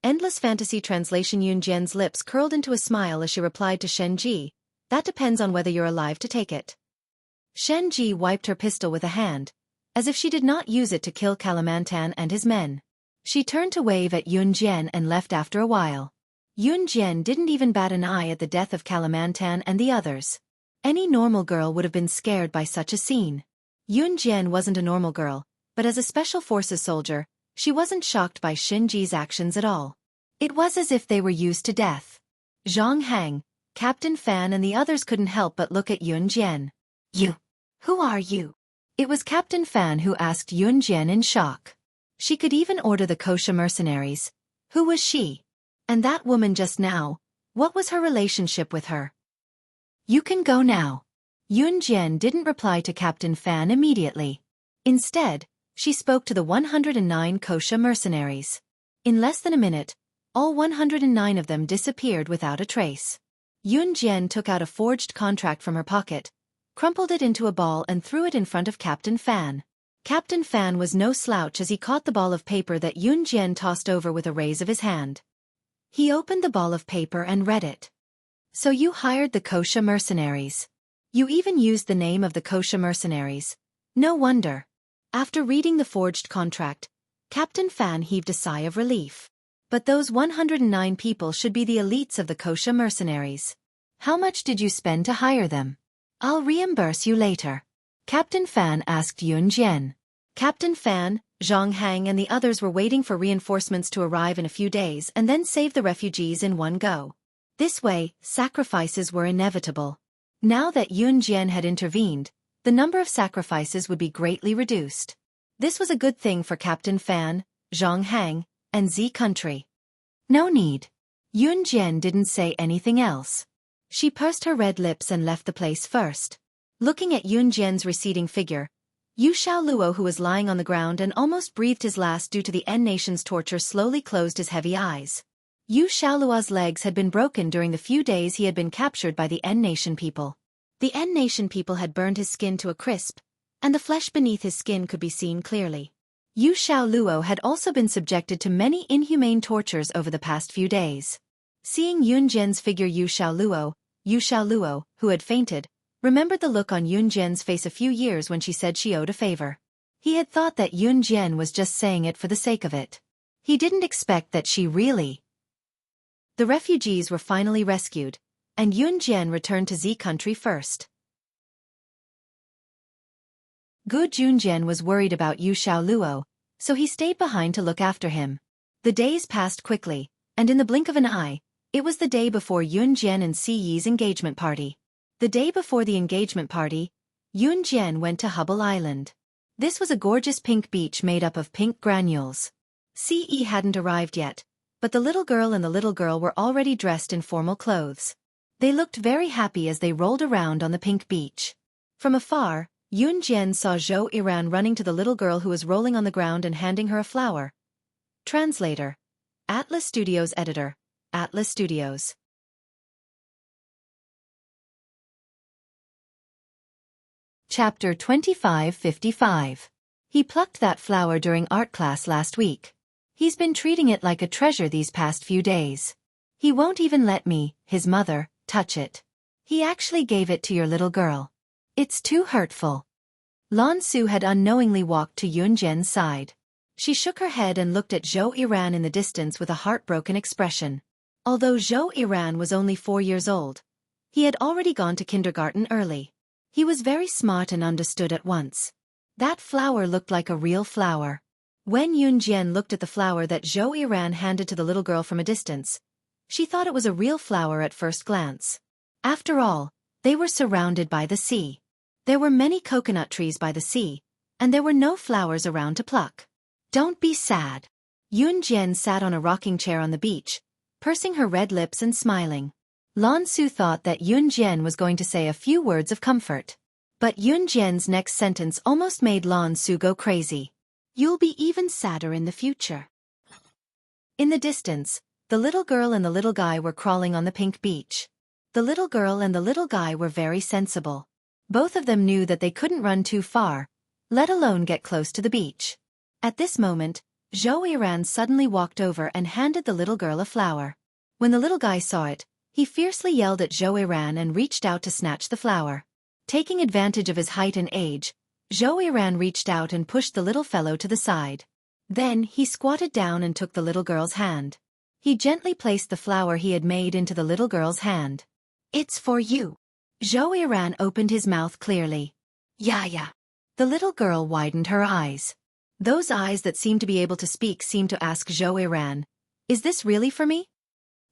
Endless Fantasy Translation. Yunjian's lips curled into a smile as she replied to Shen Ji. That depends on whether you're alive to take it. Shen Ji wiped her pistol with a hand, as if she did not use it to kill Kalimantan and his men. She turned to wave at Yunjian and left after a while. Yunjian didn't even bat an eye at the death of Kalimantan and the others. Any normal girl would have been scared by such a scene. Yunjian wasn't a normal girl, but as a special forces soldier, she wasn't shocked by Shen Ji's actions at all. It was as if they were used to death. Zhang Hang, Captain Fan and the others couldn't help but look at Yunjian. You. Who are you? It was Captain Fan who asked Yunjian in shock. She could even order the kosher mercenaries. Who was she? And that woman just now, what was her relationship with her? You can go now. Yunjian didn't reply to Captain Fan immediately. Instead, she spoke to the 109 kosher mercenaries. In less than a minute, all 109 of them disappeared without a trace. Yunjian took out a forged contract from her pocket, crumpled it into a ball and threw it in front of Captain Fan. Captain Fan was no slouch as he caught the ball of paper that Yunjian tossed over with a raise of his hand. He opened the ball of paper and read it. So you hired the kosher mercenaries. You even used the name of the kosher mercenaries. No wonder. After reading the forged contract, Captain Fan heaved a sigh of relief. But those 109 people should be the elites of the kosher mercenaries. How much did you spend to hire them? I'll reimburse you later. Captain Fan asked Yunjian. Captain Fan, Zhang Hang and the others were waiting for reinforcements to arrive in a few days and then save the refugees in one go. This way, sacrifices were inevitable. Now that Yunjian had intervened, the number of sacrifices would be greatly reduced. This was a good thing for Captain Fan, Zhang Hang, and Z Country. No need. Yunjian didn't say anything else. She pursed her red lips and left the place first. Looking at Yunjian's receding figure, Yu Xiaoluo, who was lying on the ground and almost breathed his last due to the N Nation's torture, slowly closed his heavy eyes. Yu Xiaoluo's legs had been broken during the few days he had been captured by the N Nation people. The N Nation people had burned his skin to a crisp, and the flesh beneath his skin could be seen clearly. Yu Xiaoluo had also been subjected to many inhumane tortures over the past few days. Seeing Yunjian's figure, Yu Xiaoluo, who had fainted, remembered the look on Yunjian's face a few years when she said she owed a favor. He had thought that Yunjian was just saying it for the sake of it. He didn't expect that she really. The refugees were finally rescued, and Yunjian returned to Z Country first. Gu Junjian was worried about Yu Xiaoluo, so he stayed behind to look after him. The days passed quickly, and in the blink of an eye, it was the day before Yunjian and Si Yi's engagement party. The day before the engagement party, Yunjian went to Hubble Island. This was a gorgeous pink beach made up of pink granules. Si Yi hadn't arrived yet, but the little girl and the little girl were already dressed in formal clothes. They looked very happy as they rolled around on the pink beach. From afar, Yunjian saw Zhou Iran running to the little girl who was rolling on the ground and handing her a flower. Translator. Atlas Studios Editor. Atlas Studios. Chapter 2555. He plucked that flower during art class last week. He's been treating it like a treasure these past few days. He won't even let me, his mother, touch it. He actually gave it to your little girl. It's too hurtful. Lan Su had unknowingly walked to Yunjian's side. She shook her head and looked at Zhou Iran in the distance with a heartbroken expression. Although Zhou Iran was only 4 years old, he had already gone to kindergarten early. He was very smart and understood at once. That flower looked like a real flower. When Yunjian looked at the flower that Zhou Iran handed to the little girl from a distance, she thought it was a real flower at first glance. After all, they were surrounded by the sea. There were many coconut trees by the sea, and there were no flowers around to pluck. Don't be sad. Yunjian sat on a rocking chair on the beach, pursing her red lips and smiling. Lan Su thought that Yunjian was going to say a few words of comfort. But Yun Jian's next sentence almost made Lan Su go crazy. You'll be even sadder in the future. In the distance, the little girl and the little guy were crawling on the pink beach. The little girl and the little guy were very sensible. Both of them knew that they couldn't run too far, let alone get close to the beach. At this moment, Zhou Yiran suddenly walked over and handed the little girl a flower. When the little guy saw it, he fiercely yelled at Zhou Yiran and reached out to snatch the flower. Taking advantage of his height and age, Zhou Yiran reached out and pushed the little fellow to the side. Then he squatted down and took the little girl's hand. He gently placed the flower he had made into the little girl's hand. It's for you. Zhou Yiran opened his mouth clearly. Yeah. The little girl widened her eyes. Those eyes that seemed to be able to speak seemed to ask Zhou Yiran, "Is this really for me?"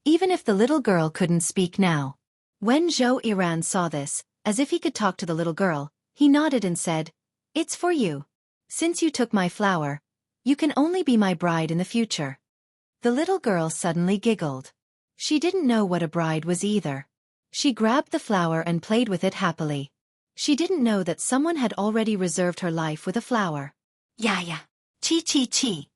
Even if the little girl couldn't speak now. When Zhou Yiran saw this, as if he could talk to the little girl, he nodded and said, "It's for you. Since you took my flower, you can only be my bride in the future." The little girl suddenly giggled. She didn't know what a bride was either. She grabbed the flower and played with it happily. She didn't know that someone had already reserved her life with a flower. Yeah. Chi.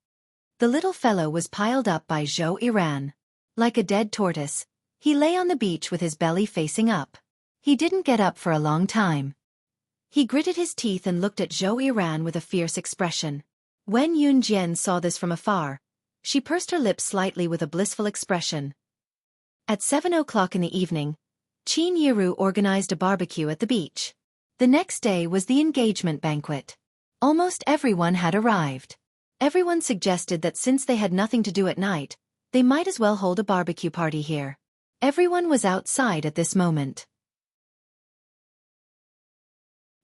The little fellow was piled up by Zhou Yiran. Like a dead tortoise, he lay on the beach with his belly facing up. He didn't get up for a long time. He gritted his teeth and looked at Zhou Yiran with a fierce expression. When Yun Jian saw this from afar, she pursed her lips slightly with a blissful expression. At 7 o'clock in the evening, Qin Yiru organized a barbecue at the beach. The next day was the engagement banquet. Almost everyone had arrived. Everyone suggested that since they had nothing to do at night, they might as well hold a barbecue party here. Everyone was outside at this moment.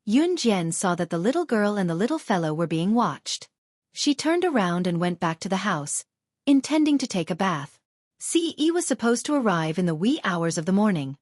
Yun Jian saw that the little girl and the little fellow were being watched. She turned around and went back to the house, intending to take a bath. Ce was supposed to arrive in the wee hours of the morning.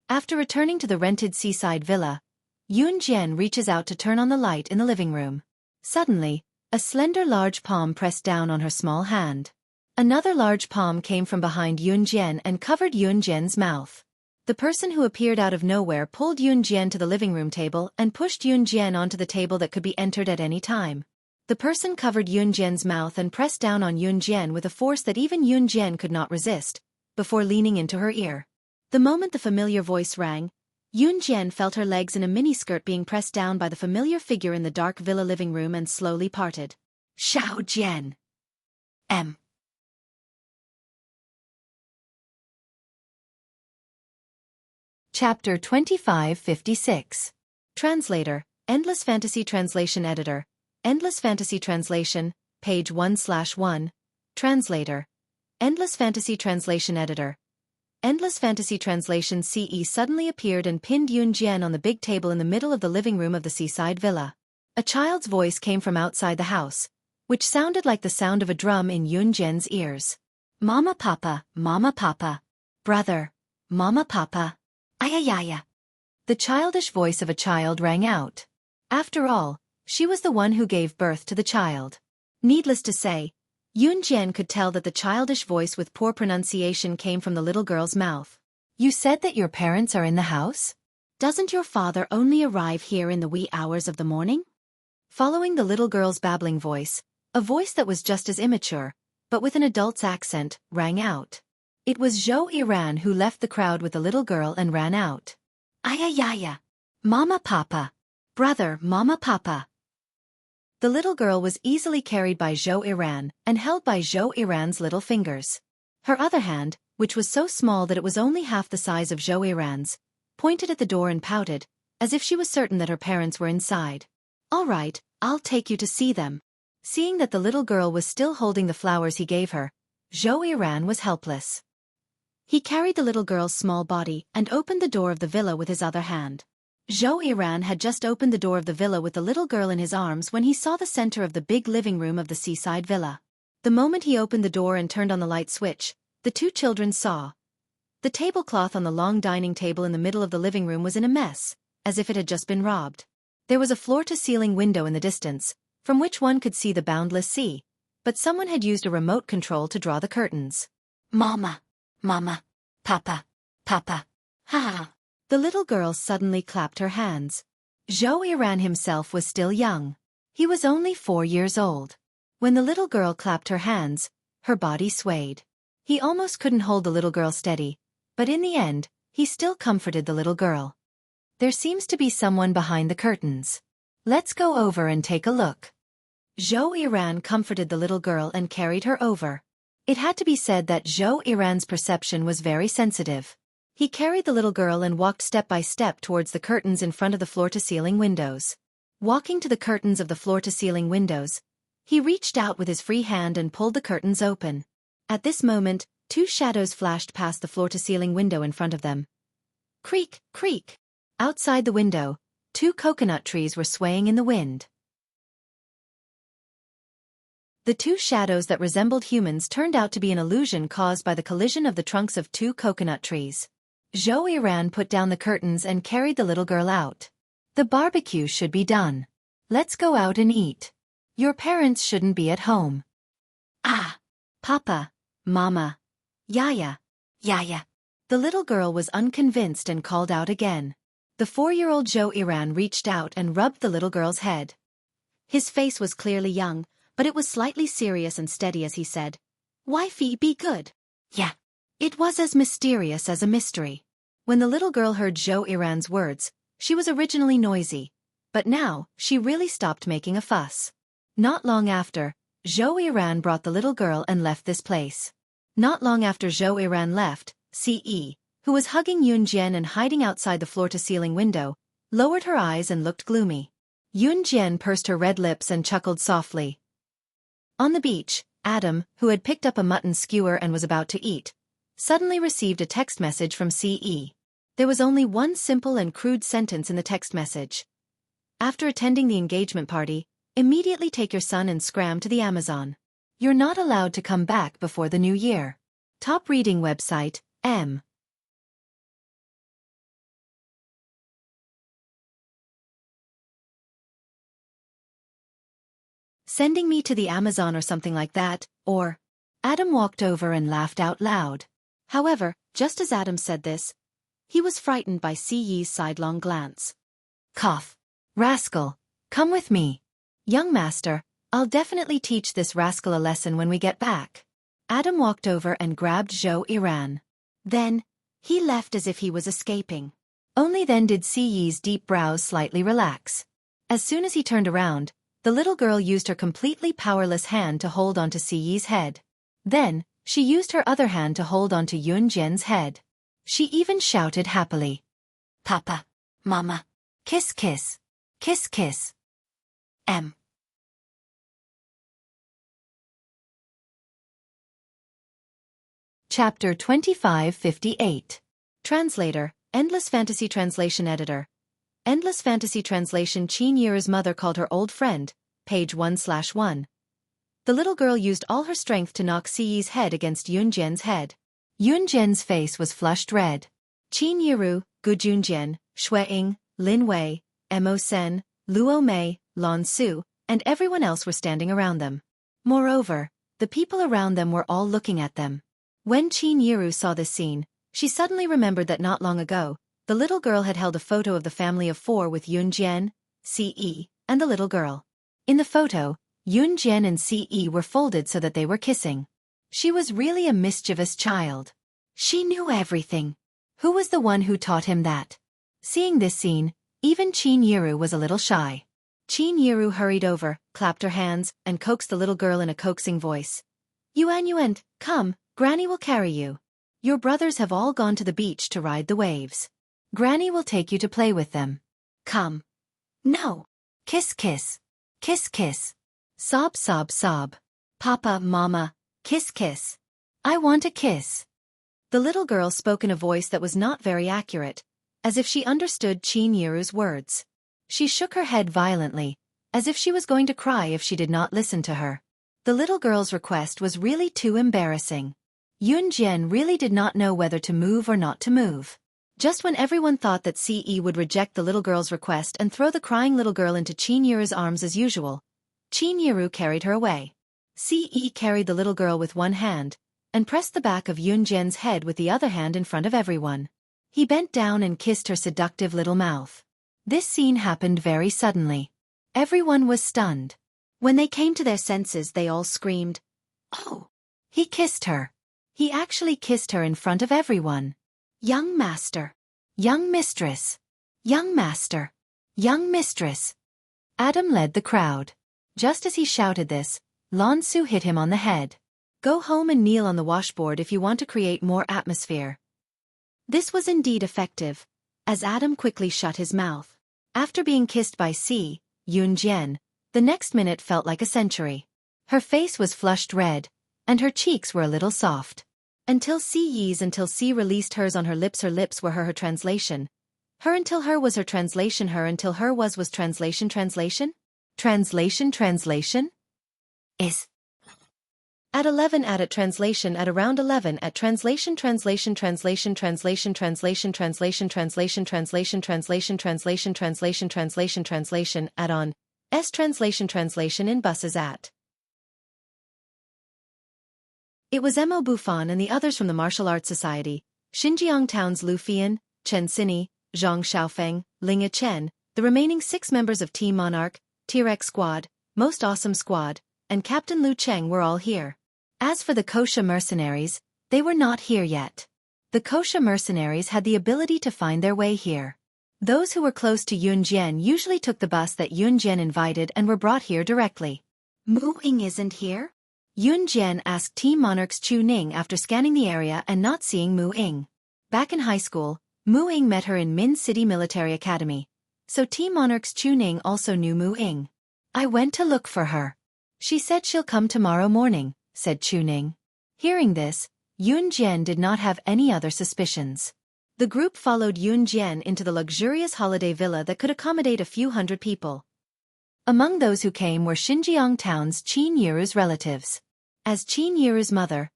After returning to the rented seaside villa, Yun Jian reaches out to turn on the light in the living room. Suddenly, a slender large palm pressed down on her small hand. Another large palm came from behind Yun Jian and covered Yun Jian's mouth. The person who appeared out of nowhere pulled Yun Jian to the living room table and pushed Yun Jian onto the table that could be entered at any time. The person covered Yun Jian's mouth and pressed down on Yun Jian with a force that even Yun Jian could not resist, before leaning into her ear. The moment the familiar voice rang, Yun Jian felt her legs in a miniskirt being pressed down by the familiar figure in the dark villa living room and slowly parted. Xiao Jian. M. Chapter 2556. Translator, Endless Fantasy Translation Editor, Endless Fantasy Translation, page 1/1. Translator, Endless Fantasy Translation Editor. Endless Fantasy Translation CE suddenly appeared and pinned Yun Jian on the big table in the middle of the living room of the seaside villa. A child's voice came from outside the house, which sounded like the sound of a drum in Yun Jian's ears. Mama Papa, brother, Mama Papa. Ayayaya. The childish voice of a child rang out. After all, she was the one who gave birth to the child. Needless to say, Yun Jian could tell that the childish voice with poor pronunciation came from the little girl's mouth. You said that your parents are in the house? Doesn't your father only arrive here in the wee hours of the morning? Following the little girl's babbling voice, a voice that was just as immature, but with an adult's accent, rang out. It was Zhou Yiran who left the crowd with the little girl and ran out. Ayayaya. Mama Papa. Brother, Mama Papa. The little girl was easily carried by Zhou Yiran and held by Zhou Yiran's little fingers. Her other hand, which was so small that it was only half the size of Zhou Yiran's, pointed at the door and pouted, as if she was certain that her parents were inside. All right, I'll take you to see them. Seeing that the little girl was still holding the flowers he gave her, Zhou Yiran was helpless. He carried the little girl's small body and opened the door of the villa with his other hand. Zhou Yiran had just opened the door of the villa with the little girl in his arms when he saw the center of the big living room of the seaside villa. The moment he opened the door and turned on the light switch, the two children saw. The tablecloth on the long dining table in the middle of the living room was in a mess, as if it had just been robbed. There was a floor-to-ceiling window in the distance, from which one could see the boundless sea, but someone had used a remote control to draw the curtains. Mama, Papa. Ha! The little girl suddenly clapped her hands. Zhou Yiran himself was still young. He was only 4 years old. When the little girl clapped her hands, her body swayed. He almost couldn't hold the little girl steady, but in the end, he still comforted the little girl. There seems to be someone behind the curtains. Let's go over and take a look. Zhou Yiran comforted the little girl and carried her over. It had to be said that Zhou Yiran's perception was very sensitive. He carried the little girl and walked step by step towards the curtains in front of the floor-to-ceiling windows. Walking to the curtains of the floor-to-ceiling windows, he reached out with his free hand and pulled the curtains open. At this moment, 2 shadows flashed past the floor-to-ceiling window in front of them. Creak, creak. Outside the window, 2 coconut trees were swaying in the wind. The 2 shadows that resembled humans turned out to be an illusion caused by the collision of the trunks of 2 coconut trees. Zhou Yiran put down the curtains and carried the little girl out. The barbecue should be done. Let's go out and eat. Your parents shouldn't be at home. Ah! Papa, Mama, Yaya. The little girl was unconvinced and called out again. The 4-year-old Zhou Yiran reached out and rubbed the little girl's head. His face was clearly young, but it was slightly serious and steady as he said, "Wifey, be good." Yeah. It was as mysterious as a mystery. When the little girl heard Zhou Yiran's words, she was originally noisy, but now she really stopped making a fuss. Not long after, Zhou Yiran brought the little girl and left this place. Not long after Zhou Yiran left, Ce, who was hugging Yunjian and hiding outside the floor-to-ceiling window, lowered her eyes and looked gloomy. Yunjian pursed her red lips and chuckled softly. On the beach, Adam, who had picked up a mutton skewer and was about to eat, suddenly received a text message from Ce. There was only one simple and crude sentence in the text message. After attending the engagement party, immediately take your son and scram to the Amazon. You're not allowed to come back before the new year. Top reading website, M. Sending me to the Amazon or something like that, or... Adam walked over and laughed out loud. However, just as Adam said this, he was frightened by Ce's sidelong glance. Cough. Rascal, come with me. Young master, I'll definitely teach this rascal a lesson when we get back. Adam walked over and grabbed Zhou Yiran. Then, he left as if he was escaping. Only then did Ce's deep brows slightly relax. As soon as he turned around, the little girl used her completely powerless hand to hold onto Ce's head. Then, she used her other hand to hold onto Yunjian's head. She even shouted happily. Papa, Mama. Kiss kiss. Kiss kiss. M. Chapter 2558. Translator, Endless Fantasy Translation Editor. Endless Fantasy Translation. Qin Yiru's mother called her old friend, page 1/1. The little girl used all her strength to knock Ce's head against Yunjian's head. Yunjian's face was flushed red. Qin Yiru, Gu Junjian, Shui Ying, Lin Wei, Mo Sen, Luo Mei, Lan Su, and everyone else were standing around them. Moreover, the people around them were all looking at them. When Qin Yiru saw this scene, she suddenly remembered that not long ago, the little girl had held a photo of the family of 4 with Yunjian, Ce, and the little girl. In the photo, Yunjian and Ce were folded so that they were kissing. She was really a mischievous child. She knew everything. Who was the one who taught him that? Seeing this scene, even Qin Yiru was a little shy. Qin Yiru hurried over, clapped her hands, and coaxed the little girl in a coaxing voice. Yuan, come, Granny will carry you. Your brothers have all gone to the beach to ride the waves. Granny will take you to play with them. Come. No. Kiss kiss. Kiss kiss. Sob sob sob. Papa, Mama, kiss kiss. I want a kiss. The little girl spoke in a voice that was not very accurate, as if she understood Qin Yiru's words. She shook her head violently, as if she was going to cry if she did not listen to her. The little girl's request was really too embarrassing. Yunjian really did not know whether to move or not to move. Just when everyone thought that Ce would reject the little girl's request and throw the crying little girl into Qin Yiru's arms as usual, Qin Yiru carried her away. Ce carried the little girl with one hand, and pressed the back of Yunjian's head with the other hand in front of everyone. He bent down and kissed her seductive little mouth. This scene happened very suddenly. Everyone was stunned. When they came to their senses, they all screamed, "Oh!" He kissed her. He actually kissed her in front of everyone. Young master. Young mistress. Young master. Young mistress. Adam led the crowd. Just as he shouted this, Lan Su hit him on the head. Go home and kneel on the washboard if you want to create more atmosphere. This was indeed effective, as Adam quickly shut his mouth. After being kissed by Si Yunjian, the next minute felt like a century. Her face was flushed red, and her cheeks were a little soft. Until Si released hers on her lips were her translation. Her until her was her translation, her until her was translation. Translation? Is. At 11 at translation at around 11 at translation at on S translation in buses at. It was Mo Bufan and the others from the Martial Arts Society, Xinjiang Town's Lu Fian, Chen Sini, Zhang Xiaofan, Ling Chen, the remaining 6 members of Team Monarch, T-Rex Squad, Most Awesome Squad, and Captain Lu Cheng were all here. As for the Kosha mercenaries, they were not here yet. The Kosha mercenaries had the ability to find their way here. Those who were close to Yunjian usually took the bus that Yunjian invited and were brought here directly. Mu Ying isn't here? Yunjian asked Team Monarch's Chu Ning after scanning the area and not seeing Mu Ying. Back in high school, Mu Ying met her in Min City Military Academy. So Team Monarch's Chu Ning also knew Mu Ying. I went to look for her. She said she'll come tomorrow morning, said Chu Ning. Hearing this, Yunjian did not have any other suspicions. The group followed Yunjian into the luxurious holiday villa that could accommodate a few hundred people. Among those who came were Xinjiang Town's Qin Yiru's relatives. As Qin Yiru's mother,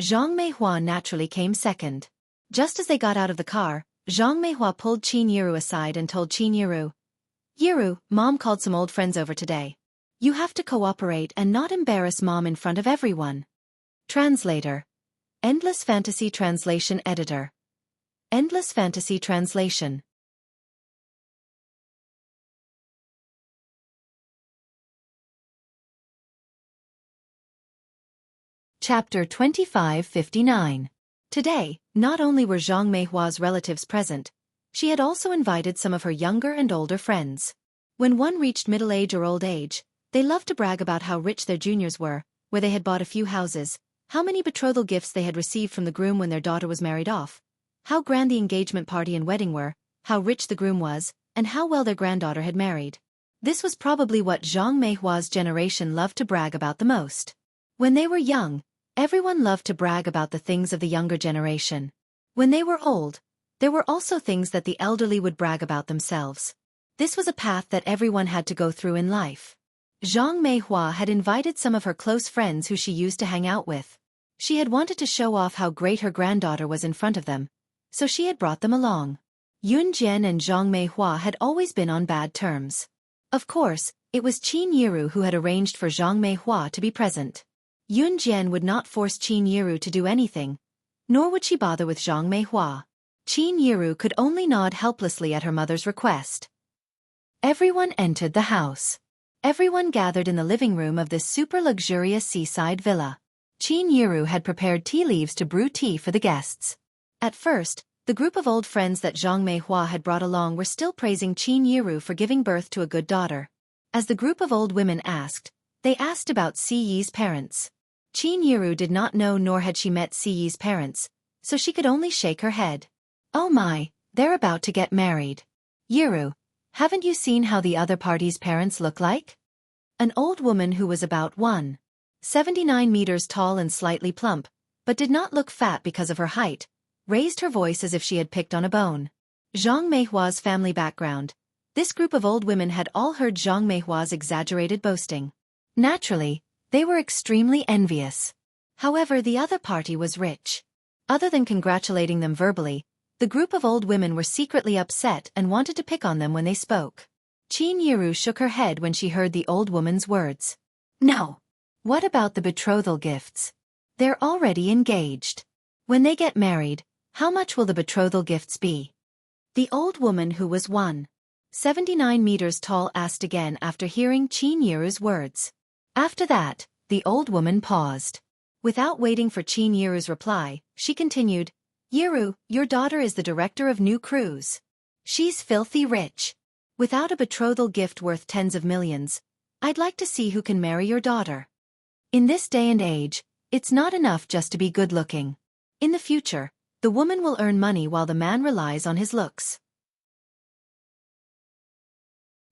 Zhang Meihua naturally came second. Just as they got out of the car, Zhang Meihua pulled Qin Yiru aside and told Qin Yiru, "Yiru, Mom called some old friends over today. You have to cooperate and not embarrass Mom in front of everyone." Translator. Endless Fantasy Translation Editor. Endless Fantasy Translation. Chapter 2559. Today, not only were Zhang Meihua's relatives present, she had also invited some of her younger and older friends. When one reached middle age or old age, they loved to brag about how rich their juniors were, where they had bought a few houses, how many betrothal gifts they had received from the groom when their daughter was married off, how grand the engagement party and wedding were, how rich the groom was, and how well their granddaughter had married. This was probably what Zhang Meihua's generation loved to brag about the most. When they were young, everyone loved to brag about the things of the younger generation. When they were old, there were also things that the elderly would brag about themselves. This was a path that everyone had to go through in life. Zhang Meihua had invited some of her close friends who she used to hang out with. She had wanted to show off how great her granddaughter was in front of them, so she had brought them along. Yunjian and Zhang Meihua had always been on bad terms. Of course, it was Qin Yiru who had arranged for Zhang Meihua to be present. Yunjian would not force Qin Yiru to do anything, nor would she bother with Zhang Meihua. Qin Yiru could only nod helplessly at her mother's request. Everyone entered the house. Everyone gathered in the living room of this super luxurious seaside villa. Qin Yiru had prepared tea leaves to brew tea for the guests. At first, the group of old friends that Zhang Meihua had brought along were still praising Qin Yiru for giving birth to a good daughter. As the group of old women asked, they asked about Si Yi's parents. Qin Yiru did not know nor had she met Si Yi's parents, so she could only shake her head. Oh my, they're about to get married. Yiru, haven't you seen how the other party's parents look like? An old woman who was about 1.79 meters tall and slightly plump, but did not look fat because of her height, raised her voice as if she had picked on a bone. Zhang Meihua's family background. This group of old women had all heard Zhang Meihua's exaggerated boasting. Naturally, they were extremely envious. However, the other party was rich. Other than congratulating them verbally, the group of old women were secretly upset and wanted to pick on them when they spoke. Qin Yiru shook her head when she heard the old woman's words. No. What about the betrothal gifts? They're already engaged. When they get married, how much will the betrothal gifts be? The old woman who was 1. 79 meters tall asked again after hearing Qin Yiru's words. After that, the old woman paused. Without waiting for Qin Yiru's reply, she continued, Yiru, your daughter is the director of new cruise. She's filthy rich. Without a betrothal gift worth tens of millions, I'd like to see who can marry your daughter. In this day and age, it's not enough just to be good-looking. In the future, the woman will earn money while the man relies on his looks.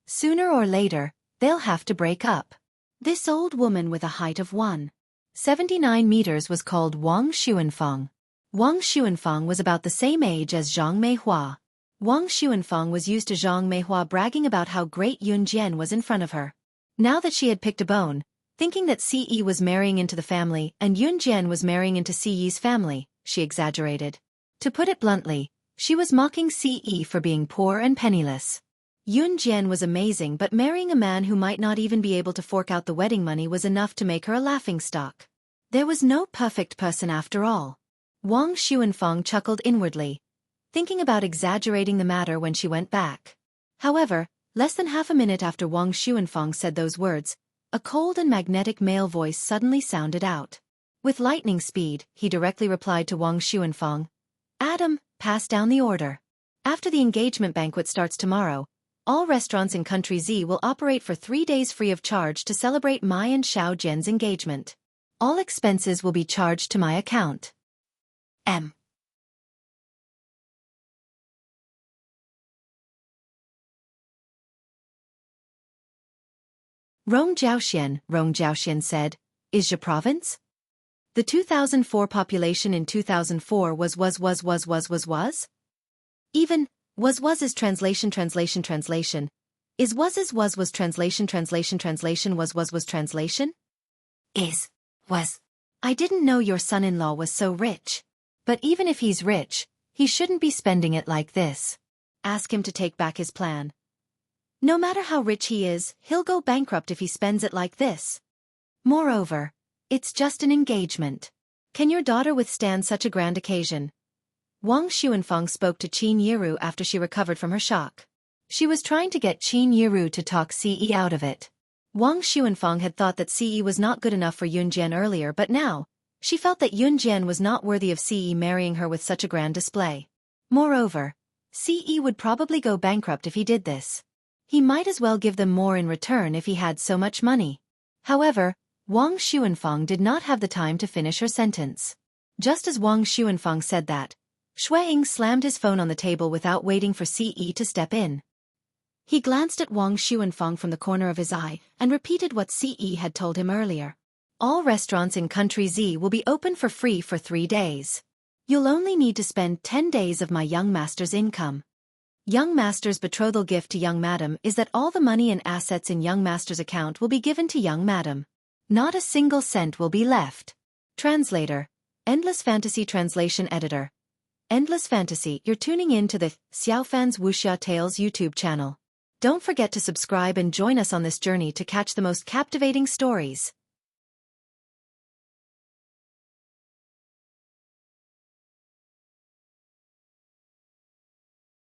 Sooner or later, they'll have to break up. This old woman with a height of 1.79 meters was called Wang Xuanfang. Wang Xuanfang was about the same age as Zhang Meihua. Wang Xuanfang was used to Zhang Meihua bragging about how great Yun Jian was in front of her. Now that she had picked a bone, thinking that Ce was marrying into the family and Yun Jian was marrying into Ce's family, she exaggerated. To put it bluntly, she was mocking Ce for being poor and penniless. Yun Jian was amazing, but marrying a man who might not even be able to fork out the wedding money was enough to make her a laughingstock. There was no perfect person after all. Wang Xuanfang chuckled inwardly, thinking about exaggerating the matter when she went back. However, less than half a minute after Wang Xuanfang said those words, a cold and magnetic male voice suddenly sounded out. With lightning speed, he directly replied to Wang Xuanfang, Adam, pass down the order. After the engagement banquet starts tomorrow, all restaurants in Country Z will operate for 3 days free of charge to celebrate Mai and Xiao Jian's engagement. All expenses will be charged to my account. M. Rong Jiaoxian said, Is your province? The 2004 population in 2004 was. Even, was is translation. Is was translation was translation? Is, was. I didn't know your son-in-law was so rich. But even if he's rich, he shouldn't be spending it like this. Ask him to take back his plan. No matter how rich he is, he'll go bankrupt if he spends it like this. Moreover, it's just an engagement. Can your daughter withstand such a grand occasion? Wang Xuanfang spoke to Qin Yiru after she recovered from her shock. She was trying to get Qin Yiru to talk Ce out of it. Wang Xuanfang had thought that Ce was not good enough for Yun Jian earlier, but now, she felt that Yun Jian was not worthy of Ce marrying her with such a grand display. Moreover, Ce would probably go bankrupt if he did this. He might as well give them more in return if he had so much money. However, Wang Xuanfang did not have the time to finish her sentence. Just as Wang Xuanfang said that, Shuiying slammed his phone on the table without waiting for Ce to step in. He glanced at Wang Xuanfang from the corner of his eye and repeated what Ce had told him earlier. All restaurants in Country Z will be open for free for 3 days. You'll only need to spend 10 days of my young master's income. Young master's betrothal gift to young madam is that all the money and assets in young master's account will be given to young madam. Not a single cent will be left. Translator, Endless Fantasy Translation Editor. Endless Fantasy, you're tuning in to the Xiaofan's Wuxia Tales YouTube channel. Don't forget to subscribe and join us on this journey to catch the most captivating stories.